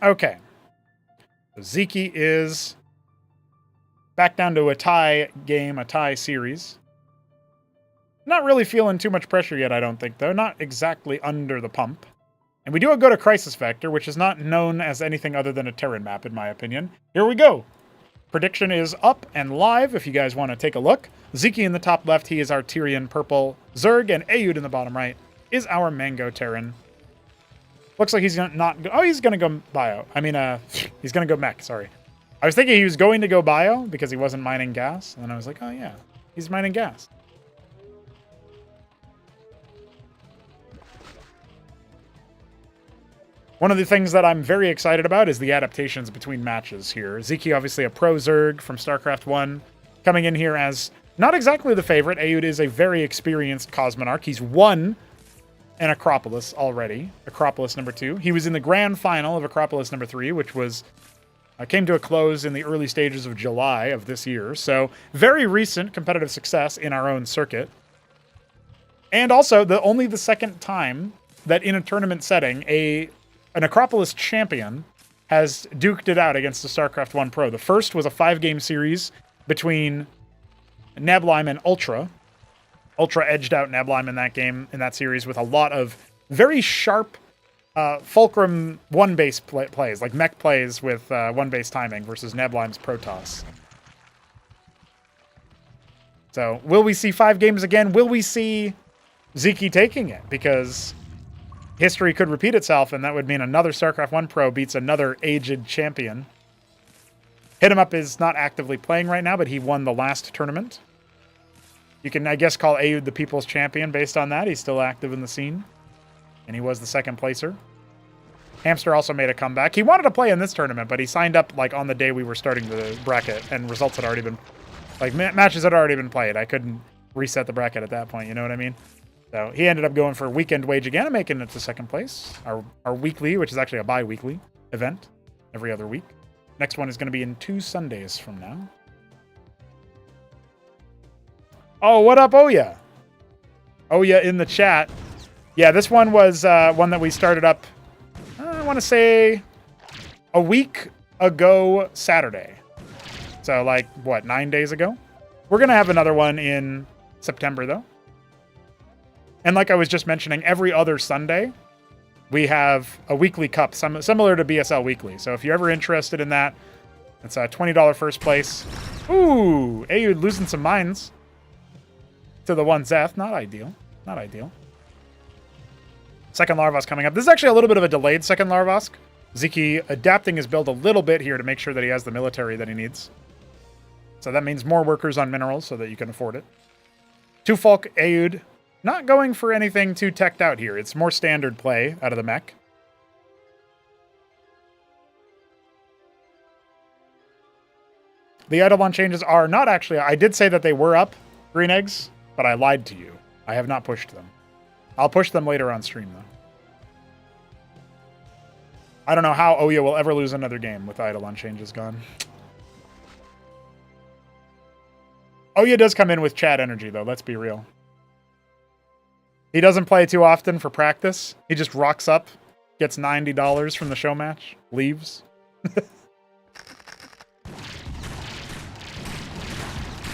Okay. So Ziki is back down to a tie game, a tie series. Not really feeling too much pressure yet, I don't think, though. Not exactly under the pump. And we do go to Crisis Vector, which is not known as anything other than a Terran map, in my opinion. Here we go. Prediction is up and live if you guys want to take a look. Ziki in the top left, he is our Tyrian purple Zerg, and Aoud in the bottom right is our Mango Terran. Looks like he's not... Oh, he's going to go bio. I mean, he's going to go mech, sorry. I was thinking he was going to go bio because he wasn't mining gas. And then I was like, oh yeah, he's mining gas. One of the things that I'm very excited about is the adaptations between matches here. Ziki, obviously a pro Zerg from Starcraft 1, coming in here as not exactly the favorite. Aoud is a very experienced Cosmonarch. He's won an Acropolis already, Acropolis number 2. He was in the grand final of Acropolis number 3, which was came to a close in the early stages of July of this year. So very recent competitive success in our own circuit. And also only the second time that in a tournament setting, an Acropolis champion has duked it out against the StarCraft 1 Pro. The first was a 5-game series between Nablime and Ultra. Ultra edged out Nablime in that game, in that series, with a lot of very sharp Fulcrum one-base plays, like mech plays with one-base timing versus Nablime's Protoss. So, will we see 5 games again? Will we see Ziki taking it? Because history could repeat itself, and that would mean another StarCraft 1 Pro beats another aged champion. Hit 'em Up is not actively playing right now, but he won the last tournament. You can, I guess, call Aoud the people's champion based on that. He's still active in the scene. And he was the second placer. Hamster also made a comeback. He wanted to play in this tournament, but he signed up like on the day we were starting the bracket, and results had already been, like matches had already been played. I couldn't reset the bracket at that point, you know what I mean? So he ended up going for weekend wage again and making it to second place. Our weekly, which is actually a bi-weekly event every other week. Next one is going to be in 2 Sundays from now. Oh, what up, Oya? Oya in the chat. Yeah, this one was one that we started up I want to say a week ago Saturday. So like, what, 9 days ago? We're going to have another one in September, though. And like I was just mentioning, every other Sunday, we have a weekly cup, similar to BSL Weekly. So if you're ever interested in that, it's a $20 first place. Ooh, Ayud losing some mines to the 1 Zeth. Not ideal. Not ideal. Second Larvosk coming up. This is actually a little bit of a delayed second Larvosk. Ziki adapting his build a little bit here to make sure that he has the military that he needs. So that means more workers on minerals so that you can afford it. 2 Falk Ayud. Not going for anything too teched out here. It's more standard play out of the mech. The Eidolon changes are not actually... I did say that they were up, green eggs, but I lied to you. I have not pushed them. I'll push them later on stream, though. I don't know how Oya will ever lose another game with Eidolon changes gone. Oya does come in with Chad energy, though. Let's be real. He doesn't play too often for practice. He just rocks up, gets $90 from the show match, leaves.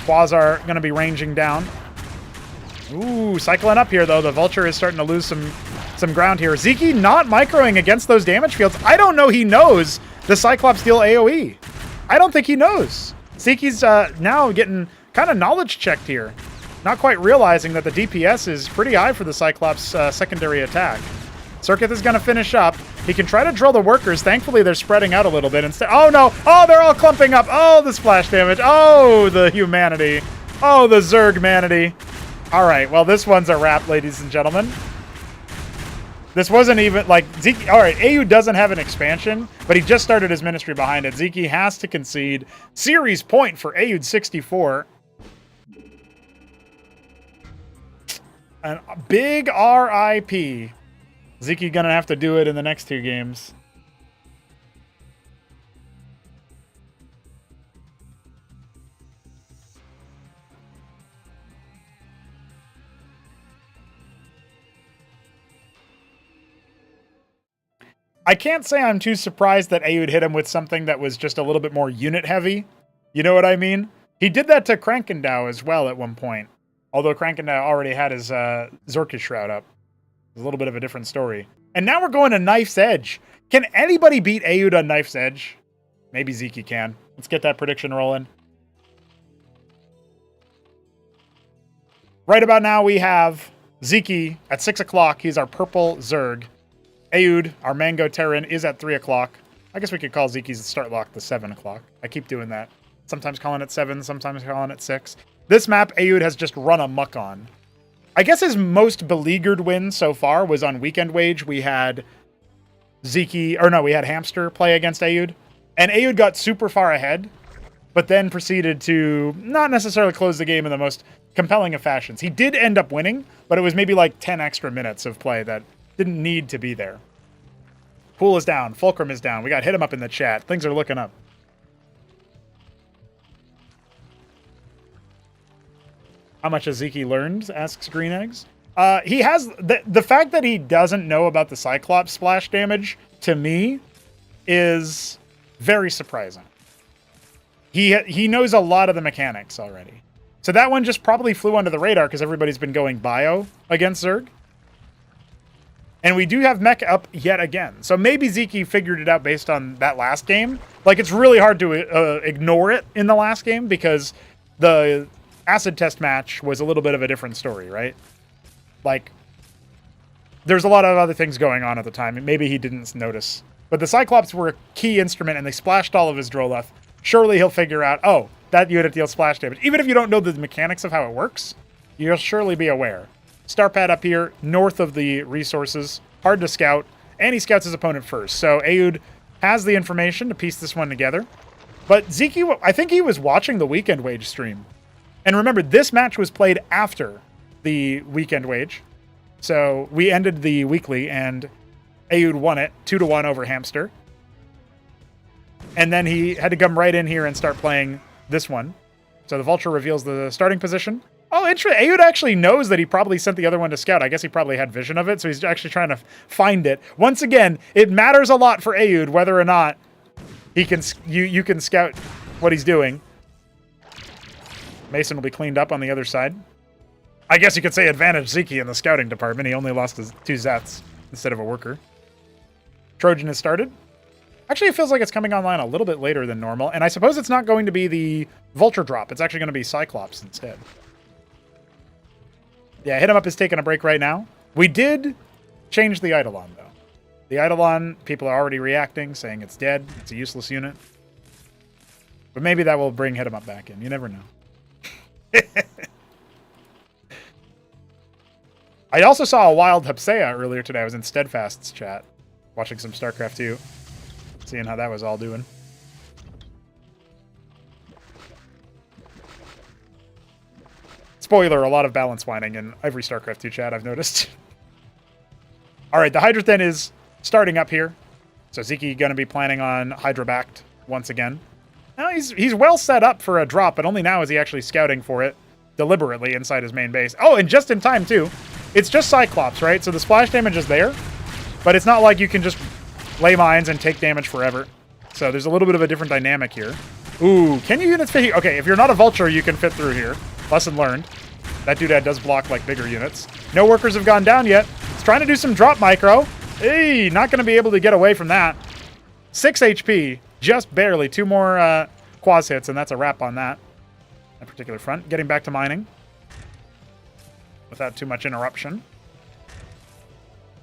Quasar going to be ranging down. Ooh, cycling up here, though. The Vulture is starting to lose some ground here. Ziki not microing against those damage fields. I don't know he knows the Cyclops deal AoE. I don't think he knows. Ziki's now getting kind of knowledge checked here. Not quite realizing that the DPS is pretty high for the Cyclops secondary attack. Circuit is going to finish up. He can try to drill the workers. Thankfully, they're spreading out a little bit instead. Oh, no. Oh, they're all clumping up. Oh, the splash damage. Oh, the humanity. Oh, the Zerg-manity. All right. Well, this one's a wrap, ladies and gentlemen. This wasn't even like Ziki. All right. AU doesn't have an expansion, but he just started his ministry behind it. Ziki has to concede. Series point for AU 64. A big RIP. Ziki gonna have to do it in the next 2 games. I can't say I'm too surprised that Ayud hit him with something that was just a little bit more unit heavy. You know what I mean? He did that to Krankendow as well at one point. Although Krankendow already had his Zorkish Shroud up. It's a little bit of a different story. And now we're going to Knife's Edge. Can anybody beat Ayud on Knife's Edge? Maybe Ziki can. Let's get that prediction rolling. Right about now we have Ziki at 6 o'clock. He's our purple Zerg. Ayud, our Mango Terran, is at 3 o'clock. I guess we could call Ziki's start lock the 7 o'clock. I keep doing that. Sometimes calling it 7, sometimes calling it 6. This map, Ayud has just run amok on. I guess his most beleaguered win so far was on Weekend Wage. We had we had Hamster play against Ayud. And Ayud got super far ahead, but then proceeded to not necessarily close the game in the most compelling of fashions. He did end up winning, but it was maybe like 10 extra minutes of play that didn't need to be there. Pool is down. Fulcrum is down. We got hit him up in the chat. Things are looking up. How much has Ziki learned? Asks Green Eggs. He has the fact that he doesn't know about the Cyclops splash damage to me is very surprising. He knows a lot of the mechanics already. So that one just probably flew under the radar because everybody's been going bio against Zerg. And we do have mech up yet again. So maybe Ziki figured it out based on that last game. Like, it's really hard to ignore it in the last game because the acid test match was a little bit of a different story, right? Like, there's a lot of other things going on at the time. Maybe he didn't notice. But the Cyclops were a key instrument, and they splashed all of his Droleth. Surely he'll figure out, oh, that unit deals splash damage. Even if you don't know the mechanics of how it works, you'll surely be aware. Starpad up here, north of the resources. Hard to scout. And he scouts his opponent first. So Ayud has the information to piece this one together. But Ziki, I think he was watching the Weekend Wage stream. And remember, this match was played after the Weekend Wage. So we ended the weekly, and Ayud won it 2-1 over Hamster. And then he had to come right in here and start playing this one. So the Vulture reveals the starting position. Oh, interesting. Ayud actually knows that he probably sent the other one to scout. I guess he probably had vision of it, so he's actually trying to find it. Once again, it matters a lot for Ayud whether or not he can you can scout what he's doing. Mason will be cleaned up on the other side. I guess you could say advantage Zeke in the scouting department. He only lost his 2 Zeths instead of a worker. Trojan has started. Actually, it feels like it's coming online a little bit later than normal, and I suppose it's not going to be the Vulture drop. It's actually going to be Cyclops instead. Yeah, Hit 'em Up is taking a break right now. We did change the Eidolon, though. The Eidolon, people are already reacting, saying it's dead, it's a useless unit. But maybe that will bring Hit 'em Up back in. You never know. I also saw a wild Hepsea earlier today. I was in Steadfast's chat, watching some Starcraft 2, seeing how that was all doing. Spoiler, a lot of balance whining in every Starcraft 2 chat, I've noticed. All right, the Hydra then is starting up here. So Zeke going to be planning on Hydra backed once again. Now he's well set up for a drop, but only now is he actually scouting for it deliberately inside his main base. Oh, and just in time, too. It's just Cyclops, right? So the splash damage is there, but it's not like you can just lay mines and take damage forever. So there's a little bit of a different dynamic here. Ooh, can you units fit here? Okay, if you're not a Vulture, you can fit through here. Lesson learned. That doodad does block like bigger units. No workers have gone down yet. It's trying to do some drop micro. Hey, not going to be able to get away from that. 6 HP, just barely. 2 more quaz hits, and that's a wrap on that particular front. Getting back to mining without too much interruption.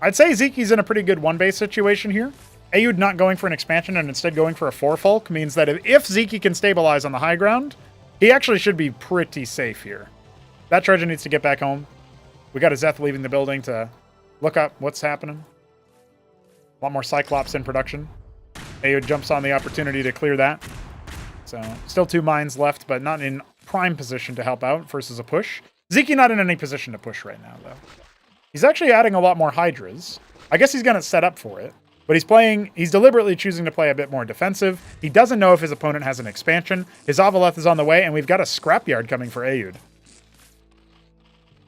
I'd say Zeke's in a pretty good one-base situation here. Ayud not going for an expansion and instead going for a 4-Folk means that if Zeke can stabilize on the high ground, he actually should be pretty safe here. That Trojan needs to get back home. We got a Zeth leaving the building to look up what's happening. A lot more Cyclops in production. Ayud jumps on the opportunity to clear that. So, still 2 mines left, but not in prime position to help out versus a push. Zeke not in any position to push right now, though. He's actually adding a lot more Hydras. I guess he's going to set up for it. But he's deliberately choosing to play a bit more defensive. He doesn't know if his opponent has an expansion. His Avaleth is on the way, and we've got a scrapyard coming for Ayud.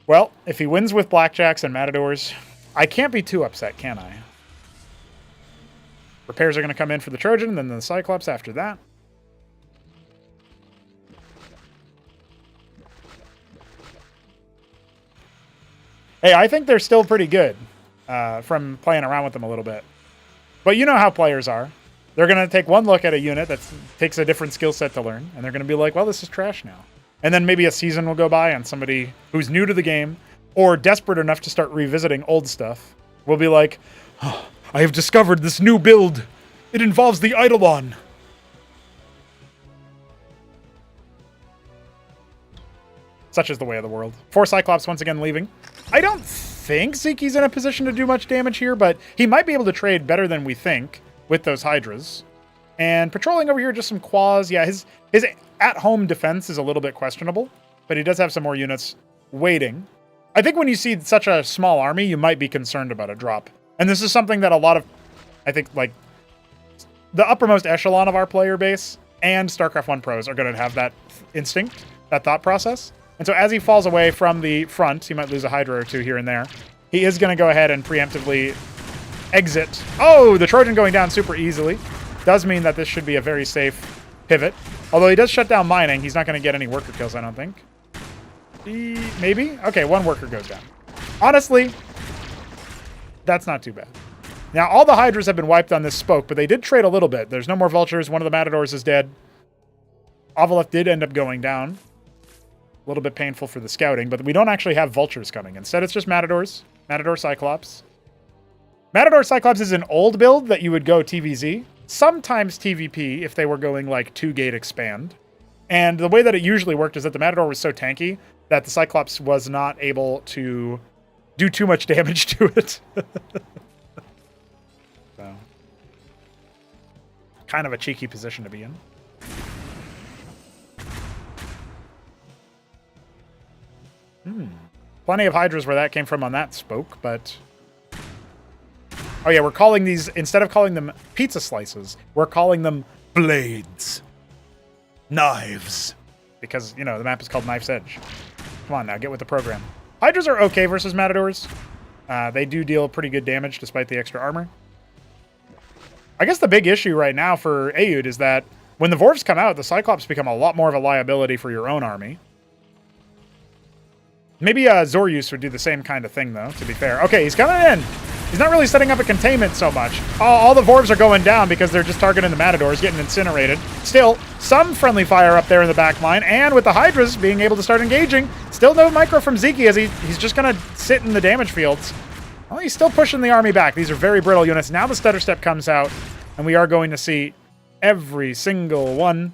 Well, if he wins with Blackjacks and Matadors, I can't be too upset, can I? Repairs are going to come in for the Trojan, then the Cyclops after that. Hey, I think they're still pretty good from playing around with them a little bit. But you know how players are. They're going to take one look at a unit that takes a different skill set to learn, and they're going to be like, well, this is trash now. And then maybe a season will go by and somebody who's new to the game or desperate enough to start revisiting old stuff will be like, oh, I have discovered this new build. It involves the Eidolon. Such is the way of the world. 4 Cyclops once again leaving. I don't think Zeke's in a position to do much damage here, but he might be able to trade better than we think with those Hydras. And patrolling over here, just some quas. Yeah, his at-home defense is a little bit questionable, but he does have some more units waiting. I think when you see such a small army, you might be concerned about a drop. And this is something that a lot of, I think, like, the uppermost echelon of our player base and StarCraft 1 pros are going to have that instinct, that thought process. And so as he falls away from the front, he might lose a Hydra or 2 here and there. He is going to go ahead and preemptively exit. Oh, the Trojan going down super easily. Does mean that this should be a very safe pivot. Although he does shut down mining, he's not going to get any worker kills, I don't think. Maybe? Okay, 1 worker goes down. Honestly, that's not too bad. Now, all the Hydras have been wiped on this spoke, but they did trade a little bit. There's no more Vultures. One of the Matadors is dead. Avaleth did end up going down. A little bit painful for the scouting, but we don't actually have Vultures coming. Instead, it's just Matadors. Matador Cyclops. Matador Cyclops is an old build that you would go TVZ. Sometimes TVP if they were going like 2-gate expand. And the way that it usually worked is that the Matador was so tanky that the Cyclops was not able to do too much damage to it. So, kind of a cheeky position to be in. Plenty of Hydras where that came from on that spoke, but... Oh yeah, we're calling these, instead of calling them pizza slices, we're calling them blades. Knives. Because, you know, the map is called Knife's Edge. Come on now, get with the program. Hydras are okay versus Matadors. They do deal pretty good damage despite the extra armor. I guess the big issue right now for Aoud is that when the Vorvs come out, the Cyclops become a lot more of a liability for your own army. Maybe Zoryus would do the same kind of thing, though, to be fair. Okay, he's coming in. He's not really setting up a containment so much. All the Vorvs are going down because they're just targeting the Matadors, getting incinerated. Still, some friendly fire up there in the back line, and with the Hydras being able to start engaging, still no micro from Zeke as he's just going to sit in the damage fields. Well, he's still pushing the army back. These are very brittle units. Now the Stutter Step comes out, and we are going to see every single one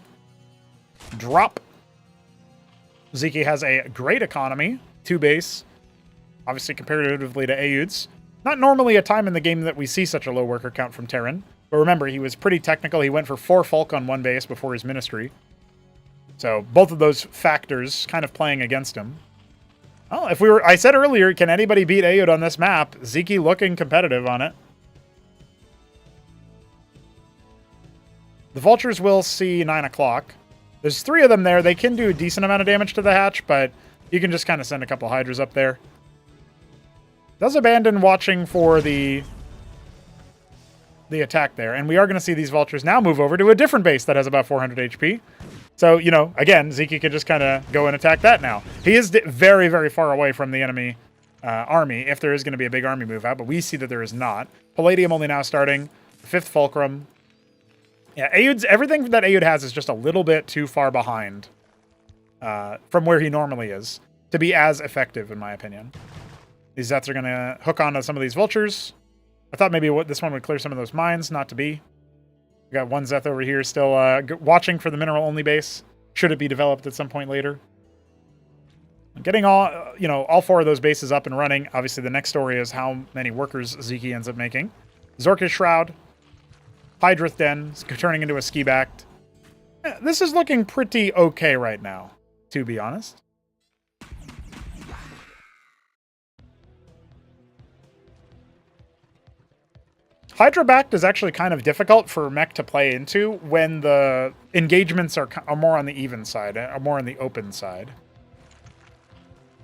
drop. Zeke has a great economy, 2 base, obviously comparatively to Aoud's. Not normally a time in the game that we see such a low worker count from Terran. But remember, he was pretty technical. He went for 4 Folk on 1 base before his ministry. So both of those factors kind of playing against him. Well, I said earlier, can anybody beat Aoud on this map? Zeke looking competitive on it. The Vultures will see 9 o'clock. There's 3 of them there. They can do a decent amount of damage to the hatch, but you can just kind of send a couple Hydras up there. Does abandon watching for the attack there. And we are going to see these Vultures now move over to a different base that has about 400 HP. So, you know, again, Zeke could just kind of go and attack that now. He is very, very far away from the enemy army if there is going to be a big army move out, but we see that there is not. Palladium only now starting. 5th Fulcrum. Yeah, everything that Aoud has is just a little bit too far behind from where he normally is to be as effective, in my opinion. These Zets are going to hook onto some of these Vultures. I thought maybe this one would clear some of those mines, not to be. We got one Zeth over here still watching for the mineral-only base. Should it be developed at some point later. Getting all 4 of those bases up and running. Obviously, the next story is how many workers Zeke ends up making. Zorka's Shroud. Hydrath Den turning into a ski-backed. Yeah, this is looking pretty okay right now, to be honest. Hydra-backed is actually kind of difficult for mech to play into when the engagements are more on the even side, more on the open side.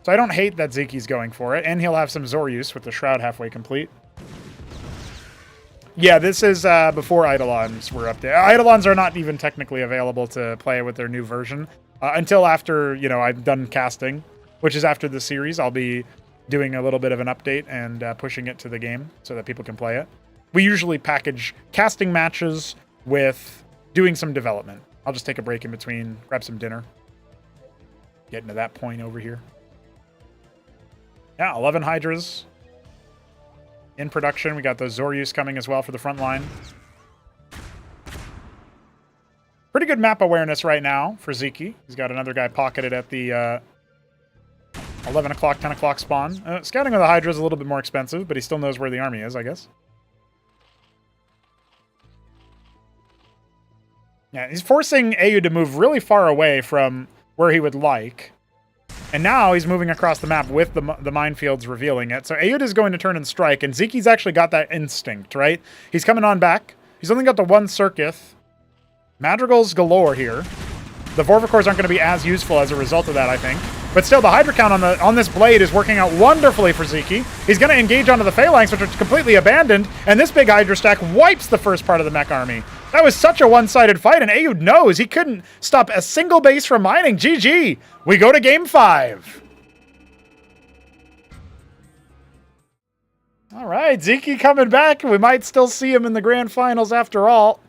So I don't hate that Zeke's going for it, and he'll have some Zoryus with the Shroud halfway complete. Yeah, this is before Eidolons were updated. Eidolons are not even technically available to play with their new version until after, I've done casting, which is after the series. I'll be doing a little bit of an update and pushing it to the game so that people can play it. We usually package casting matches with doing some development. I'll just take a break in between, grab some dinner. Getting to that point over here. Yeah, 11 Hydras in production. We got those Zoryus coming as well for the front line. Pretty good map awareness right now for Zeke. He's got another guy pocketed at the 11 o'clock, 10 o'clock spawn. Scouting with the Hydra is a little bit more expensive, but he still knows where the army is, I guess. Yeah, he's forcing Aoud to move really far away from where he would like. And now he's moving across the map with the minefields revealing it. So Aoud is going to turn and strike, and Zeke's actually got that instinct, right? He's coming on back. He's only got the 1 Circuith. Madrigals galore here. The Vorvicors aren't going to be as useful as a result of that, I think. But still, the Hydra count on this blade is working out wonderfully for Zeke. He's going to engage onto the Phalanx, which are completely abandoned, and this big Hydra stack wipes the first part of the mech army. That was such a one-sided fight, and Aoud knows he couldn't stop a single base from mining. GG. We go to Game 5. All right, Zeke coming back. We might still see him in the grand finals after all.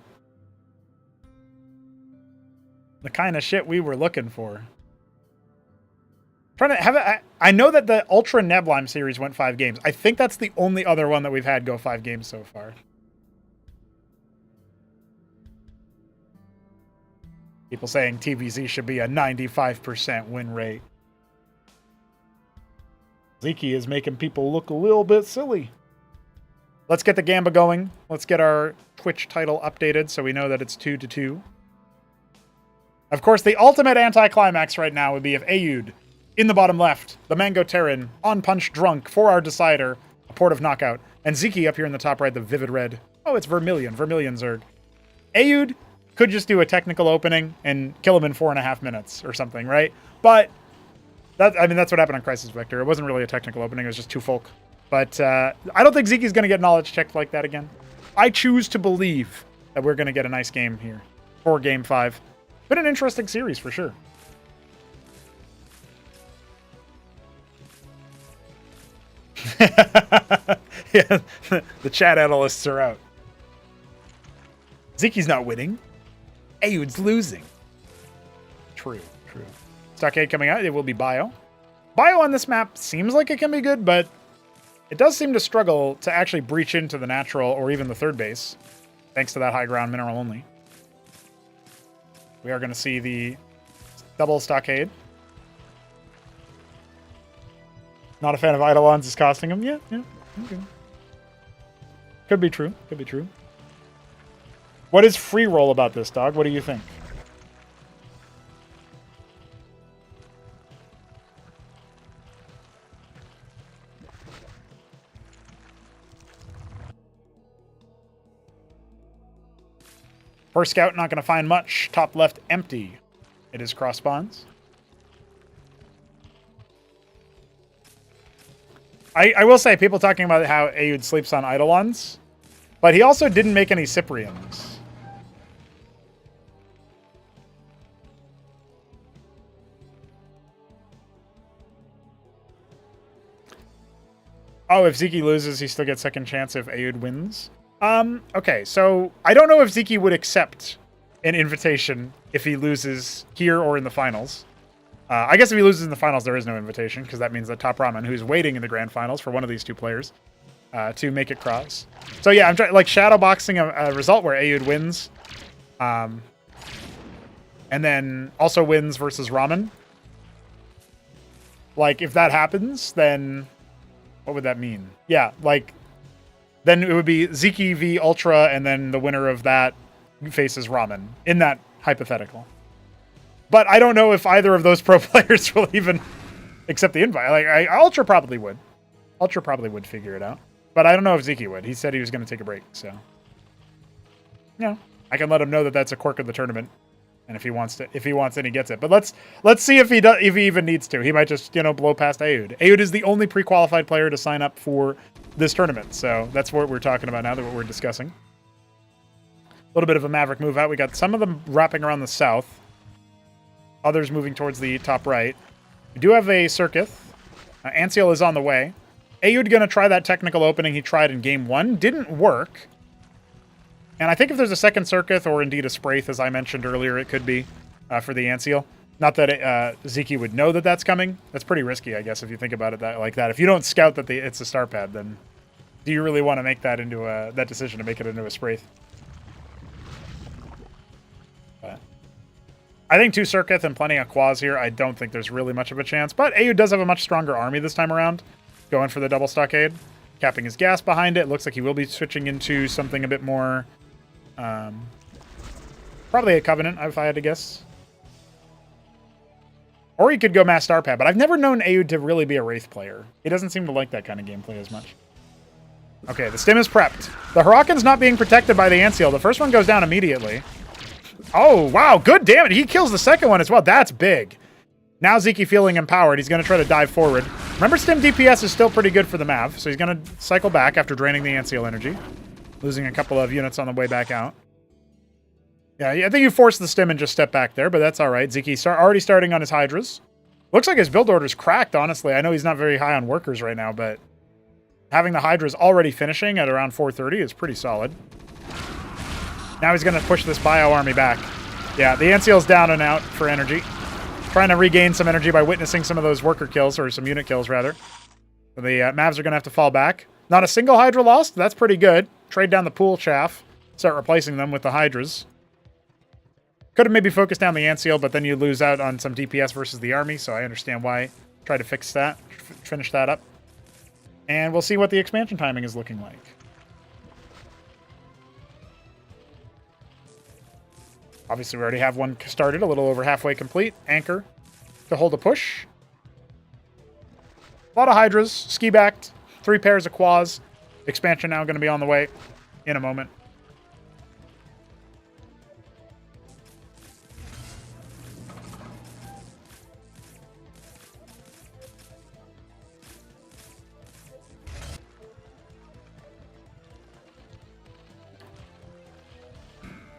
The kind of shit we were looking for. I know that the Ultra Neblime series went 5 games. I think that's the only other one that we've had go 5 games so far. People saying TVZ should be a 95% win rate. Zeke is making people look a little bit silly. Let's get the Gamba going. Let's get our Twitch title updated so we know that it's 2-2. Of course, the ultimate anticlimax right now would be if Aoud, in the bottom left, the Mango Terran, on punch drunk, for our decider, a port of knockout, and Zeke up here in the top right, the vivid red. Oh, it's Vermilion Zerg. Aoud could just do a technical opening and kill him in 4.5 minutes or something, right? But I mean, that's what happened on Crisis Vector. It wasn't really a technical opening. It was just two folk. But I don't think Zeke's going to get knowledge checked like that again. I choose to believe that we're going to get a nice game here for Game 5. Been an interesting series for sure. Yeah, the chat analysts are out. Zeke's not winning. Ayud's losing. True. Stockade coming out. It will be Bio. Bio on this map seems like it can be good, but it does seem to struggle to actually breach into the natural or even the third base, thanks to that high ground mineral only. We are going to see the double Stockade. Not a fan of Eidolons is costing him. Yeah. Okay. Could be true. What is free roll about this, dog? What do you think? First scout, not going to find much. Top left, empty. It is cross spawns. I will say, people talking about how Ayud sleeps on Eidolons, but he also didn't make any Cyprians. Oh, if Zeke loses, he still gets second chance if Ayud wins. Okay, so I don't know if Zeke would accept an invitation if he loses here or in the finals. I guess if he loses in the finals, there is no invitation, because that means that Top Ramen, who's waiting in the grand finals for one of these two players to make it cross. So yeah, I'm trying like shadowboxing a result where Ayud wins, and then also wins versus Ramen. Like if that happens, then what would that mean? Yeah, like then it would be Zeke v Ultra, and then the winner of that faces Ramen in that hypothetical. But I don't know if either of those pro players will even accept the invite. Like Ultra probably would. Ultra probably would figure it out. But I don't know if Zeke would. He said he was going to take a break, so yeah, I can let him know that that's a quirk of the tournament, and if he wants it, he gets it. But let's see if he even needs to. He might just blow past Ayud. Ayud is the only pre-qualified player to sign up for this tournament, so that's what we're talking about now. That what we're discussing. A little bit of a Maverick move out. We got some of them wrapping around the south. Others moving towards the top right. We do have a Circuith. Anseal is on the way. Ayud going to try that technical opening he tried in game 1. Didn't work. And I think if there's a second Circuith, or indeed a Spraith, as I mentioned earlier, it could be for the Anseal. Not that Zeke would know that that's coming. That's pretty risky, I guess, if you think about it like that. If you don't scout that it's a star pad, then do you really want to make that into that decision to make it into a Spraith? I think 2 Circuith and plenty of Quas here. I don't think there's really much of a chance. But Ayud does have a much stronger army this time around. Going for the double Stockade. Capping his gas behind it. Looks like he will be switching into something a bit more... probably a Covenant, if I had to guess. Or he could go Mass Star Pad. But I've never known Ayud to really be a Wraith player. He doesn't seem to like that kind of gameplay as much. Okay, the stim is prepped. The Huracan's not being protected by the Anseal. The first one goes down immediately. Oh, wow. Good damage. He kills the second one as well. That's big. Now Zeke feeling empowered. He's going to try to dive forward. Remember, Stim DPS is still pretty good for the Mav, so he's going to cycle back after draining the Anseal energy. Losing a couple of units on the way back out. Yeah, I think you force the Stim and just step back there, but that's all right. Zeke already starting on his Hydras. Looks like his build order's cracked, honestly. I know he's not very high on workers right now, but having the Hydras already finishing at around 430 is pretty solid. Now he's going to push this bio army back. Yeah, the Anseal's down and out for energy. Trying to regain some energy by witnessing some of those worker kills, or some unit kills, rather. So the Mavs are going to have to fall back. Not a single Hydra lost. That's pretty good. Trade down the pool chaff. Start replacing them with the Hydras. Could have maybe focused down the Anseal, but then you lose out on some DPS versus the army, so I understand why. Try to fix that. Finish that up. And we'll see what the expansion timing is looking like. Obviously, we already have one started, a little over halfway complete. Anchor to hold a push. A lot of Hydras, ski-backed, 3 pairs of Quas. Expansion now going to be on the way in a moment.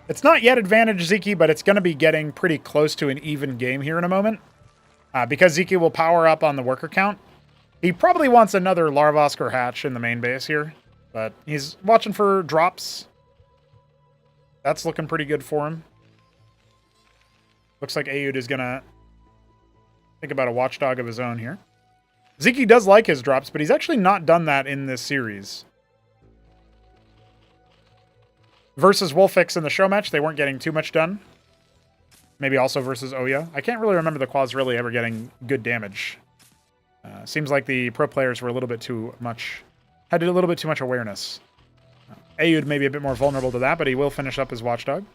It's not yet advantage Zeke, but it's going to be getting pretty close to an even game here in a moment. Because Zeke will power up on the worker count. He probably wants another Larvosk or Hatch in the main base here. But he's watching for drops. That's looking pretty good for him. Looks like Ayud is going to think about a watchdog of his own here. Zeke does like his drops, but he's actually not done that in this series. Versus Wolfix in the show match, they weren't getting too much done. Maybe also versus Oya. I can't really remember the Quads really ever getting good damage. Seems like the pro players were a little bit too much... had a little bit too much awareness. Ayud may be a bit more vulnerable to that, but he will finish up his Watchdog.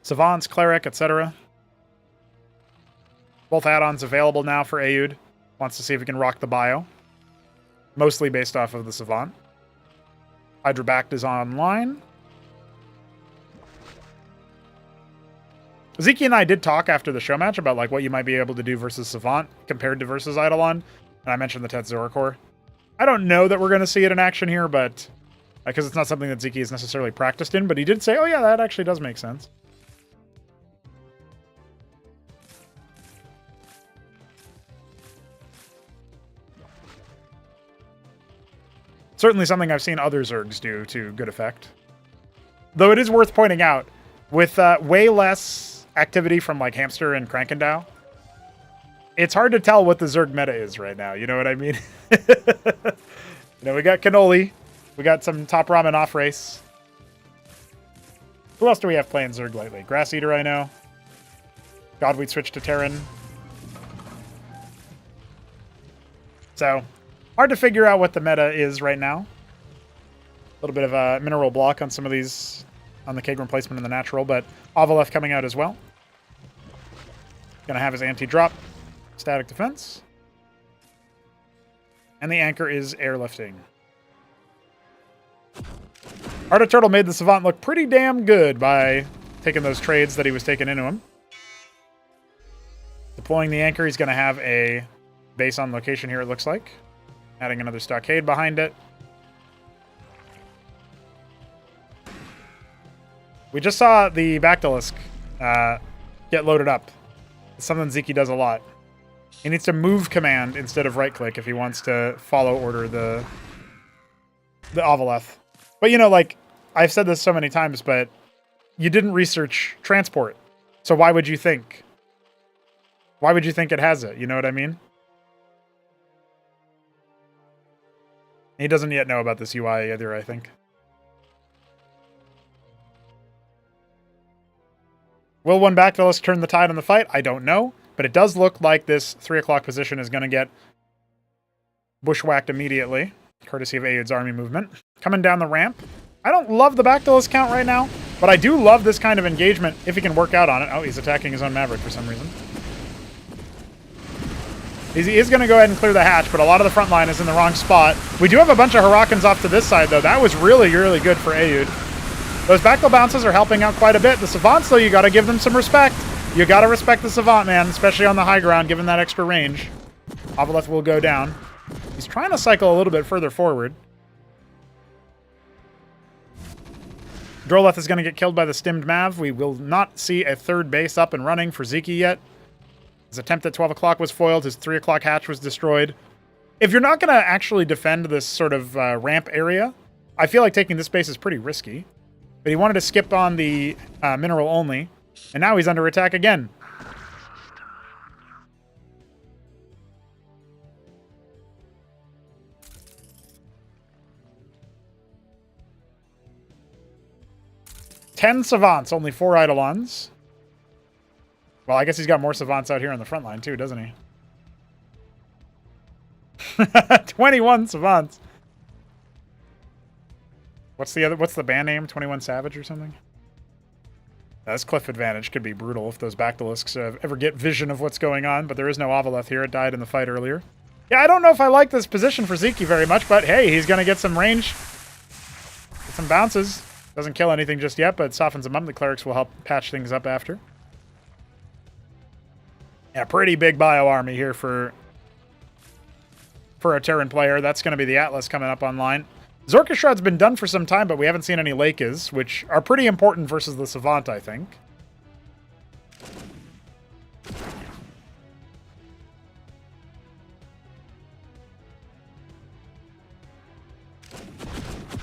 Savants, Cleric, etc. Both add-ons available now for Ayud. Wants to see if he can rock the bio. Mostly based off of the Savant. Hydrobact is online. Zeke and I did talk after the show match about like what you might be able to do versus Savant compared to versus Eidolon. And I mentioned the Tetzoricor. I don't know that we're going to see it in action here, but because it's not something that Zeke is necessarily practiced in, but he did say, oh yeah, that actually does make sense. Certainly something I've seen other Zergs do to good effect. Though it is worth pointing out, with way less activity from like Hamster and Krankendow, it's hard to tell what the Zerg meta is right now. You know what I mean? You know, we got Cannoli. We got some top ramen off race. Who else do we have playing Zerg lately? Grass Eater, I know. God, we'd switch to Terran. So, hard to figure out what the meta is right now. A little bit of a mineral block on some of these, on the Kegrim placement and the natural, but Avaleth coming out as well. Gonna have his anti-drop, static defense. And the anchor is airlifting. Heart of Turtle made the Savant look pretty damn good by taking those trades that he was taking into him. Deploying the anchor, he's going to have a base on location here, it looks like. Adding another stockade behind it. We just saw the Bactylisk get loaded up. It's something Zeke does a lot. He needs to move command instead of right-click if he wants to follow order the Avaleth. But, you know, like, I've said this so many times, but you didn't research transport. So why would you think? Why would you think it has it? You know what I mean? He doesn't yet know about this UI either, I think. Will one Bactylisk turn the tide on the fight? I don't know. But it does look like this 3 o'clock position is going to get bushwhacked immediately, courtesy of Ayud's army movement. Coming down the ramp. I don't love the Bactylisk count right now, but I do love this kind of engagement if he can work out on it. Oh, he's attacking his own Maverick for some reason. He is going to go ahead and clear the hatch, but a lot of the front line is in the wrong spot. We do have a bunch of Hurricanes off to this side, though. That was really, really good for Ayud. Those Bactyl bounces are helping out quite a bit. The Savants, though, you got to give them some respect. You gotta respect the Savant, man, especially on the high ground, given that extra range. Avaleth will go down. He's trying to cycle a little bit further forward. Droleth is going to get killed by the stimmed Mav. We will not see a third base up and running for Zeke yet. His attempt at 12 o'clock was foiled. His 3 o'clock hatch was destroyed. If you're not going to actually defend this sort of ramp area, I feel like taking this base is pretty risky. But he wanted to skip on the mineral only. And now he's under attack again. Ten Savants, only 4 Eidolons. Well, I guess he's got more Savants out here on the front line too, doesn't he? 21 Savants. What's the band name? 21 Savage or something? This cliff advantage could be brutal if those Bactylisks ever get vision of what's going on, but there is no Avaleth here. It died in the fight earlier. Yeah, I don't know if I like this position for Zeke very much, but hey, he's going to get some range. Get some bounces. Doesn't kill anything just yet, but softens him up. The Clerics will help patch things up after. Yeah, pretty big bio army here for a Terran player. That's going to be the Atlas coming up online. Zorka Shroud's been done for some time, but we haven't seen any Lakes, which are pretty important versus the Savant, I think.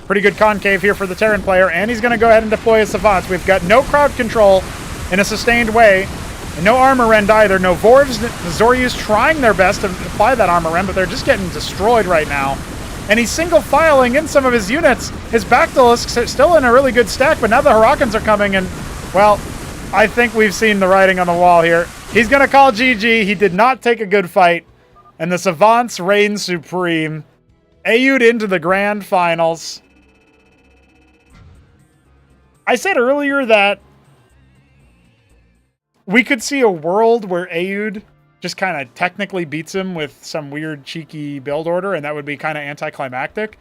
Pretty good concave here for the Terran player, and he's going to go ahead and deploy his Savants. We've got no crowd control in a sustained way, and no armor rend either. No Vorvs, Zoryus trying their best to apply that armor rend, but they're just getting destroyed right now. And he's single filing in some of his units. His Bactylisk's still in a really good stack, but now the Hurricans are coming, and, well, I think we've seen the writing on the wall here. He's going to call GG. He did not take a good fight, and the Savants reign supreme. Aoud into the grand finals. I said earlier that we could see a world where Aoud just kind of technically beats him with some weird, cheeky build order, and that would be kind of anticlimactic.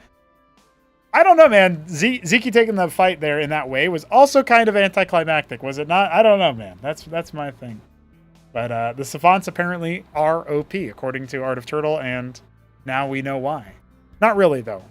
I don't know, man. Zeke taking the fight there in that way was also kind of anticlimactic, was it not? I don't know, man. That's my thing. But the Savants apparently are OP, according to Art of Turtle, and now we know why. Not really, though.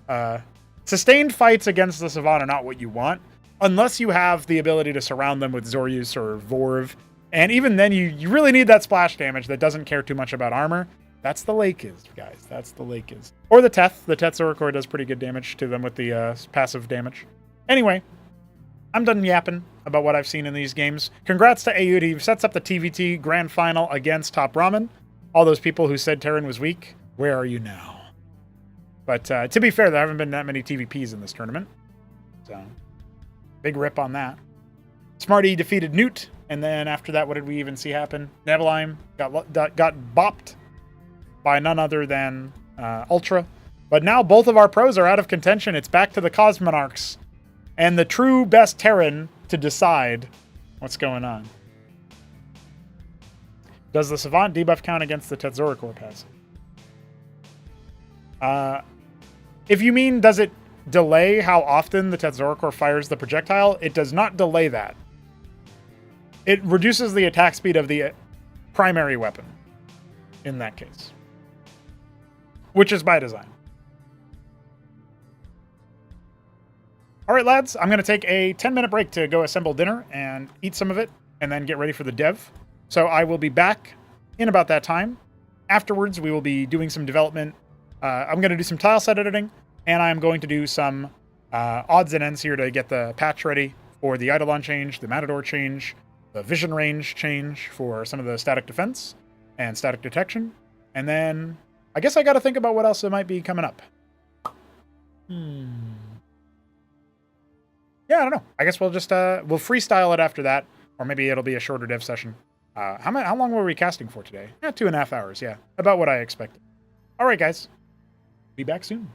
Sustained fights against the Savant are not what you want, unless you have the ability to surround them with Zoryus or Vorv. And even then, you really need that splash damage that doesn't care too much about armor. That's the Lakes, guys. That's the Lakes. Or the Teth. The Teth Zoroark does pretty good damage to them with the passive damage. Anyway, I'm done yapping about what I've seen in these games. Congrats to Aoud. He sets up the TVT Grand Final against Top Ramen. All those people who said Terran was weak, where are you now? But to be fair, there haven't been that many TVPs in this tournament. So, big rip on that. Smarty defeated Newt. And then after that, what did we even see happen? Nebelheim got bopped by none other than Ultra. But now both of our pros are out of contention. It's back to the Cosmonarchs and the true best Terran to decide what's going on. Does the Savant debuff count against the Tetzoricor passive? If you mean, does it delay how often the Tetzoricor fires the projectile? It does not delay that. It reduces the attack speed of the primary weapon in that case, which is by design. All right, lads, I'm going to take a 10-minute break to go assemble dinner and eat some of it and then get ready for the dev. So I will be back in about that time. Afterwards, we will be doing some development. I'm going to do some tile set editing, and I'm going to do some odds and ends here to get the patch ready for the Eidolon change, the Matador change, the vision range change for some of the static defense and static detection. And then I guess I got to think about what else might be coming up. Yeah, I don't know. I guess we'll just we'll freestyle it after that, or maybe it'll be a shorter dev session. How long were we casting for today? 2.5 hours. Yeah, about what I expected. All right, guys. Be back soon.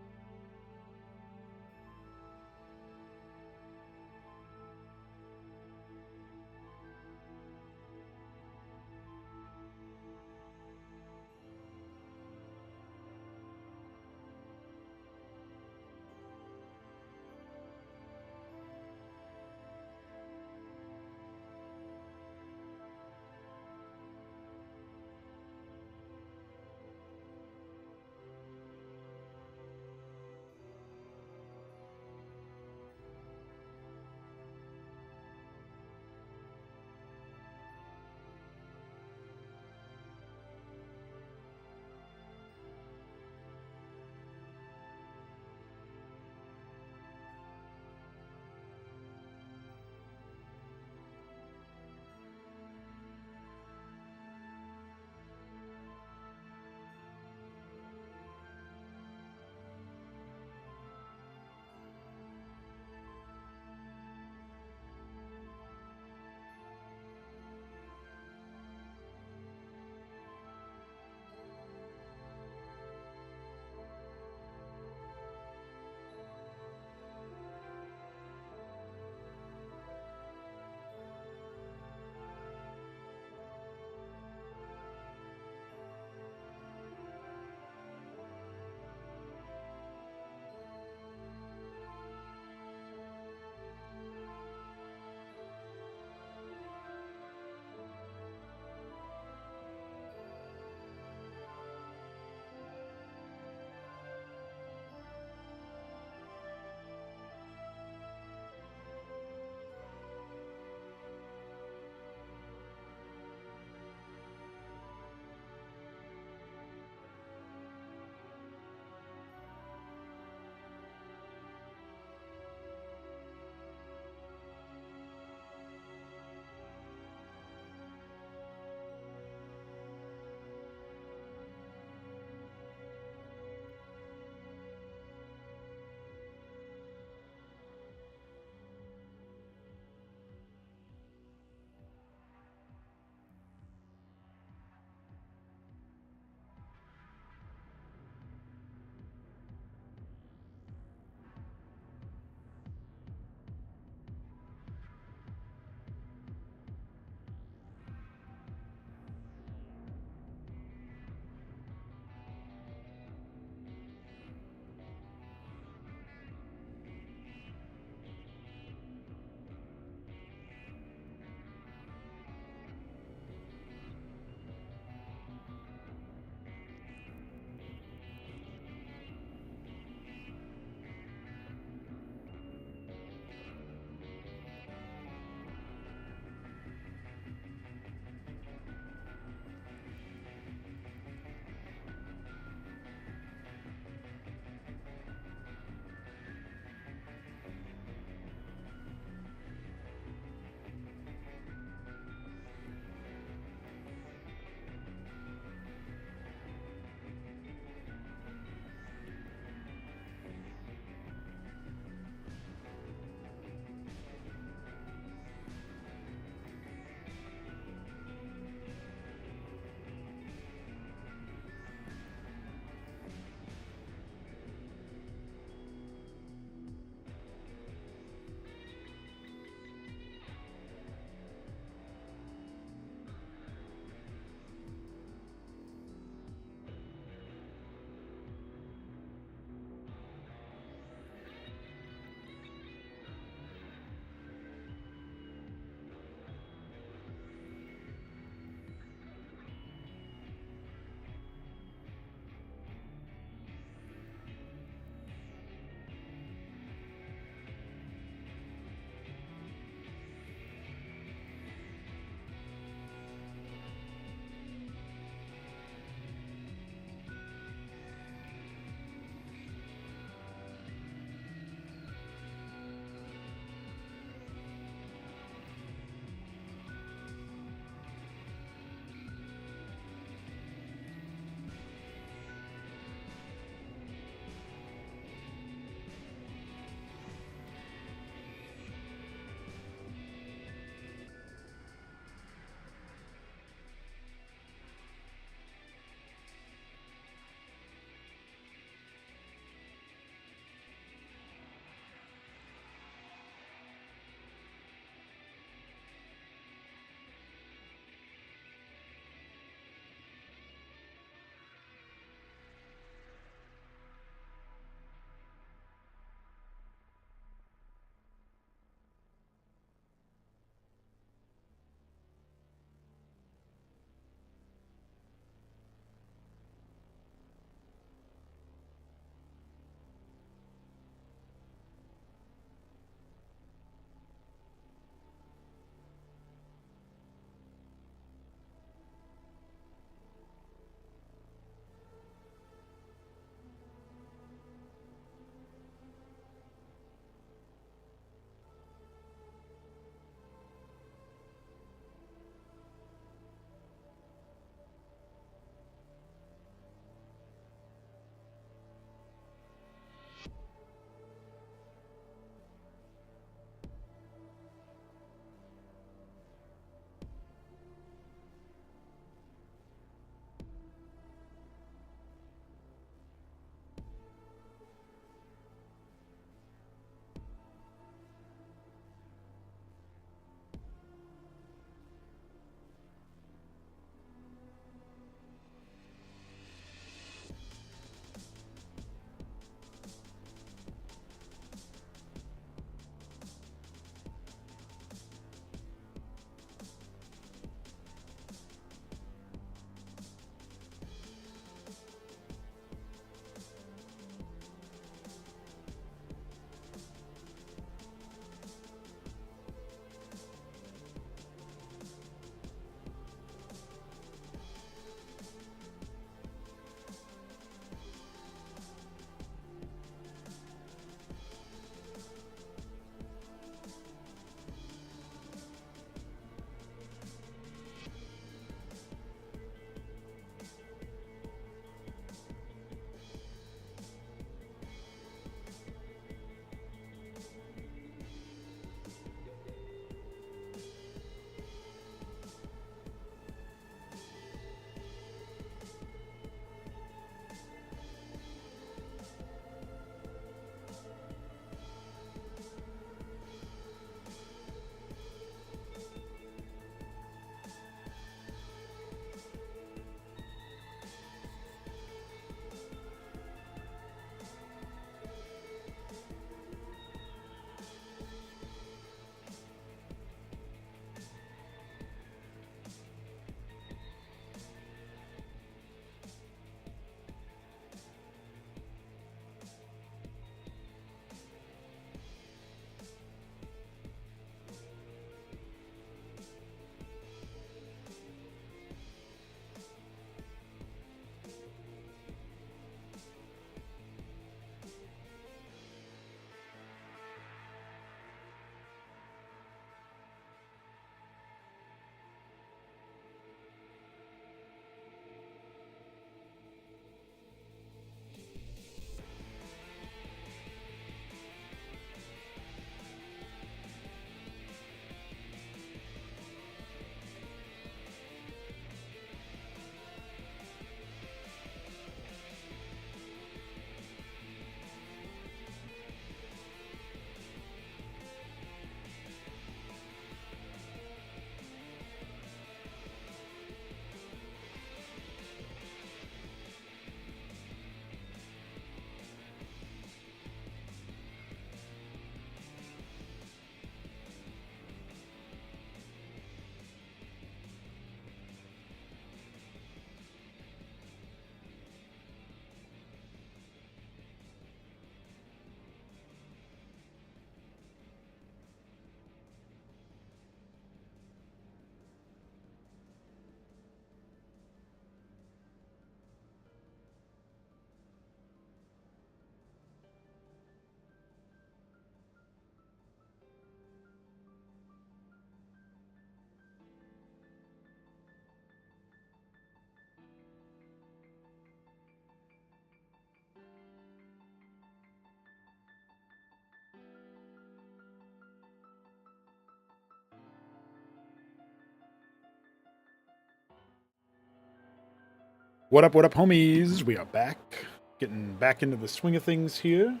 What up, homies? We are back. Getting back into the swing of things here.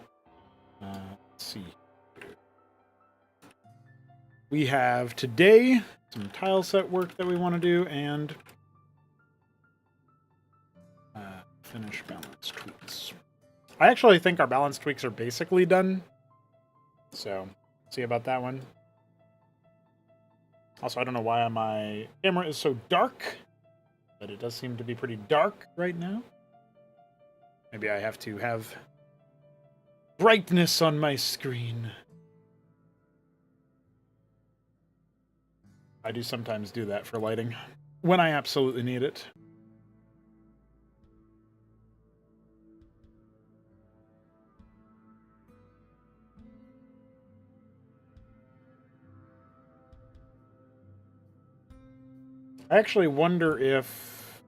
Let's see. We have today some tile set work that we want to do and finish balance tweaks. I actually think our balance tweaks are basically done. So, see about that one. Also, I don't know why my camera is so dark, but it does seem to be pretty dark right now. Maybe I have to have brightness on my screen. I do sometimes do that for lighting, when I absolutely need it. I actually wonder if...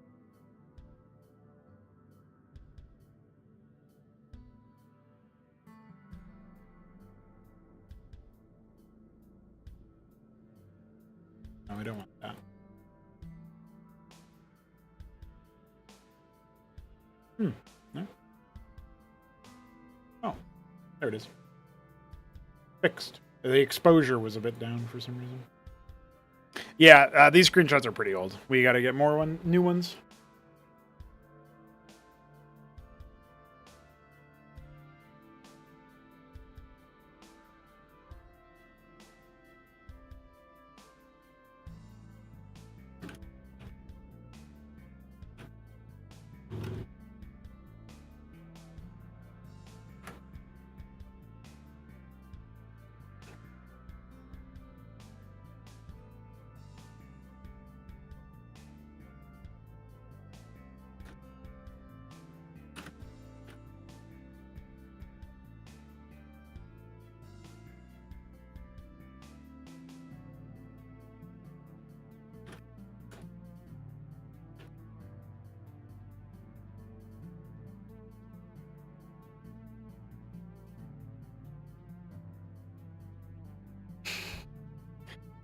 No, we don't want that. No. Oh, there it is. Fixed. The exposure was a bit down for some reason. Yeah, these screenshots are pretty old. We got to get more new ones.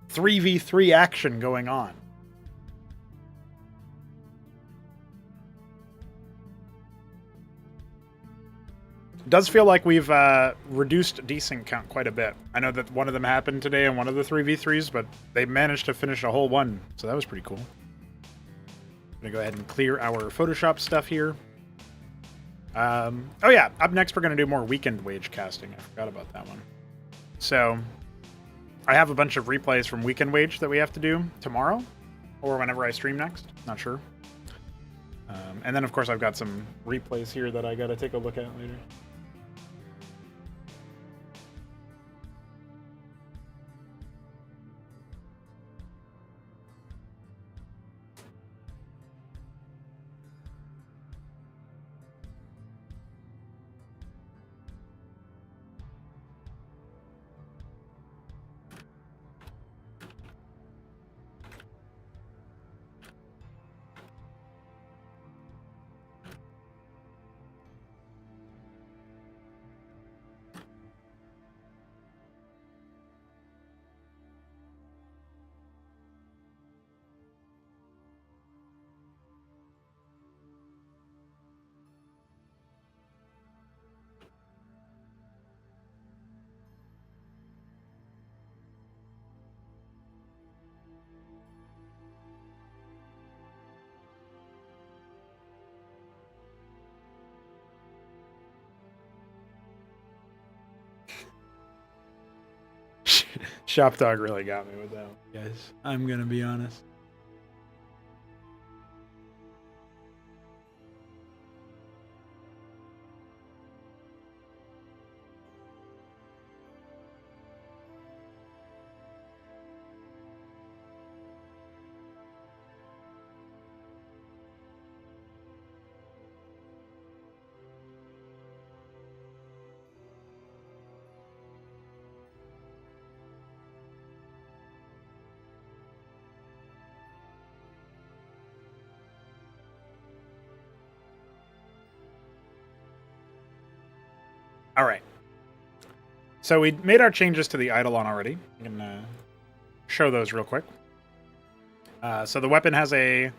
Three v 3 action going on. It does feel like we've reduced desync count quite a bit. I know that one of them happened today in one of the 3v3s, but they managed to finish a whole one, so that was pretty cool. I'm gonna go ahead and clear our Photoshop stuff here. Oh yeah, up next we're gonna do more weekend wage casting. I forgot about that one. So I have a bunch of replays from Weekend Wage that we have to do tomorrow, or whenever I stream next. Not sure. And then, of course, I've got some replays here that I got to take a look at later. Shop Dog really got me with that one, guys. I'm going to be honest. All right. So we made our changes to the Eidolon already. I can show those real quick. So the weapon has a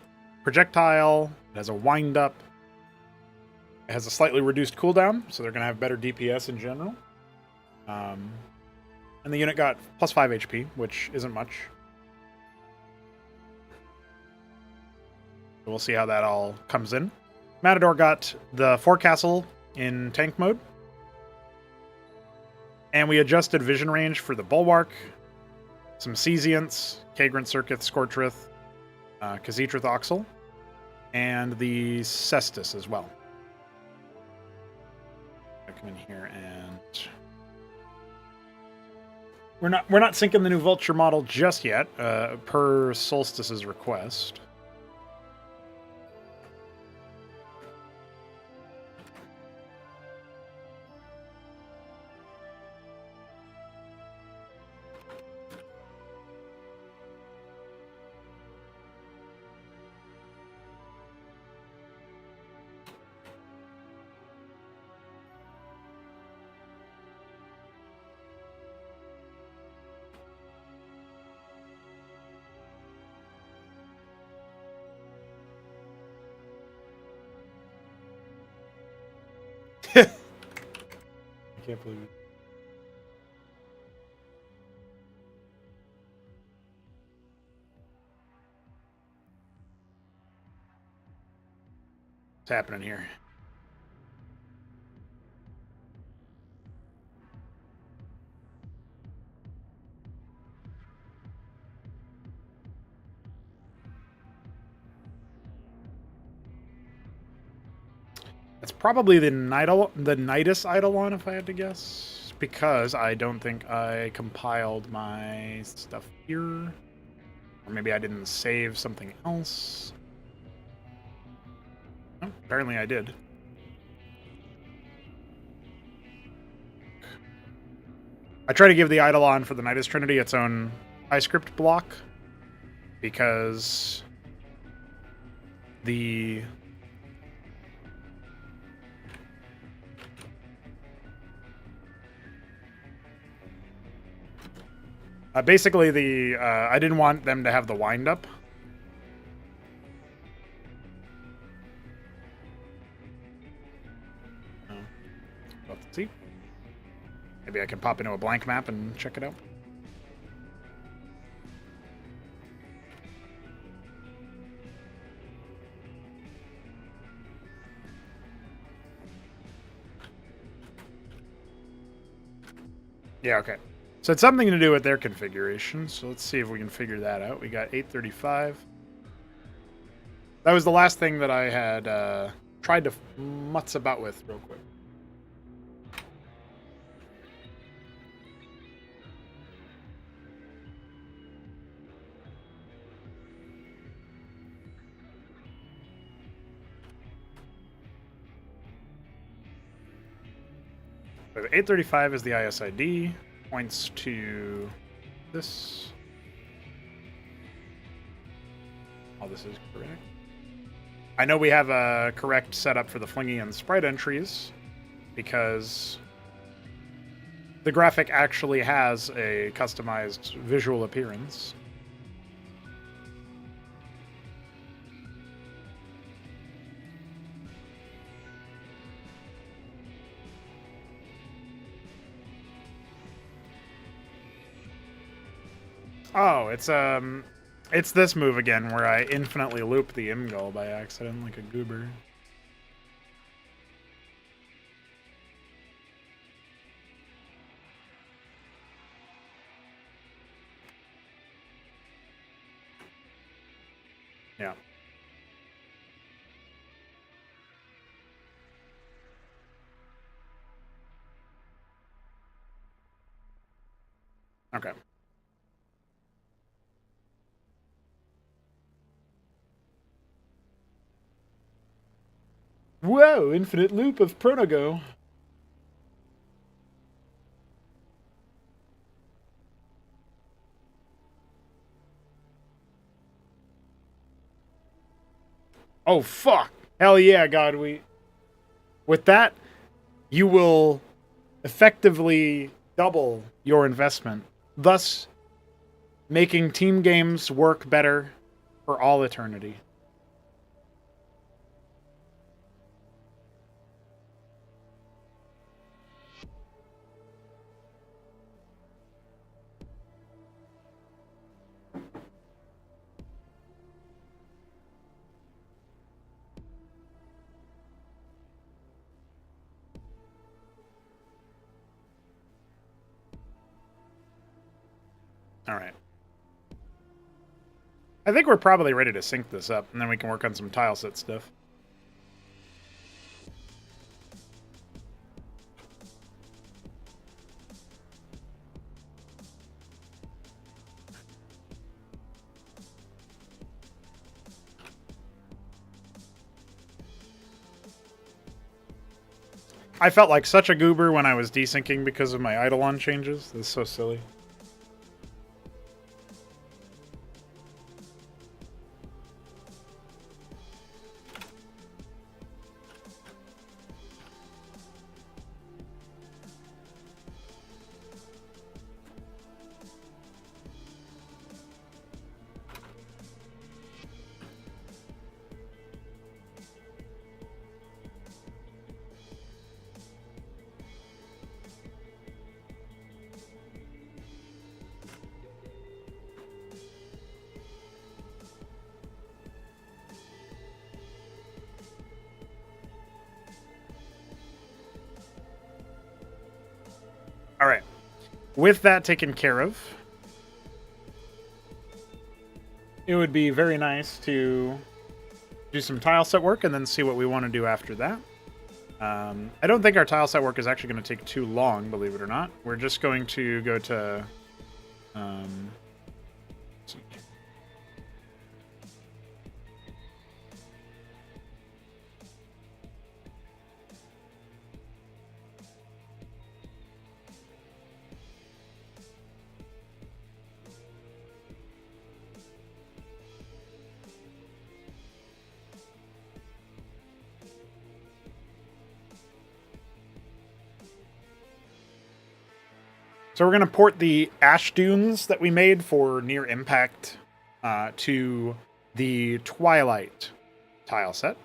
projectile. It has a wind-up. It has a slightly reduced cooldown, so they're going to have better DPS in general. And the unit got plus 5 HP, which isn't much. We'll see how that all comes in. Matador got the forecastle in tank mode. And we adjusted vision range for the Bulwark, some Cesiants, Kagrant Circuit, Scorchrith, Khaz'trith Oxel, and the Cestus as well. I come in here and we're not syncing the new Vulture model just yet, per Solstice's request. I can't believe it. What's happening here? It's probably the Nidus Eidolon, if I had to guess, because I don't think I compiled my stuff here, or maybe I didn't save something else. Oh, apparently I did. I try to give the Eidolon for the Nidus Trinity its own iScript block, because the basically, I didn't want them to have the wind-up. We'll have to see. Maybe I can pop into a blank map and check it out. Yeah, okay. So it's something to do with their configuration. So let's see if we can figure that out. We got 835. That was the last thing that I had tried to mutz about with real quick. So 835 is the ISID. Points to this. All this is correct. I know we have a correct setup for the Flingy and Sprite entries, because the graphic actually has a customized visual appearance. Oh, it's this move again where I infinitely loop the Imgul by accident like a goober. Yeah. Okay. Whoa, infinite loop of Pronogo. Oh, fuck. Hell yeah, God, with that, you will effectively double your investment, thus making team games work better for all eternity. All right. I think we're probably ready to sync this up, and then we can work on some tile set stuff. I felt like such a goober when I was desyncing because of my Eidolon changes. This is so silly. All right. With that taken care of, it would be very nice to do some tile set work and then see what we want to do after that. I don't think our tile set work is actually going to take too long, believe it or not. We're just going to go to... So we're going to port the ash dunes that we made for near impact to the Twilight tile set.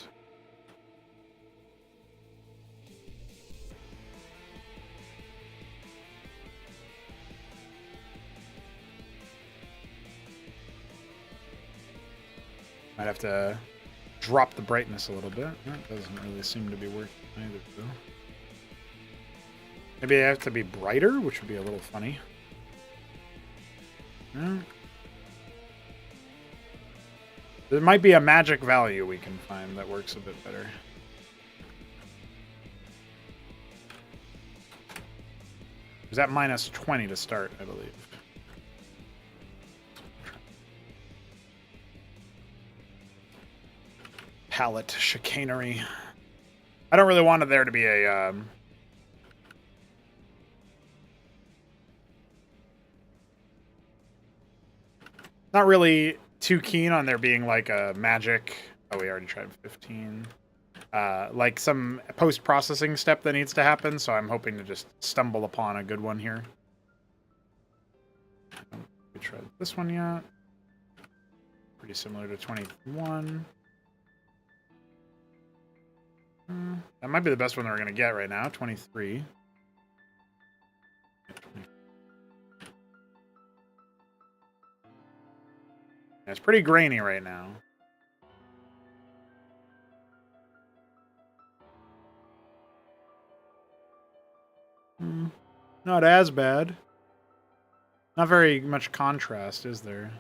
Might have to drop the brightness a little bit. That doesn't really seem to be working either, though. Maybe I have to be brighter, which would be a little funny. Yeah. There might be a magic value we can find that works a bit better. It was at minus 20 to start, I believe. Palette chicanery. I don't really want there to be a... Not really too keen on there being like a magic. Oh, we already tried 15. Like some post-processing step that needs to happen, so I'm hoping to just stumble upon a good one here. We tried this one yet. Pretty similar to 21. That might be the best one that we're going to get right now, 23. It's pretty grainy right now. Not as bad. Not very much contrast, is there?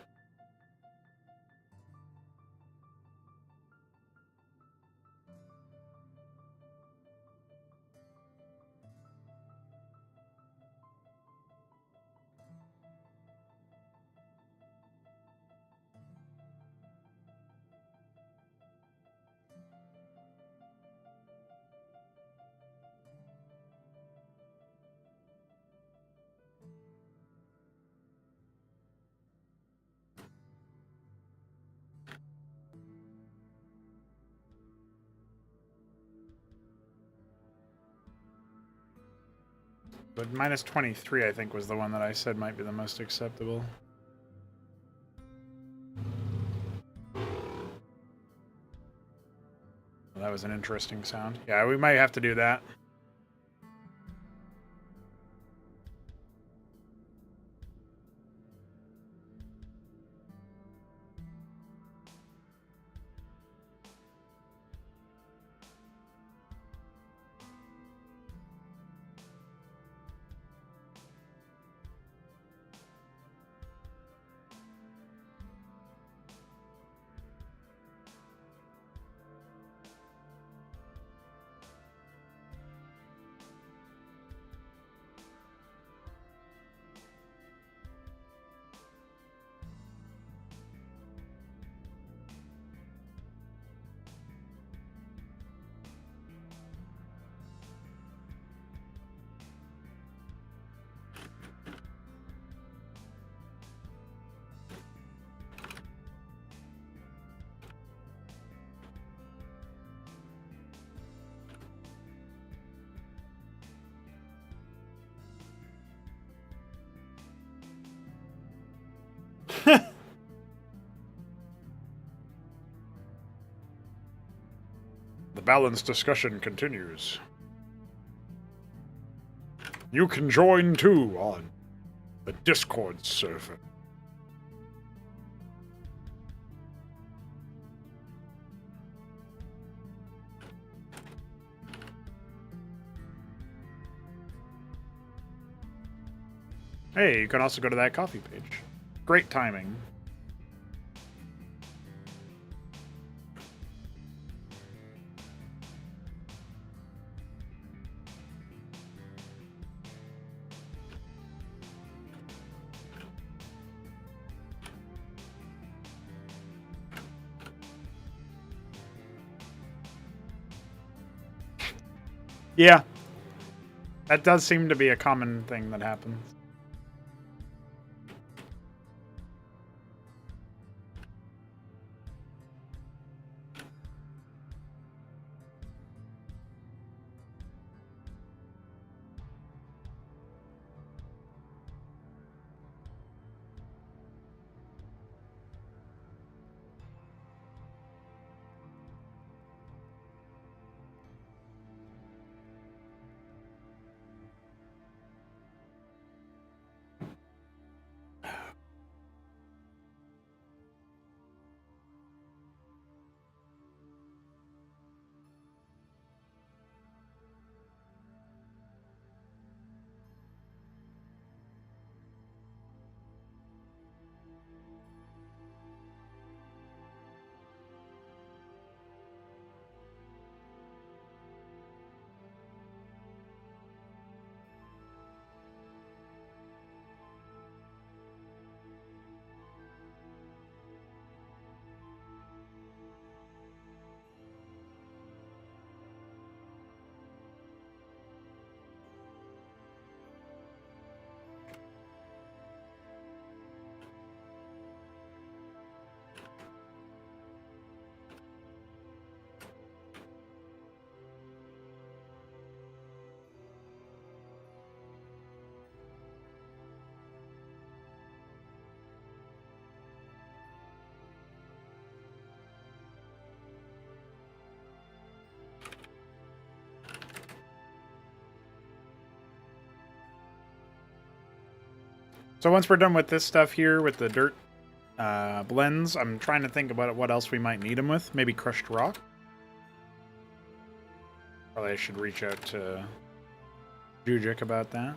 But minus 23, I think, was the one that I said might be the most acceptable. Well, that was an interesting sound. Yeah, we might have to do that. balanced discussion continues. You can join too on the Discord server. Hey, you can also go to that coffee page. Great timing. Yeah. That does seem to be a common thing that happens. So once we're done with this stuff here with the dirt blends, I'm trying to think about what else we might need them with. Maybe crushed rock. Probably I should reach out to Jujik about that.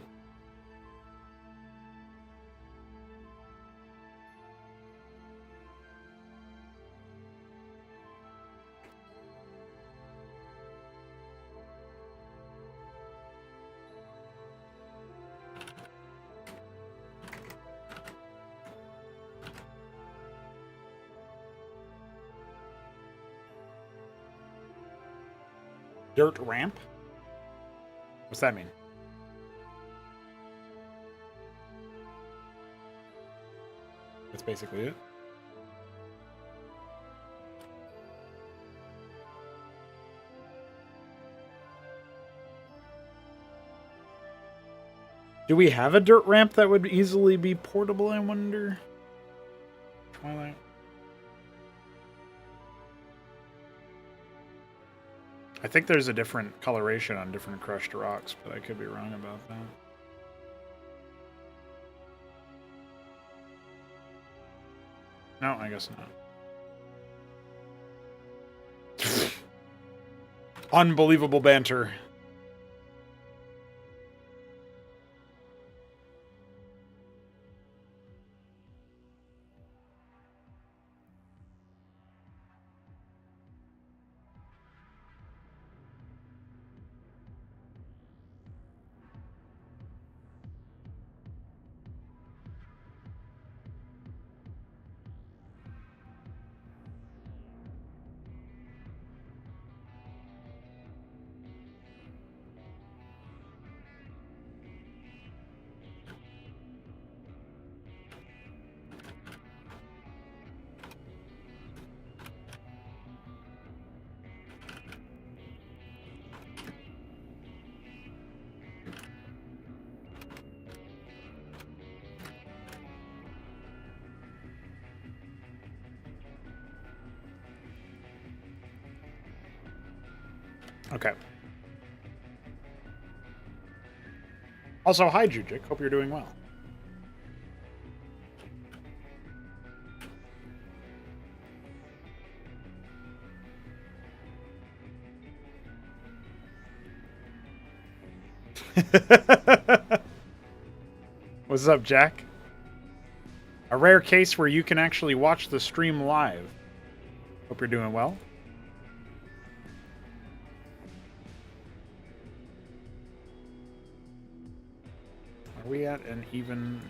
Dirt ramp? What's that mean? That's basically it. Do we have a dirt ramp that would easily be portable, I wonder? Twilight. I think there's a different coloration on different crushed rocks, but I could be wrong about that. No, I guess not. Unbelievable banter. Okay. Also, hi, Jujic. Hope you're doing well. What's up, Jack? A rare case where you can actually watch the stream live. Hope you're doing well. Are we at an even...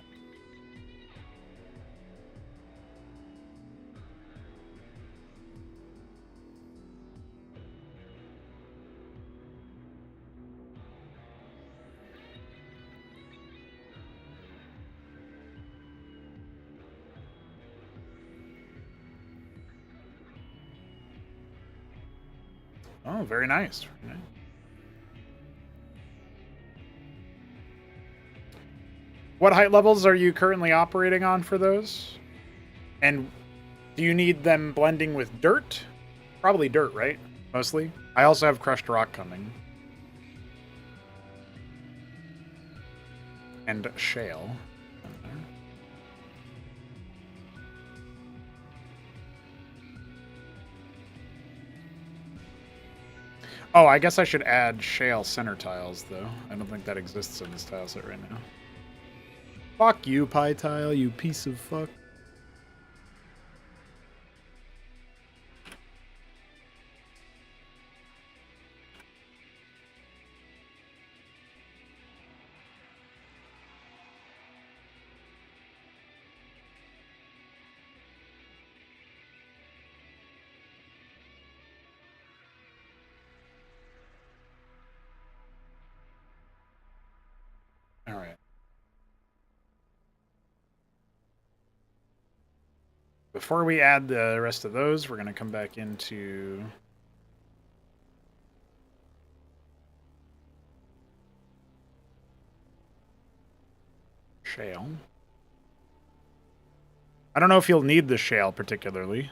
Oh, very nice. Very nice. What height levels are you currently operating on for those? And do you need them blending with dirt? Probably dirt, right? Mostly. I also have crushed rock coming. And shale. Oh, I guess I should add shale center tiles, though. I don't think that exists in this tile set right now. Fuck you, pie tile, you piece of fuck. All right. Before we add the rest of those, we're going to come back into shale. I don't know if you'll need the shale particularly,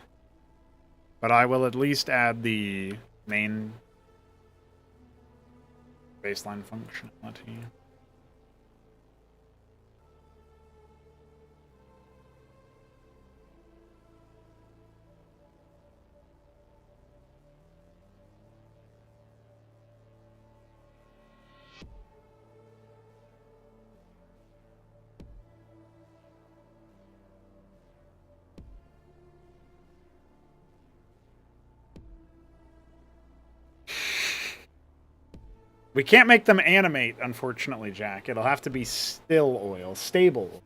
but I will at least add the main baseline functionality. We can't make them animate, unfortunately, Jack. It'll have to be still oil, stable.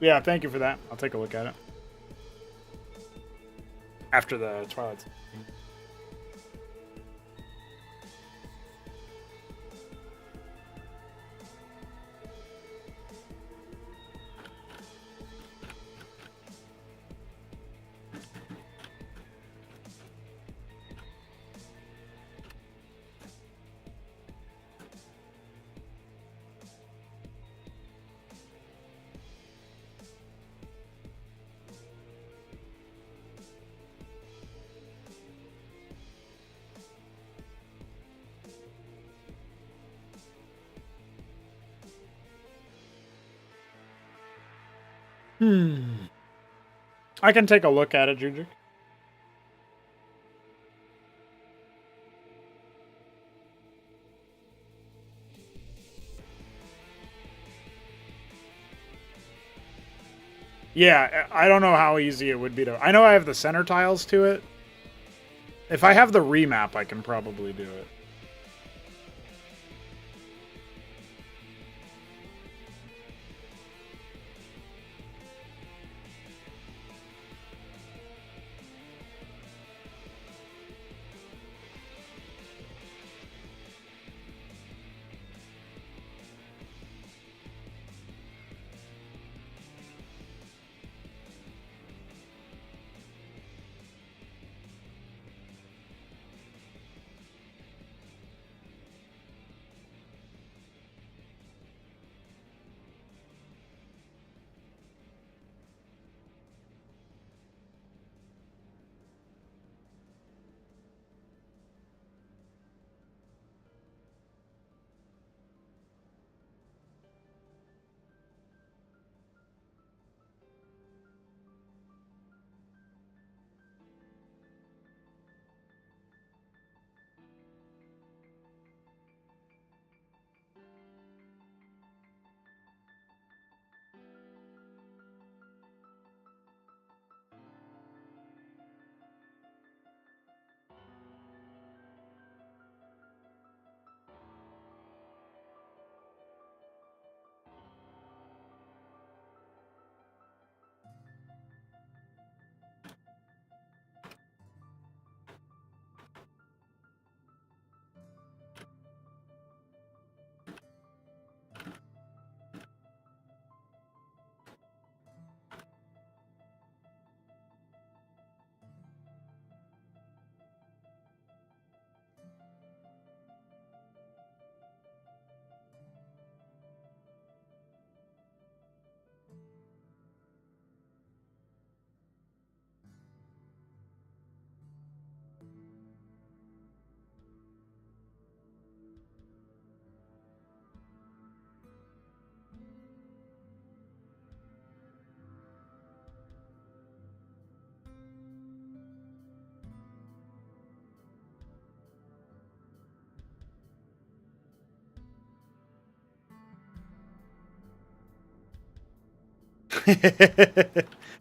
Yeah, thank you for that. I'll take a look at it. After the Twilight. I can take a look at it, Jujik. Yeah, I don't know how easy it would be to... I know I have the center tiles to it. If I have the remap, I can probably do it.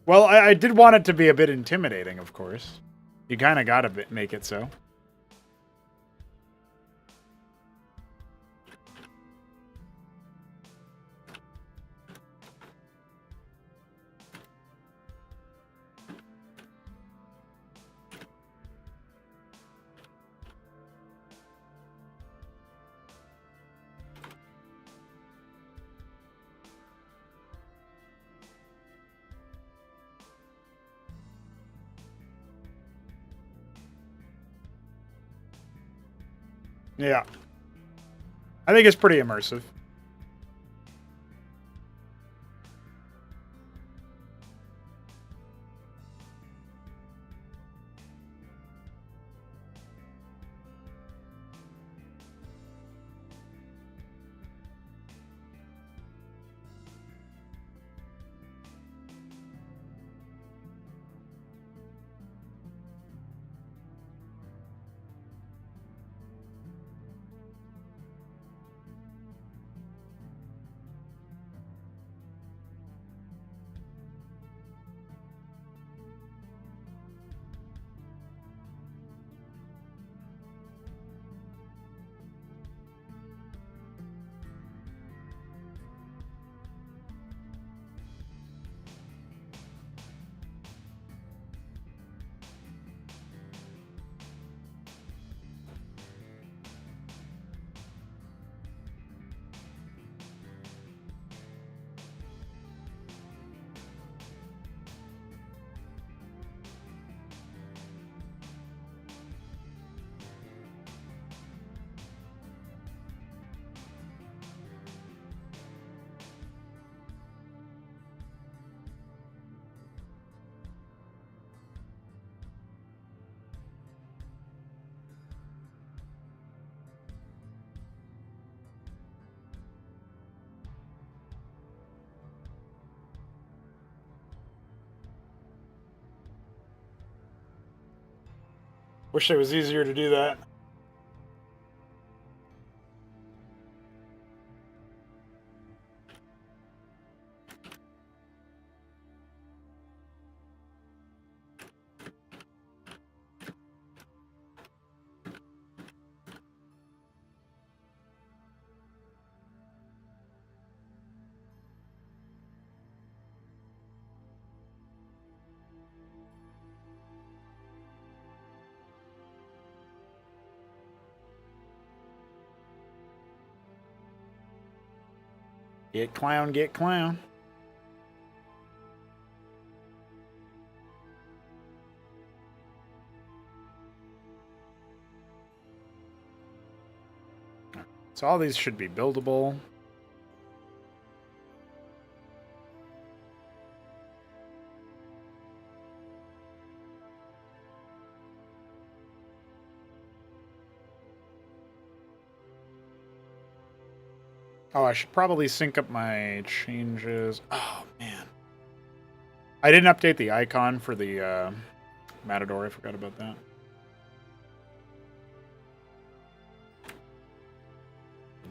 Well, I did want it to be a bit intimidating, of course. You kind of got to make it so. Yeah. I think it's pretty immersive. Wish it was easier to do that. Get clown, get clown. So all these should be buildable. Oh, I should probably sync up my changes. Oh, man. I didn't update the icon for the Matador. I forgot about that.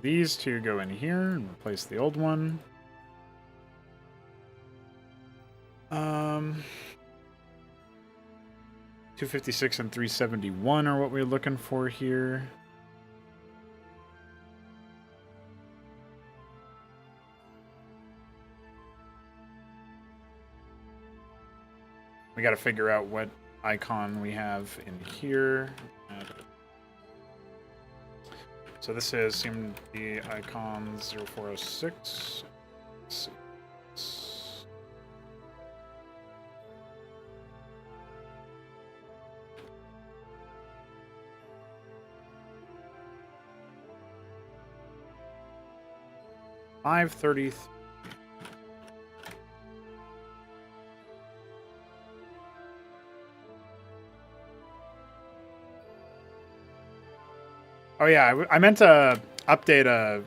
These two go in here and replace the old one. 256 and 371 are what we're looking for here. We got to figure out what icon we have in here. So this is seem to be icon 0406. Let's see. $5.30. Oh yeah, I meant to update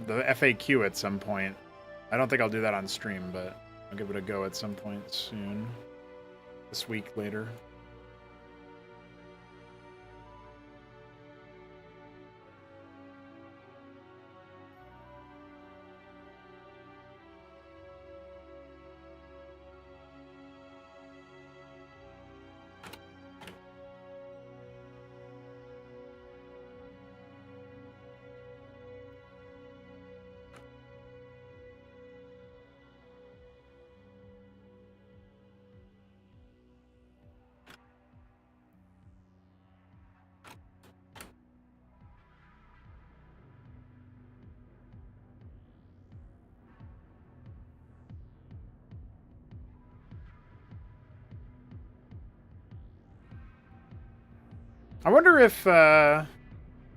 the FAQ at some point. I don't think I'll do that on stream, but I'll give it a go at some point soon. This week later. I wonder if I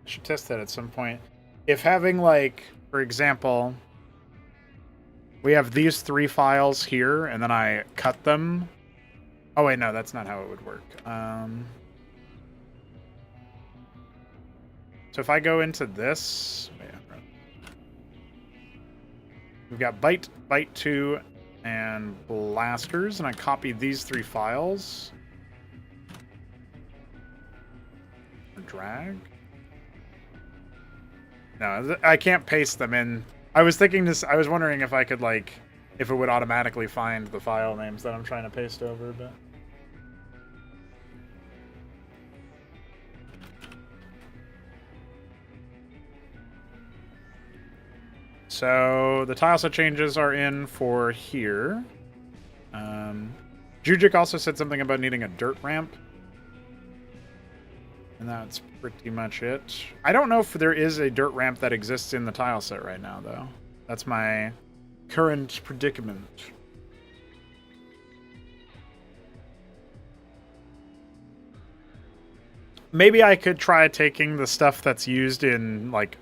should test that at some point. If having, like, for example, we have these 3 files here, and then I cut them. Oh wait, no, that's not how it would work. So if I go into this, we've got Byte, Byte 2, and Blasters, and I copy these 3 files. Drag? No, I can't paste them in. I was thinking this. I was wondering if I could, like, if it would automatically find the file names that I'm trying to paste over, but. So the tileset changes are in for here. Jujik also said something about needing a dirt ramp. And that's pretty much it. I don't know if there is a dirt ramp that exists in the tile set right now, though. That's my current predicament. Maybe I could try taking the stuff that's used in, like,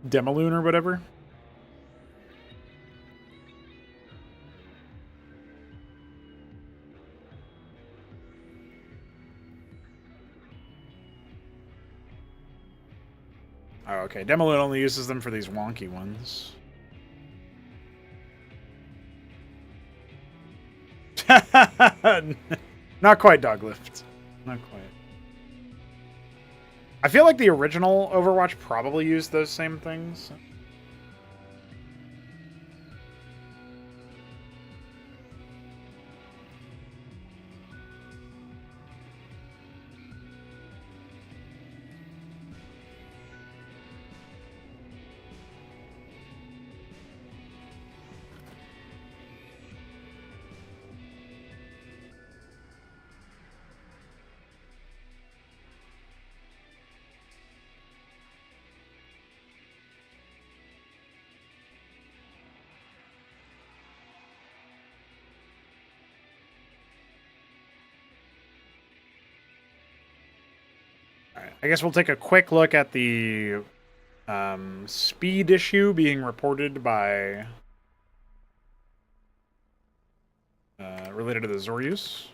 Demoloon or whatever. Oh, okay. Demoloon only uses them for these wonky ones. Not quite, Doglift. Not quite. I feel like the original Overwatch probably used those same things. I guess we'll take a quick look at the speed issue being reported by related to the Zoryus.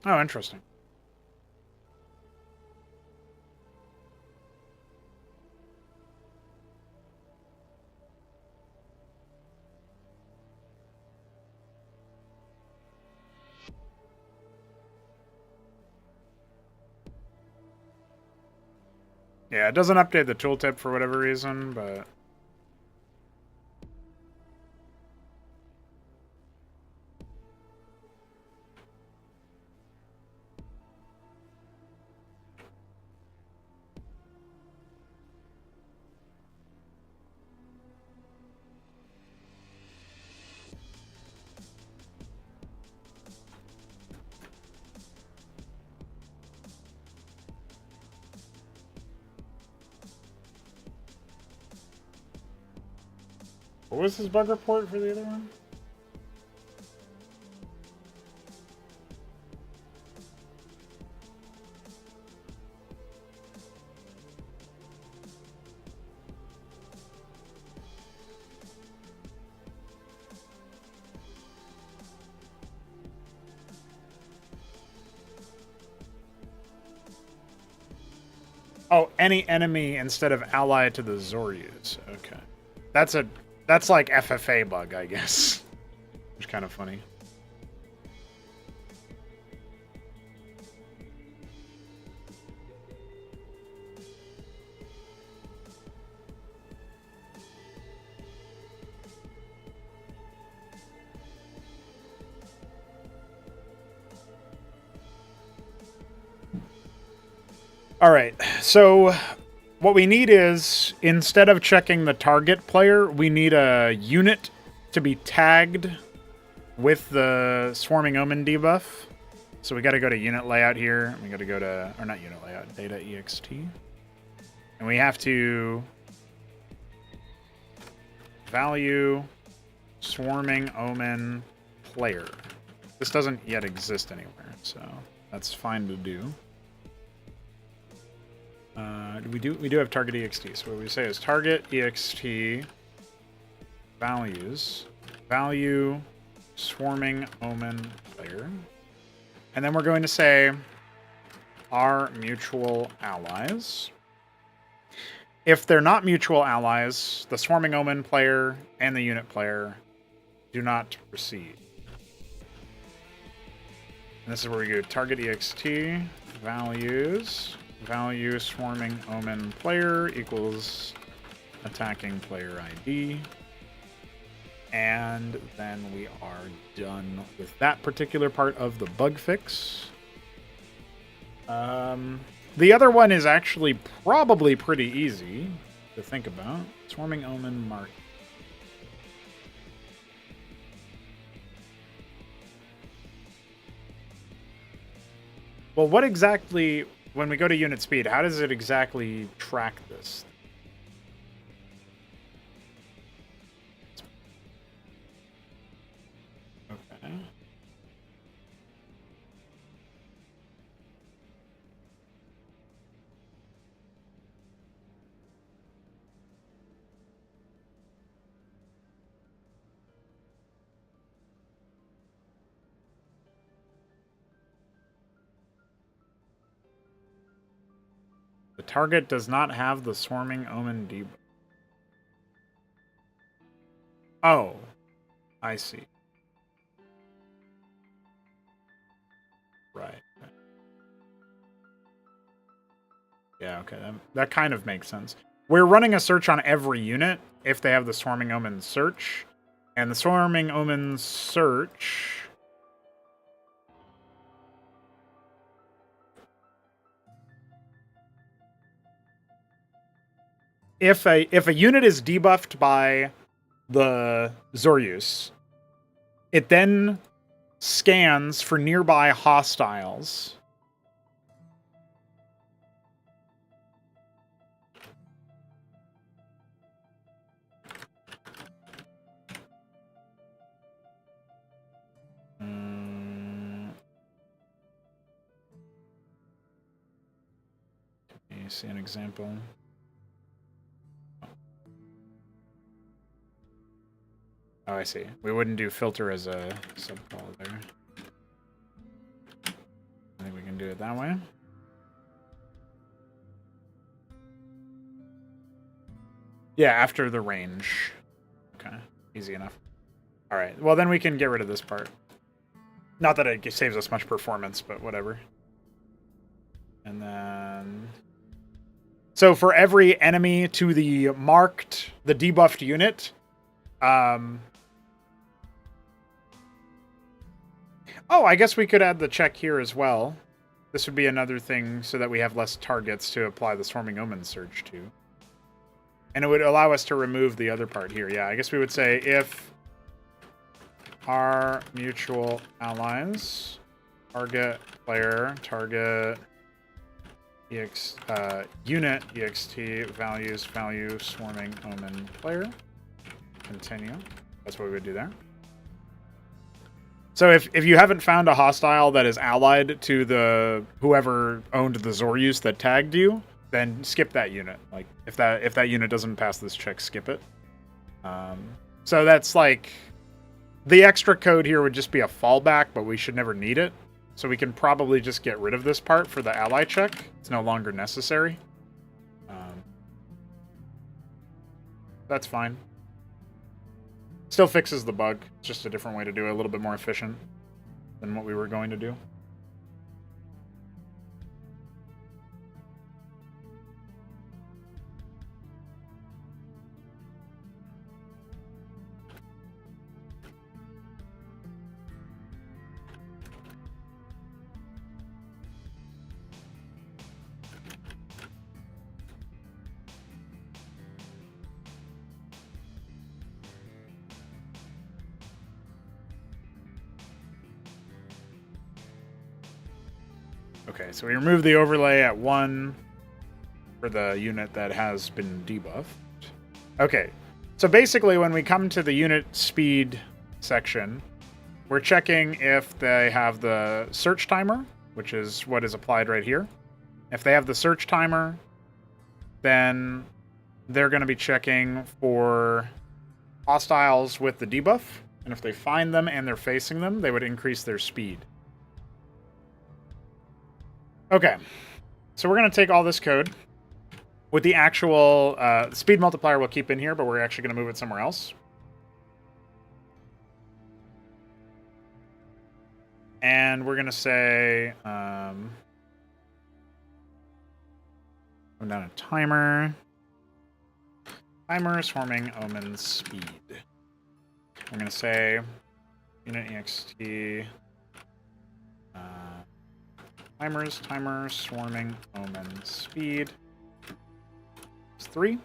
Oh, interesting. Yeah, it doesn't update the tooltip for whatever reason, but... What was his bug report for the other one? Oh, any enemy instead of ally to the Zoryus. Okay. That's like FFA bug, I guess. Which is kind of funny. All right, so what we need is, instead of checking the target player, we need a unit to be tagged with the Swarming Omen debuff. So we got to go to unit layout here. We got to go to, or not unit layout, data ext. And we have to value Swarming Omen player. This doesn't yet exist anywhere, so that's fine to do. We do have target ext. So what we say is target ext values value Swarming Omen player, and then we're going to say are mutual allies. If they're not mutual allies, the Swarming Omen player and the unit player do not proceed. And this is where we go target ext values value Swarming Omen player equals attacking player ID. And then we are done with that particular part of the bug fix. The other one is actually probably pretty easy to think about. Swarming Omen mark. Well, what exactly, when we go to unit speed, how does it exactly track this? Okay. target does not have the Swarming Omen debuff. Oh, I see. Right. Yeah, okay. That kind of makes sense. We're running a search on every unit if they have the Swarming Omen search. And the Swarming Omen search... If a unit is debuffed by the Zoryus, it then scans for nearby hostiles. Let me see an example. Oh, I see. We wouldn't do filter as a subcall there. I think we can do it that way. Yeah, after the range. Okay, easy enough. All right, well then we can get rid of this part. Not that it saves us much performance, but whatever. And then... So for every enemy to the marked, the debuffed unit... Oh, I guess we could add the check here as well. This would be another thing so that we have less targets to apply the Swarming Omen Surge to. And it would allow us to remove the other part here. Yeah, I guess we would say if our mutual allies, target player, target unit ext values value Swarming Omen player. Continue. That's what we would do there. So if you haven't found a hostile that is allied to the whoever owned the Zoryus that tagged you, then skip that unit. Like if that unit doesn't pass this check, skip it. So that's like the extra code here would just be a fallback, but we should never need it. So we can probably just get rid of this part for the ally check. It's no longer necessary. That's fine. Still fixes the bug. It's just a different way to do it, a little bit more efficient than what we were going to do. Okay, so we remove the overlay at 1 for the unit that has been debuffed. Okay, so basically when we come to the unit speed section, we're checking if they have the search timer, which is what is applied right here. If they have the search timer, then they're going to be checking for hostiles with the debuff. And if they find them and they're facing them, they would increase their speed. Okay, so we're going to take all this code with the actual speed multiplier we'll keep in here, but we're actually going to move it somewhere else. And we're going to say, I'm down a timer. Timer Swarming Omen speed. I'm going to say unit ext timer Swarming Omen speed is 3.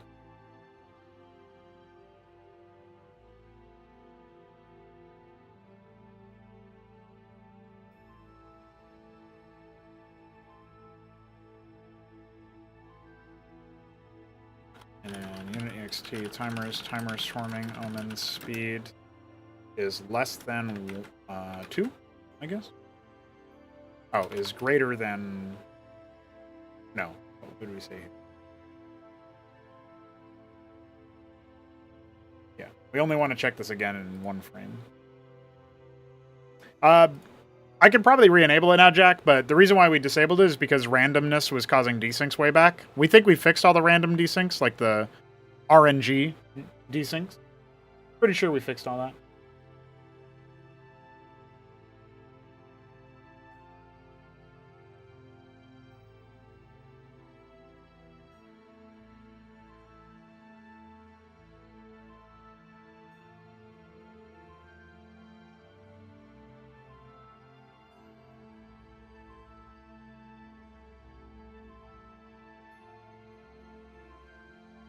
And then unit ext timer Swarming Omen speed is less than 2, I guess. Oh, is greater than... No. What did we say? Yeah. We only want to check this again in 1 frame. I I could probably re-enable it now, Jack, but the reason why we disabled it is because randomness was causing desyncs way back. We think we fixed all the random desyncs, like the RNG desyncs. Pretty sure we fixed all that.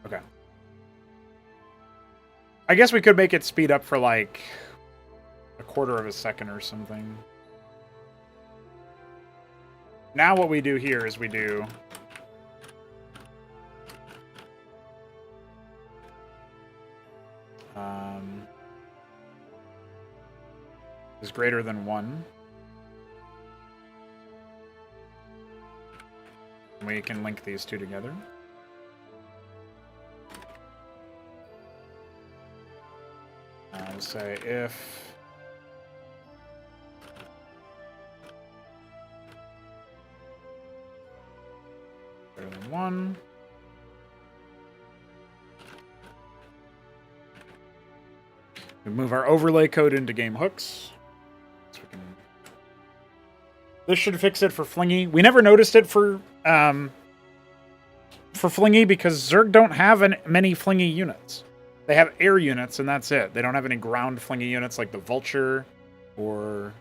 Okay. I guess we could make it speed up for like a quarter of a second or something. Now what we do here is we do is greater than 1. And we can link these two together. I'll say if greater than 1. We move our overlay code into game hooks. So we can... This should fix it for Flingy. We never noticed it for Flingy because Zerg don't have many Flingy units. They have air units, and that's it. They don't have any ground Flingy units like the Vulture or,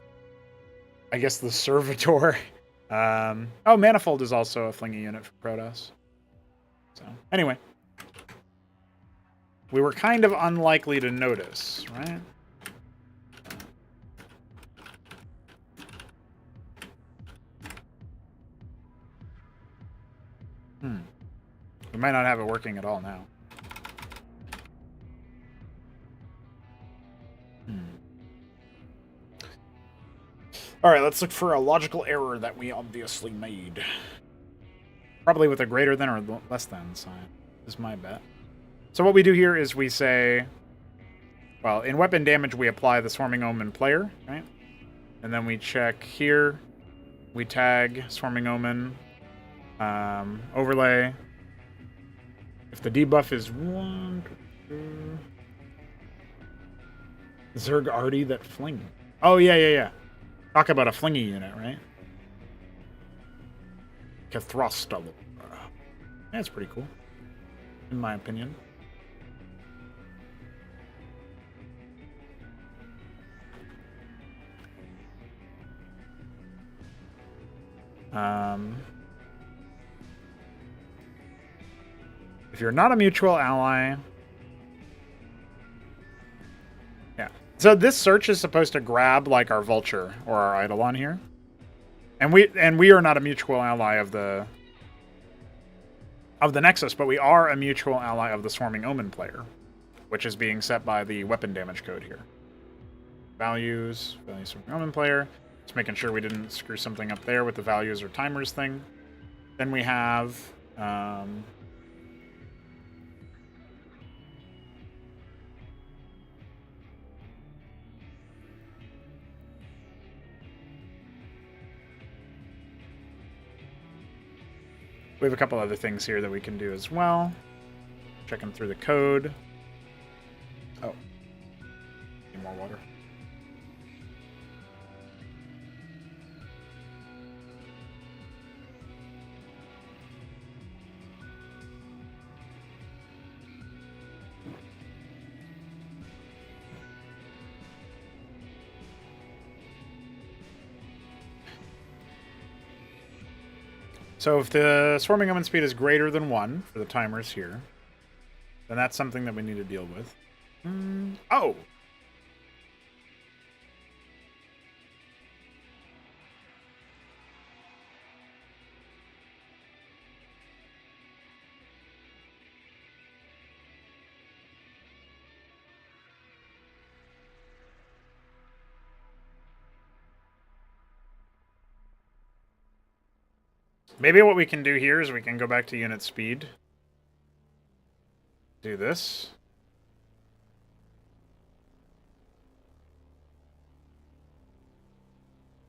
I guess, the Servitor. Oh, Manifold is also a Flingy unit for Protoss. So, anyway. We were kind of unlikely to notice, right? We might not have it working at all now. All right, let's look for a logical error that we obviously made. Probably with a greater than or less than sign, is my bet. So what we do here is we say, well, in weapon damage, we apply the Swarming Omen player, right? And then we check here. We tag Swarming Omen, overlay. If the debuff is 1, 2, Zerg Arty that fling. Oh, yeah. Talk about a Flingy unit, right? Cathrostal. That's pretty cool, in my opinion. If you're not a mutual ally... Yeah. So this search is supposed to grab, like, our Vulture or our Eidolon here. And we are not a mutual ally of the Nexus, but we are a mutual ally of the Swarming Omen player, which is being set by the weapon damage code here. Values Swarming Omen player. Just making sure we didn't screw something up there with the values or timers thing. Then we have... we have a couple other things here that we can do as well. Checking through the code. Oh. Need more water. So if the Swarming Omen speed is greater than 1 for the timers here, then that's something that we need to deal with. Oh! Maybe what we can do here is we can go back to unit speed. Do this.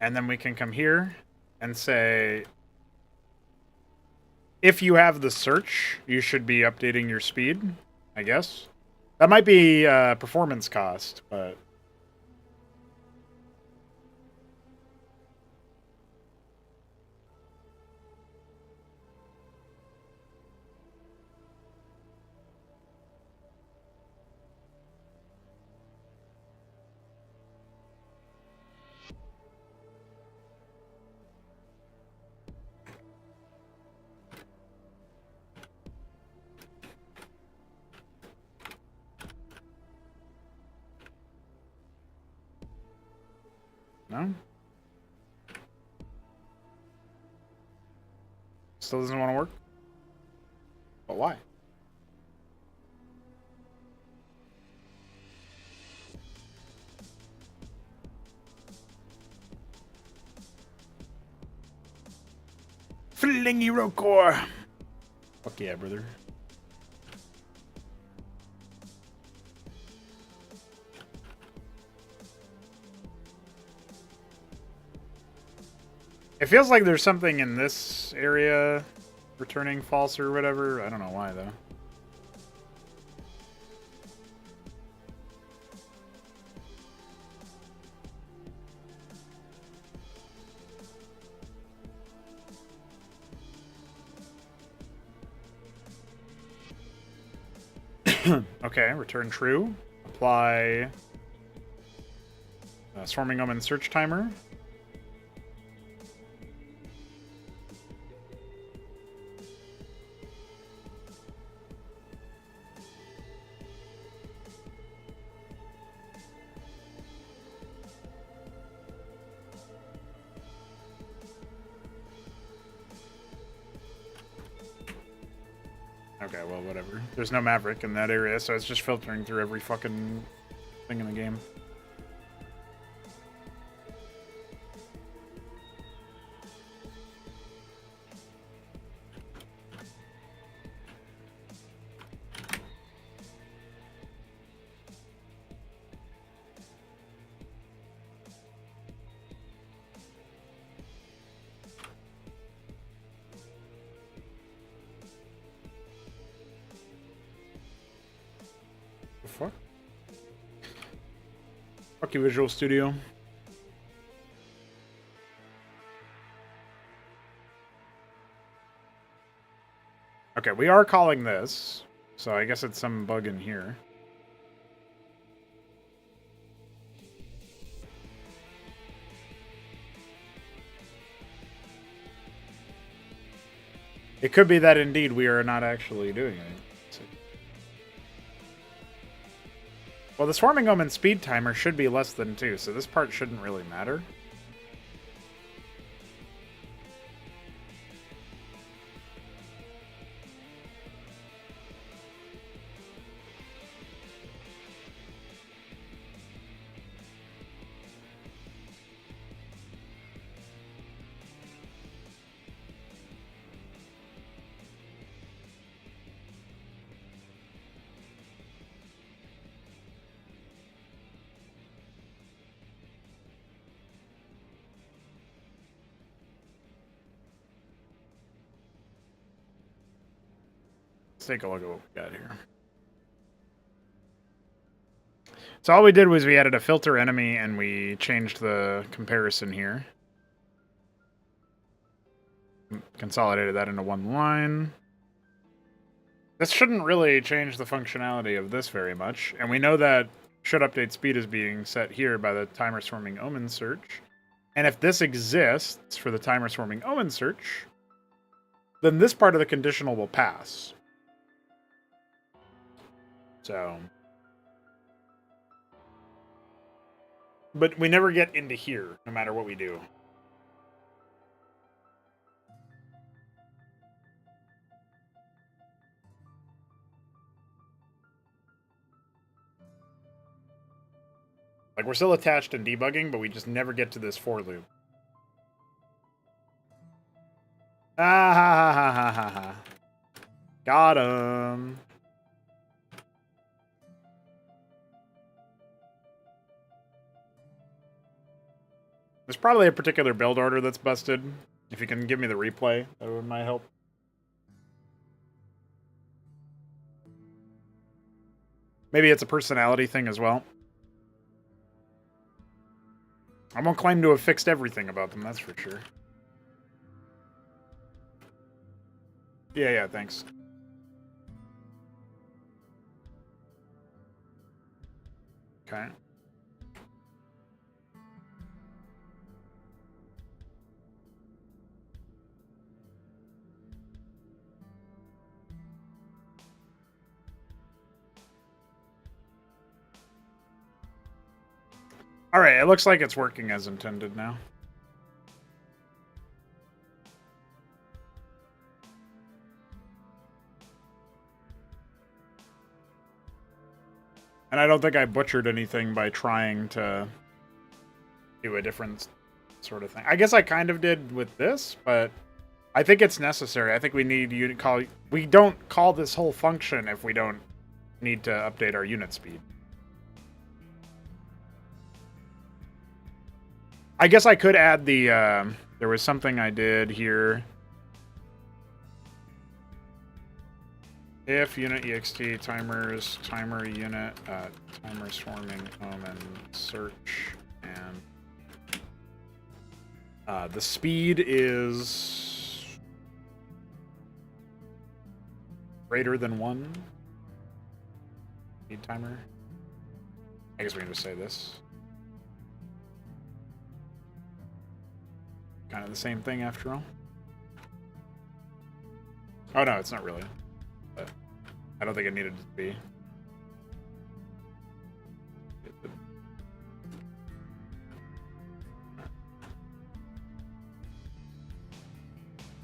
And then we can come here and say, if you have the search, you should be updating your speed, I guess. That might be performance cost, but... No? Still doesn't want to work? But why? Flingy Rocore! Fuck yeah, brother. It feels like there's something in this area returning false or whatever. I don't know why, though. Okay, return true. Apply Swarming Omen search timer. Okay, well, whatever. There's no Maverick in that area, so it's just filtering through every fucking thing in the game. The fuck? Fuck you, Visual Studio. Okay, we are calling this, so I guess it's some bug in here. It could be that indeed we are not actually doing it. Well, the Swarming Omen speed timer should be less than 2, so this part shouldn't really matter. Let's take a look at what we got here. So all we did was we added a filter enemy and we changed the comparison here. Consolidated that into one line. This shouldn't really change the functionality of this very much. And we know that should update speed is being set here by the timer swarming omen search. And if this exists for the timer swarming omen search, then this part of the conditional will pass. So, but we never get into here, no matter what we do. Like, we're still attached and debugging, but we just never get to this for loop. Ah ha ha ha ha ha. Got him. There's probably a particular build order that's busted. If you can give me the replay, that might help. Maybe it's a personality thing as well. I won't claim to have fixed everything about them, that's for sure. Yeah, thanks. Okay. All right, it looks like it's working as intended now. And I don't think I butchered anything by trying to do a different sort of thing. I guess I kind of did with this, but I think it's necessary. I think we need unit call. We don't call this whole function if we don't need to update our unit speed. I guess I could add the, there was something I did here. If unit ext timers, timer unit, timer swarming omen search, and the speed is greater than 1. Speed timer. I guess we can just say this. Kind of the same thing after all. Oh no, it's not really. But I don't think it needed to be.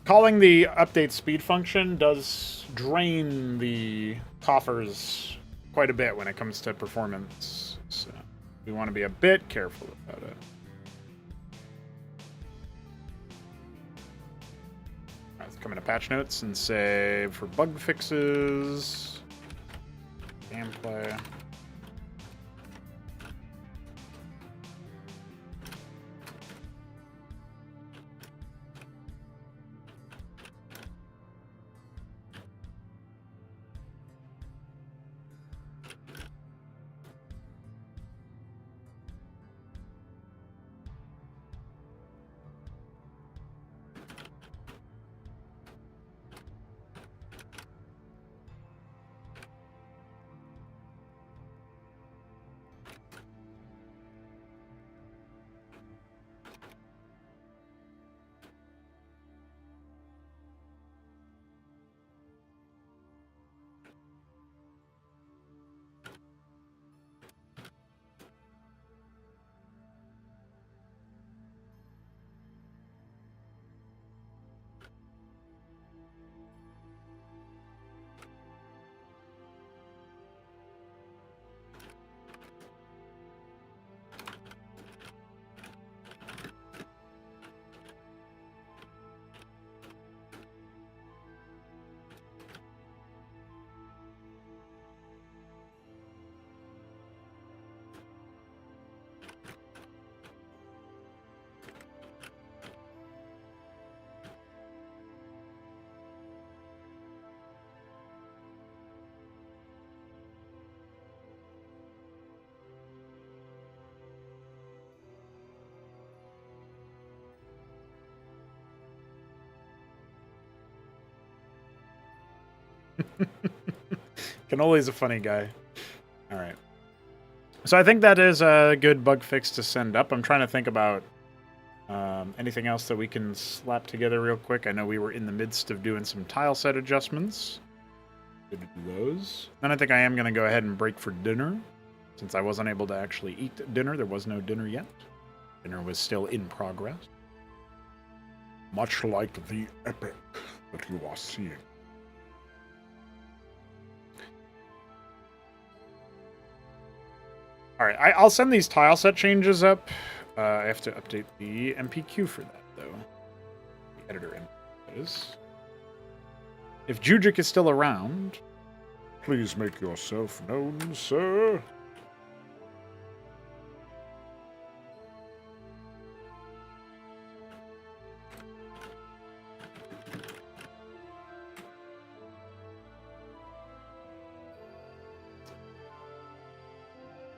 Calling the update speed function does drain the coffers quite a bit when it comes to performance. So we want to be a bit careful about it. Let's come into patch notes and say for bug fixes, gameplay. Canoli's a funny guy. All right. So I think that is a good bug fix to send up. I'm trying to think about anything else that we can slap together real quick. I know we were in the midst of doing some tile set adjustments. Good to do those. Then I think I am going to go ahead and break for dinner. Since I wasn't able to actually eat dinner, there was no dinner yet. Dinner was still in progress. Much like the epic that you are seeing. All right, I'll send these tile set changes up. I have to update the MPQ for that, though. The editor is. If Jujic is still around, please make yourself known, sir.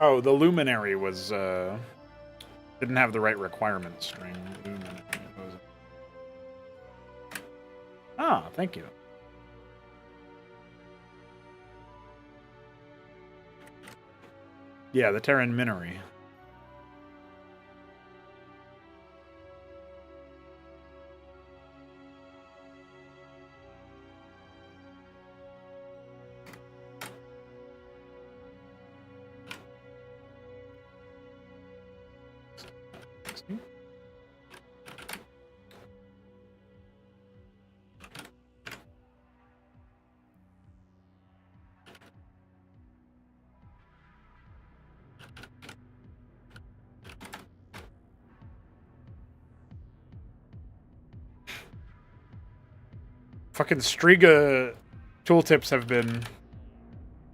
Oh, the luminary was didn't have the right requirement string. Luminary. Ah, thank you. Yeah, the Terran Minery. Fucking Striga tooltips have been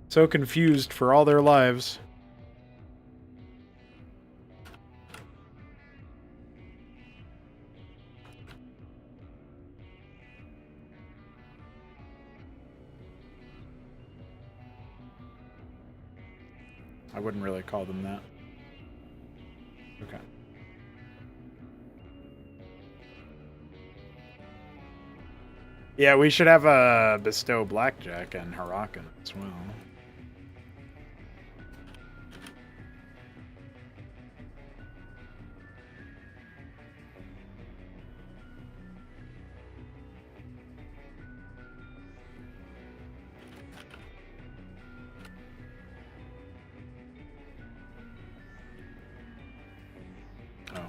so confused for all their lives. I wouldn't really call them that. Okay. Yeah, we should have a bestow blackjack and Huracan as well. Oh.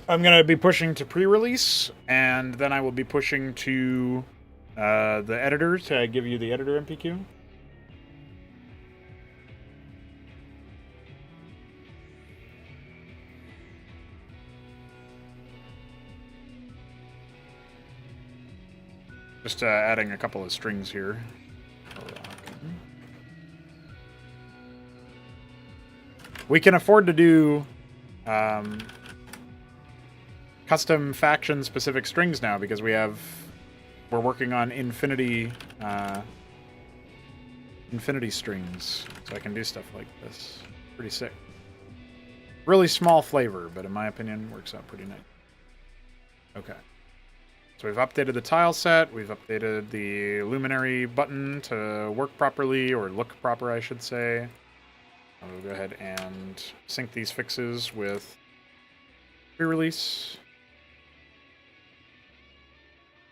I'm going to be pushing to pre-release, and then I will be pushing to the editor to give you the editor MPQ. Just adding a couple of strings here. We can afford to do custom faction specific strings now because we're working on infinity strings, so I can do stuff like this. Pretty sick. Really small flavor, but in my opinion works out pretty nice. Okay. So we've updated the tile set, we've updated the luminary button to work properly, or look proper I should say. I'll go ahead and sync these fixes with pre-release.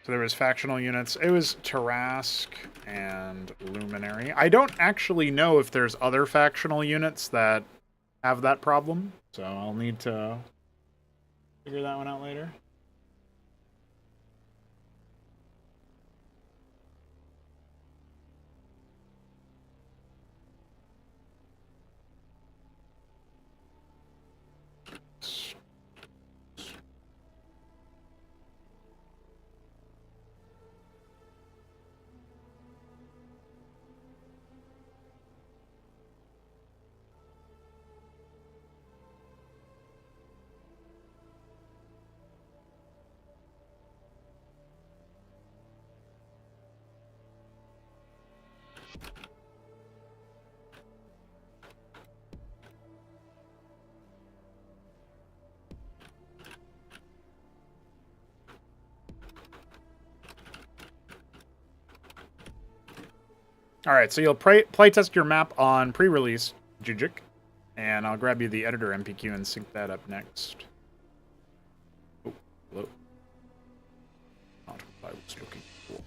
So there was factional units. It was Tarask and Luminary. I don't actually know if there's other factional units that have that problem, so I'll need to figure that one out later. Alright, so you'll playtest your map on pre-release, Jujik, and I'll grab you the editor MPQ and sync that up next. Oh, hello. Not what I was looking for.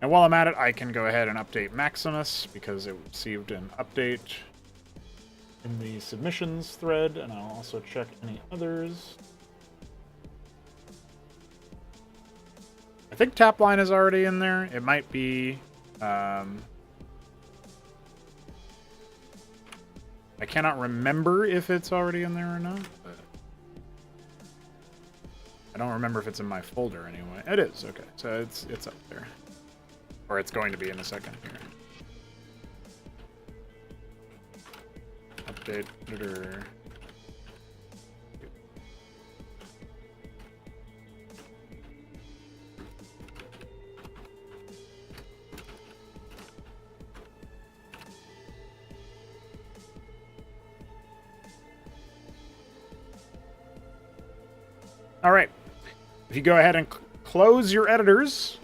And while I'm at it, I can go ahead and update Maximus, because it received an update. in the submissions thread, and I'll also check any others. I think Tapline is already in there. It might be... I cannot remember if it's already in there or not, but I don't remember if it's in my folder anyway. It is, okay. So it's up there. Or it's going to be in a second here. Update editor. All right. If you go ahead and close your editors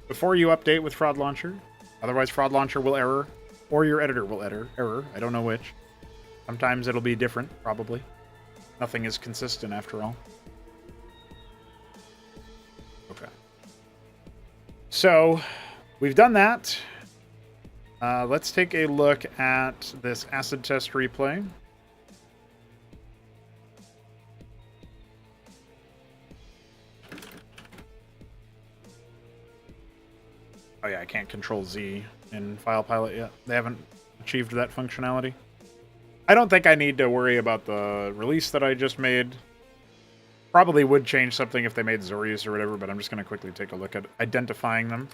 before you update with Fraud Launcher, otherwise Fraud Launcher will error, or your editor will error. I don't know which. Sometimes it'll be different, probably. Nothing is consistent after all. Okay. So, we've done that. Let's take a look at this acid test replay. Oh yeah, I can't control Z in File Pilot yet. They haven't achieved that functionality. I don't think I need to worry about the release that I just made. Probably would change something if they made Zorius or whatever, but I'm just going to quickly take a look at identifying them.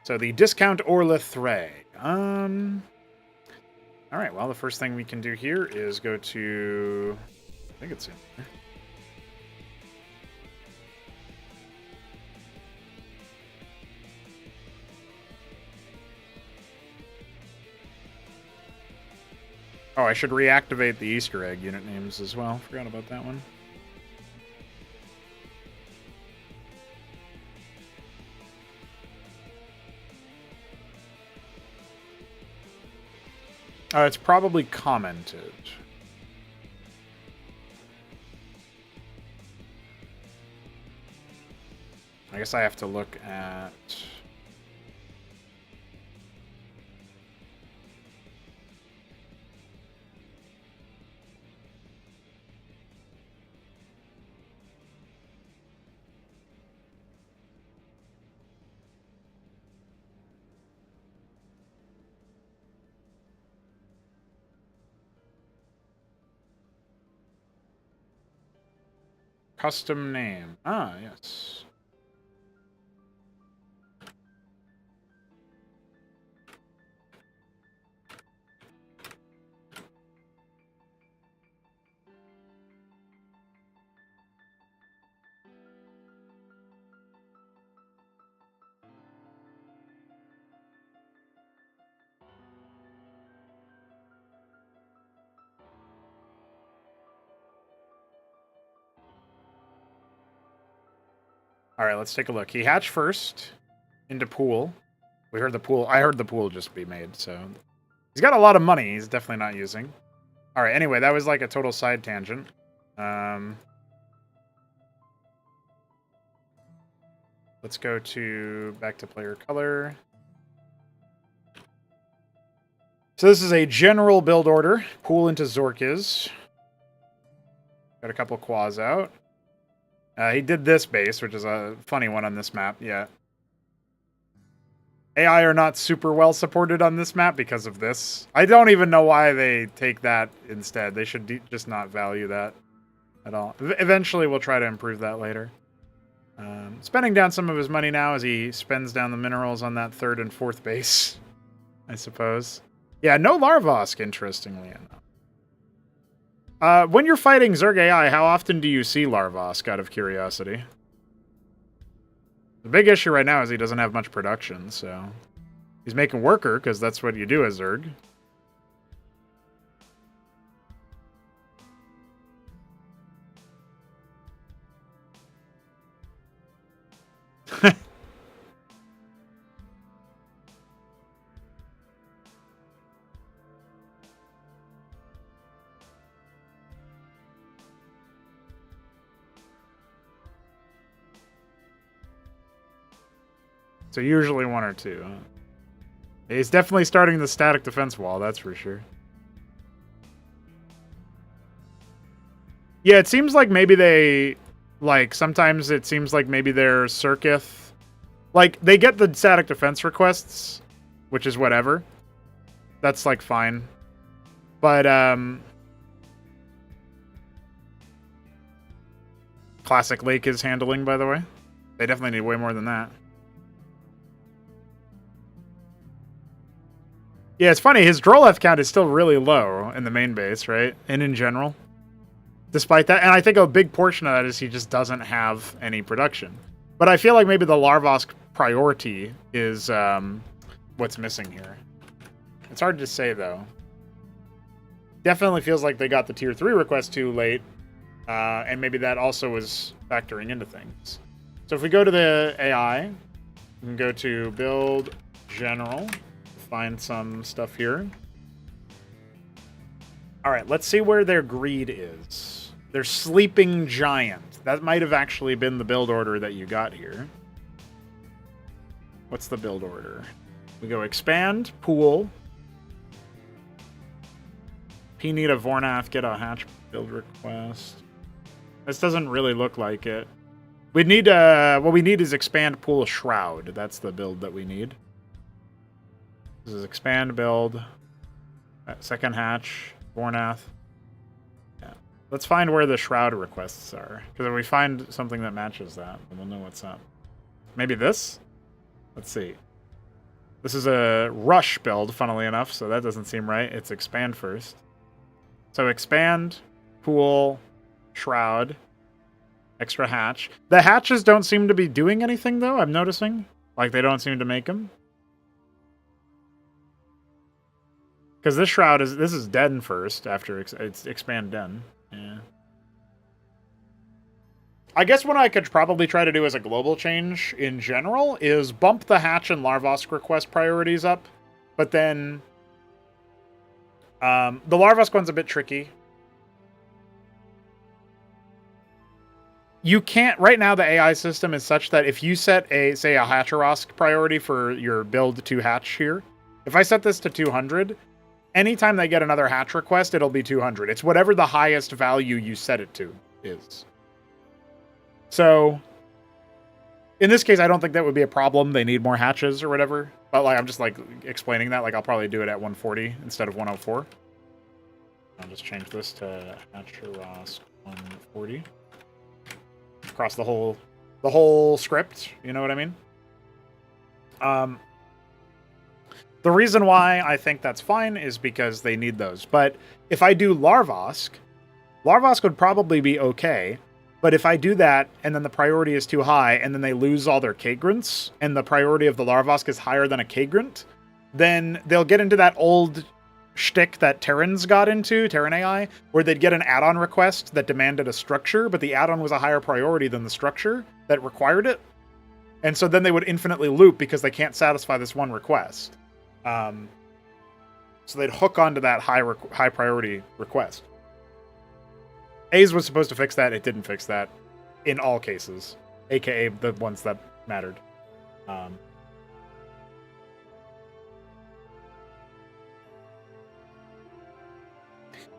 So the Discount Orlith Ray. Alright, well, the first thing we can do here is go to... I think it's in here. Oh, I should reactivate the Easter egg unit names as well. Forgot about that one. It's probably commented. I guess I have to look at... Custom name. Ah, yes. All right, let's take a look. He hatched first into pool. We heard the pool. I heard the pool just be made, so he's got a lot of money. He's definitely not using. All right. Anyway, that was like a total side tangent. Let's go to back to player color. So this is a general build order. Pool into Zorkiz. Got a couple quas out. He did this base, which is a funny one on this map. Yeah. AI are not super well supported on this map because of this. I don't even know why they take that instead. They should just not value that at all. Eventually, we'll try to improve that later. Spending down some of his money now as he spends down the minerals on that third and fourth base, I suppose. Yeah, no Larvosk, interestingly enough. When you're fighting Zerg AI, how often do you see Larvosk, out of curiosity? The big issue right now is he doesn't have much production, so... He's making worker, because that's what you do as Zerg. So usually one or two. Huh? He's definitely starting the static defense wall, that's for sure. Yeah, it seems like maybe they, like, sometimes it seems like maybe their Circuith, like, they get the static defense requests, which is whatever. That's, like, fine. But, Classic Lake is handling, by the way. They definitely need way more than that. Yeah, it's funny. His Droleth count is still really low in the main base, right? And in general. Despite that, and I think a big portion of that is he just doesn't have any production. But I feel like maybe the Larvosk priority is what's missing here. It's hard to say, though. Definitely feels like they got the tier 3 request too late, and maybe that also was factoring into things. So if we go to the AI, we can go to build general, find some stuff here. All right, let's see where their greed is. Their sleeping giant. That might have actually been the build order that you got here. What's the build order? We go expand, pool. P need a Vornath, get a hatch build request. This doesn't really look like it. We need what we need is expand, pool, shroud. That's the build that we need. This is expand build. Second hatch, Vornath. Yeah. Let's find where the shroud requests are. Because if we find something that matches that, then we'll know what's up. Maybe this? Let's see. This is a rush build, funnily enough, so that doesn't seem right. It's expand first. So expand, pool, shroud, extra hatch. The hatches don't seem to be doing anything, though, I'm noticing. Like, they don't seem to make them. Because this shroud is... This is den first, after it's expand den. Yeah. I guess what I could probably try to do as a global change in general is bump the hatch and Larvosk request priorities up, but then... the Larvosk one's a bit tricky. You can't... Right now, the AI system is such that if you set a, say, a Hatcherosk priority for your build to hatch here, if I set this to 200, anytime they get another hatch request, it'll be 200. It's whatever the highest value you set it to is. So, in this case, I don't think that would be a problem. They need more hatches or whatever. But, like, I'm just, like, explaining that. Like, I'll probably do it at 140 instead of 104. I'll just change this to Hatcherosk 140. Across the whole script, you know what I mean? The reason why I think that's fine is because they need those. But if I do Larvosk would probably be okay. But if I do that, and then the priority is too high, and then they lose all their Kagrants, and the priority of the Larvosk is higher than a Kagrant, then they'll get into that old shtick that Terrans got into, Terran AI, where they'd get an add-on request that demanded a structure, but the add-on was a higher priority than the structure that required it. And so then they would infinitely loop because they can't satisfy this one request. So they'd hook onto that high priority request. A's was supposed to fix that. It didn't fix that in all cases, aka the ones that mattered.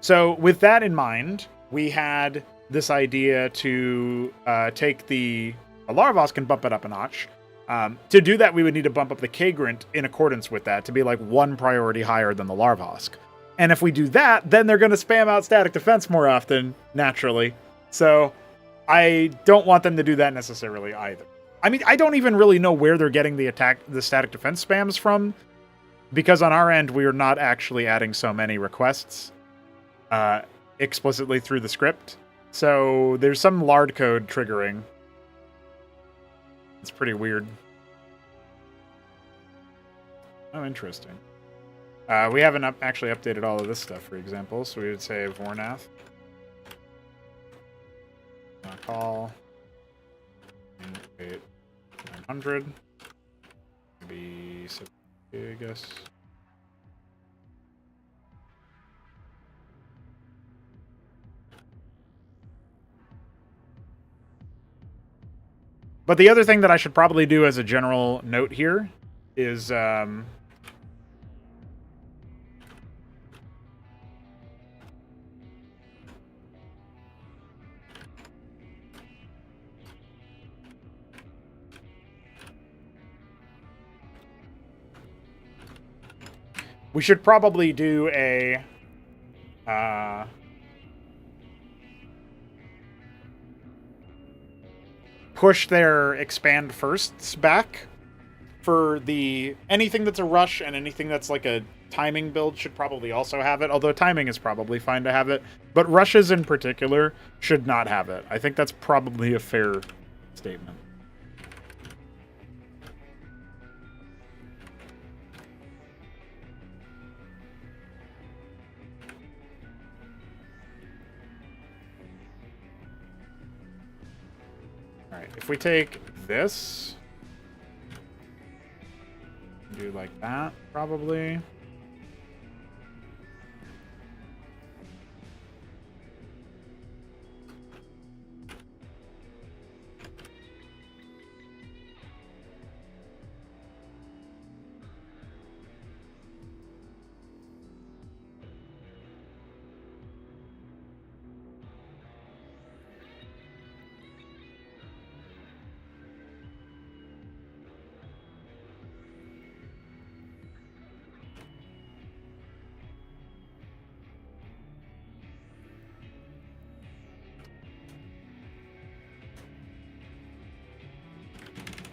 So with that in mind, we had this idea to take the Larvosk and bump it up a notch. To do that, we would need to bump up the Kagrant in accordance with that to be like one priority higher than the Larvosk. And if we do that, then they're going to spam out static defense more often, naturally. So I don't want them to do that necessarily either. I mean, I don't even really know where they're getting the static defense spams from, because on our end, we are not actually adding so many requests explicitly through the script. So there's some lard code triggering. It's pretty weird. Oh, interesting. We haven't actually updated all of this stuff, for example, so we would say Vornath. Call. Wait, 900. Maybe 70, I guess. But the other thing that I should probably do as a general note here is We should probably do a... push their expand firsts back for the anything that's a rush, and anything that's like a timing build should probably also have it, although timing is probably fine to have it, but rushes in particular should not have it. I think that's probably a fair statement. All right, if we take this, do like that, probably.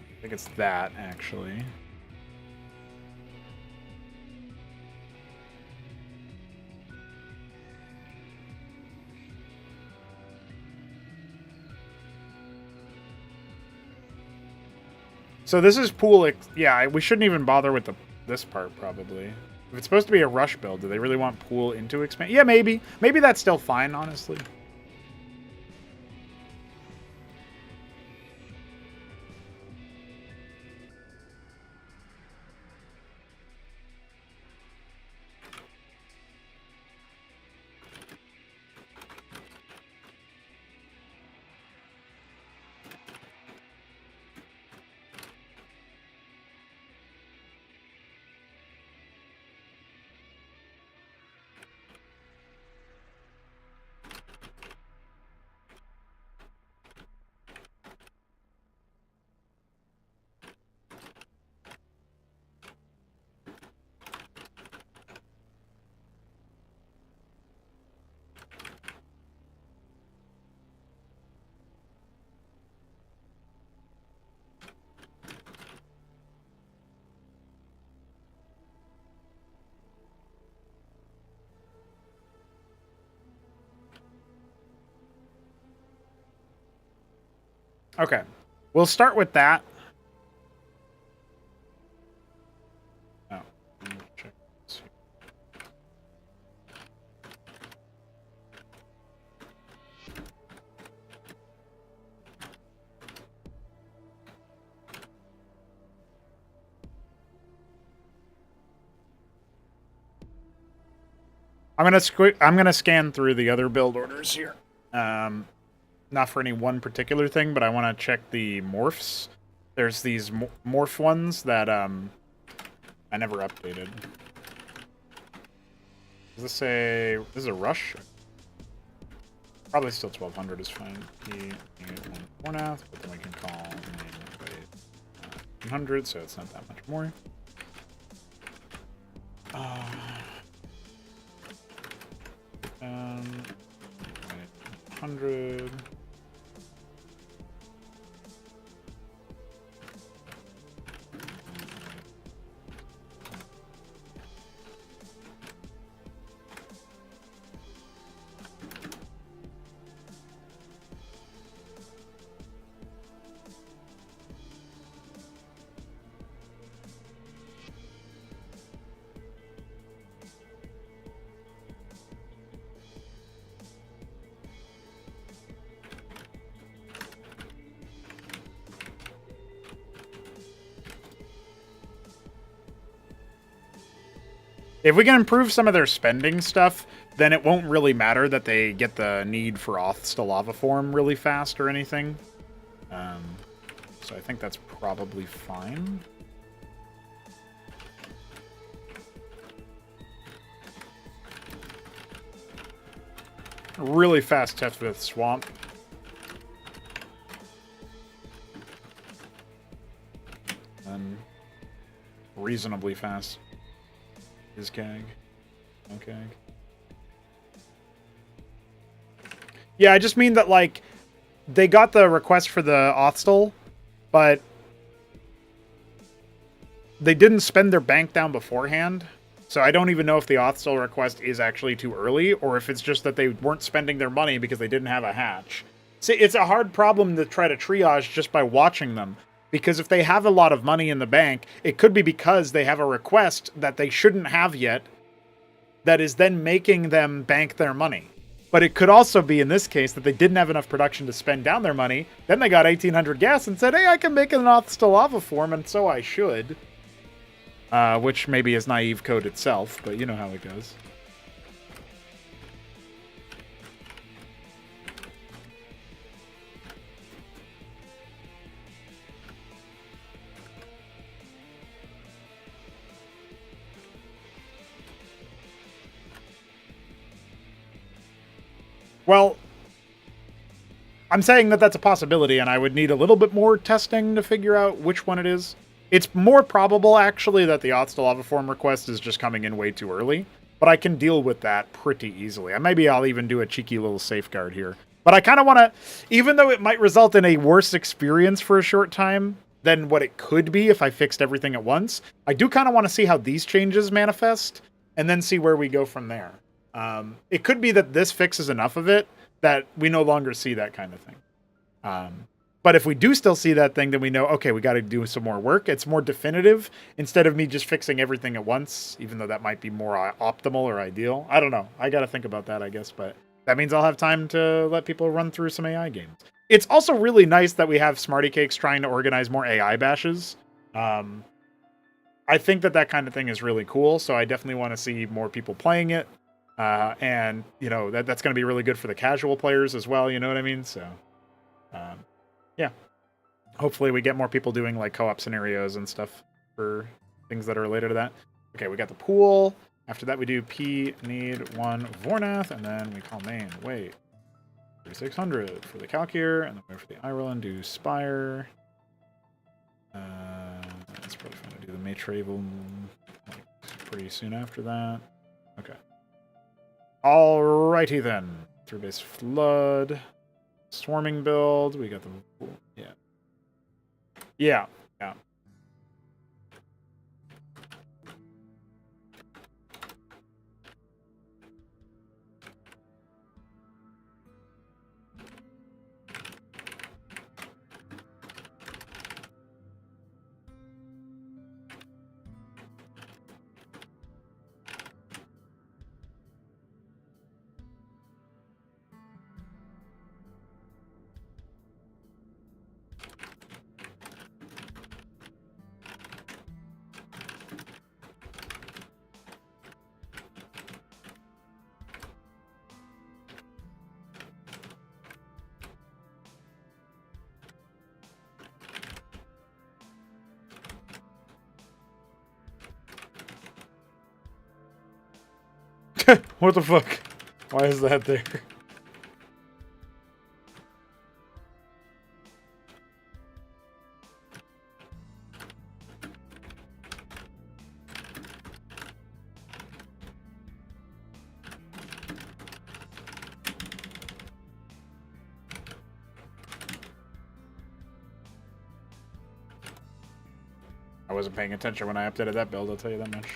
I think it's that, actually. So this is pool... yeah, we shouldn't even bother with this part, probably. If it's supposed to be a rush build, do they really want pool into expand? Yeah, maybe. Maybe that's still fine, honestly. Okay. We'll start with that. Oh, check this here. I'm gonna scan through the other build orders here. Not for any one particular thing, but I want to check the morphs. There's these morph ones that I never updated. Does this say this is a rush? Probably still 1200 is fine. One math, but then we can call 100, so it's not that much more. 100. If we can improve some of their spending stuff, then it won't really matter that they get the need for Oths to lava form really fast or anything. So I think that's probably fine. Really fast test with Swamp. And reasonably fast. Is CAG. Okay. Yeah, I just mean that, like, they got the request for the Authstol, but they didn't spend their bank down beforehand. So I don't even know if the Authstol request is actually too early, or if it's just that they weren't spending their money because they didn't have a hatch. See, it's a hard problem to try to triage just by watching them. Because if they have a lot of money in the bank, it could be because they have a request that they shouldn't have yet that is then making them bank their money. But it could also be, in this case, that they didn't have enough production to spend down their money. Then they got 1,800 gas and said, hey, I can make an Authstol lava form, and so I should. Which maybe is naive code itself, but you know how it goes. Well, I'm saying that that's a possibility, and I would need a little bit more testing to figure out which one it is. It's more probable, actually, that the Authstol lava form request is just coming in way too early, but I can deal with that pretty easily. Maybe I'll even do a cheeky little safeguard here. But I kind of want to, even though it might result in a worse experience for a short time than what it could be if I fixed everything at once, I do kind of want to see how these changes manifest, and then see where we go from there. It could be that this fixes enough of it that we no longer see that kind of thing. But if we do still see that thing, then we know, okay, we got to do some more work. It's more definitive instead of me just fixing everything at once, even though that might be more optimal or ideal. I don't know. I got to think about that, I guess. But that means I'll have time to let people run through some AI games. It's also really nice that we have Smarty Cakes trying to organize more AI bashes. I think that kind of thing is really cool. So I definitely want to see more people playing it. And, you know, that's going to be really good for the casual players as well. You know what I mean? So, yeah. Hopefully we get more people doing, like, co-op scenarios and stuff for things that are related to that. Okay, we got the pool. After that, we do P need 1 Vornath, and then we call main. Wait. 3600 for the Calcure, and then wait for the Iroll and do Spire. It's probably fun to do the Matravel like, pretty soon after that. Okay. Alrighty then. 3-base Flood. Swarming build. We got the... Yeah. Yeah. Yeah. What the fuck? Why is that there? I wasn't paying attention when I updated that build, I'll tell you that much.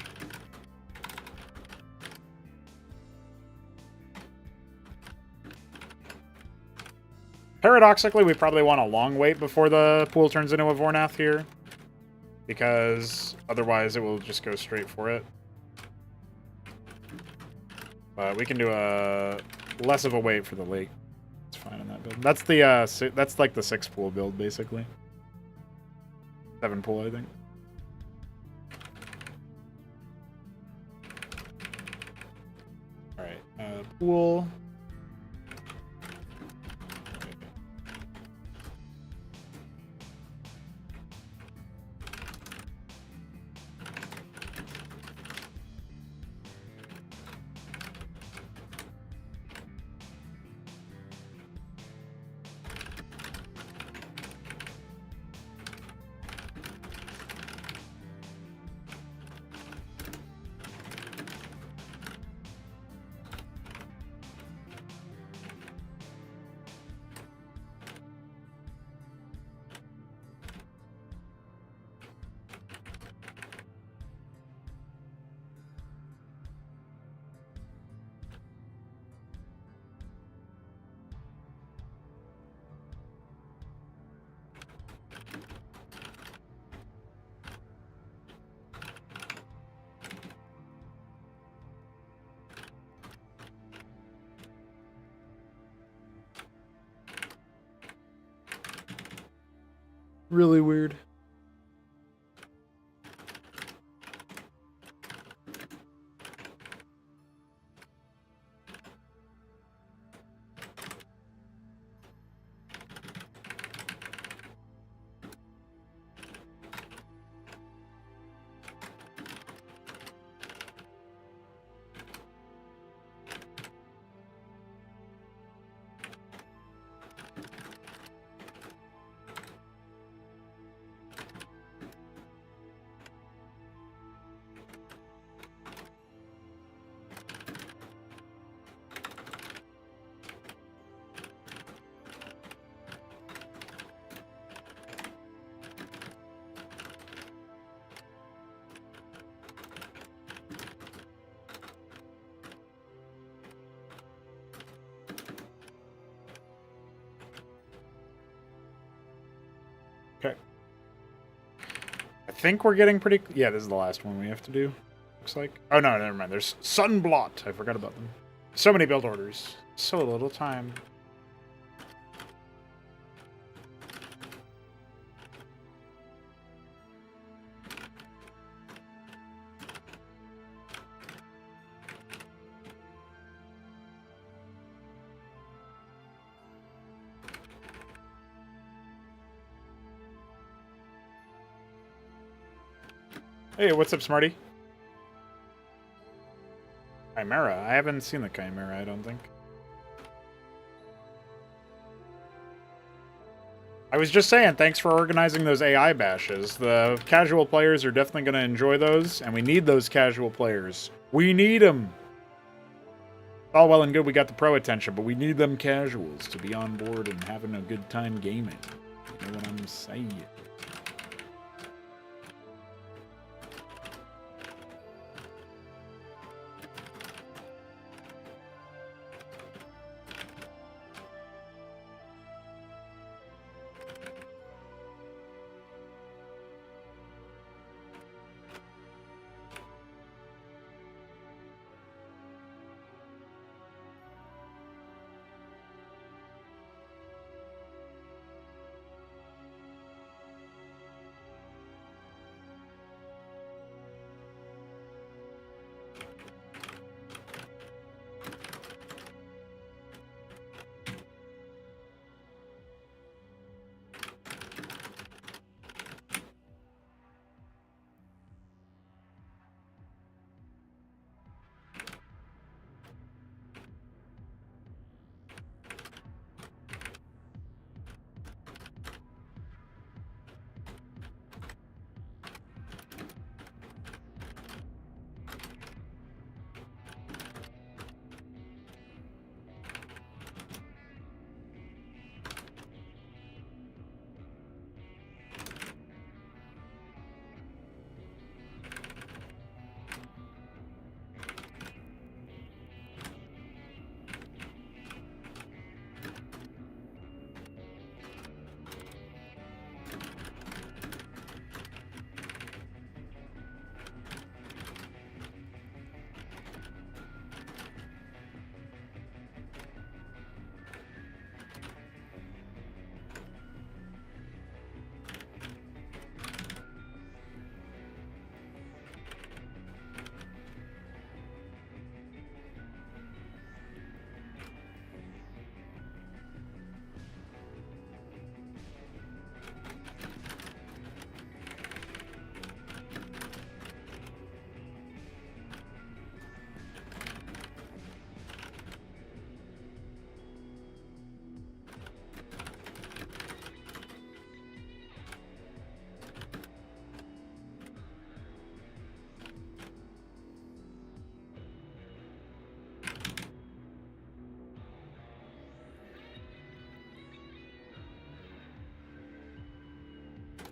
Paradoxically, we probably want a long wait before the pool turns into a Vornath here, because otherwise it will just go straight for it. But we can do a less of a wait for the lake. It's fine in that build. That's the that's like the 6 pool build basically. 7 pool, I think. All right, pool. Really weird. Okay. I think we're getting pretty... Yeah, this is the last one we have to do. Looks like. Oh, no, never mind. There's Sunblot. I forgot about them. So many build orders. So little time. Hey, what's up, Smarty? Chimera. I haven't seen the Chimera, I don't think. I was just saying, thanks for organizing those AI bashes. The casual players are definitely going to enjoy those, and we need those casual players. We need them! All well and good we got the pro attention, but we need them casuals to be on board and having a good time gaming. You know what I'm saying?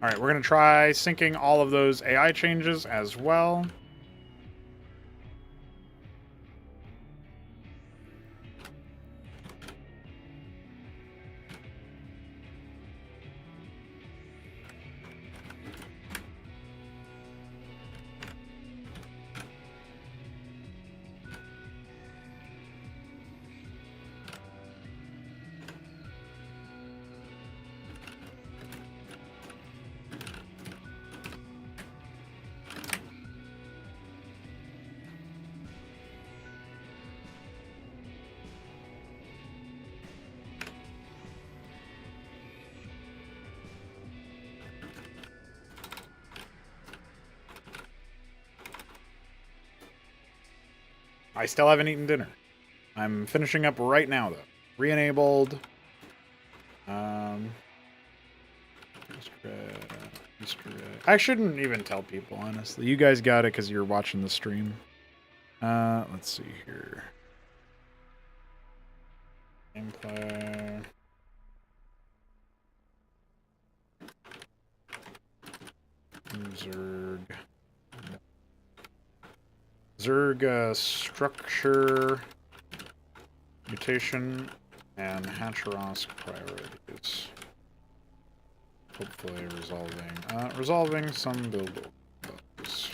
All right, we're going to try syncing all of those AI changes as well. I still haven't eaten dinner. I'm finishing up right now, though. Re-enabled. Easter egg. I shouldn't even tell people, honestly. You guys got it because you're watching the stream. Let's see here. Gameplay. Zerg structure, mutation, and Hatcheros priorities. Hopefully resolving some build bugs.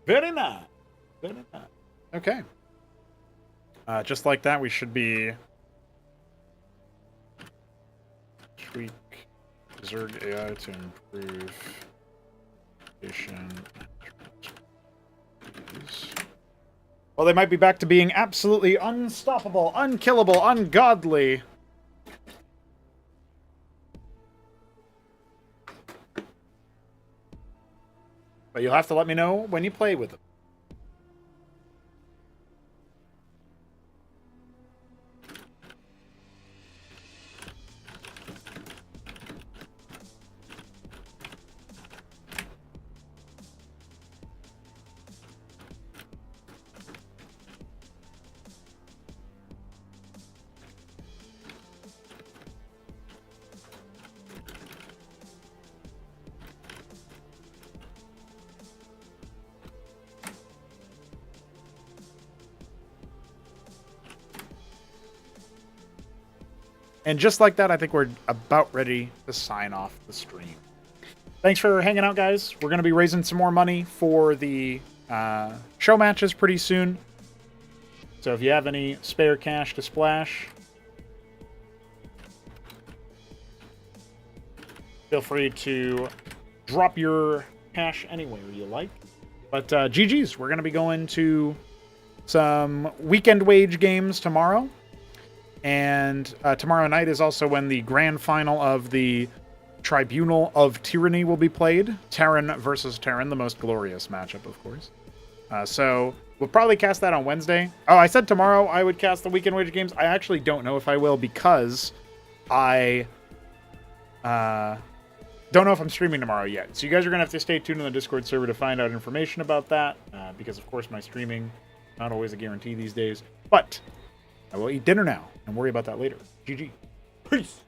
Very nice. Very nice. Okay. Just like that, we should be... Tweak Zerg AI to improve patient. Well, they might be back to being absolutely unstoppable, unkillable, ungodly. But you'll have to let me know when you play with them. And just like that, I think we're about ready to sign off the stream. Thanks for hanging out, guys. We're going to be raising some more money for the show matches pretty soon. So if you have any spare cash to splash, feel free to drop your cash anywhere you like. But GG's, we're going to be going to some weekend wage games tomorrow. And tomorrow night is also when the grand final of the Tribunal of Tyranny will be played. Terran versus Terran, the most glorious matchup, of course. So we'll probably cast that on Wednesday. Oh, I said tomorrow I would cast the weekend wage games. I actually don't know if I will because I don't know if I'm streaming tomorrow yet. So you guys are going to have to stay tuned on the Discord server to find out information about that. Because, of course, my streaming, not always a guarantee these days. But I will eat dinner now and worry about that later. GG. Peace.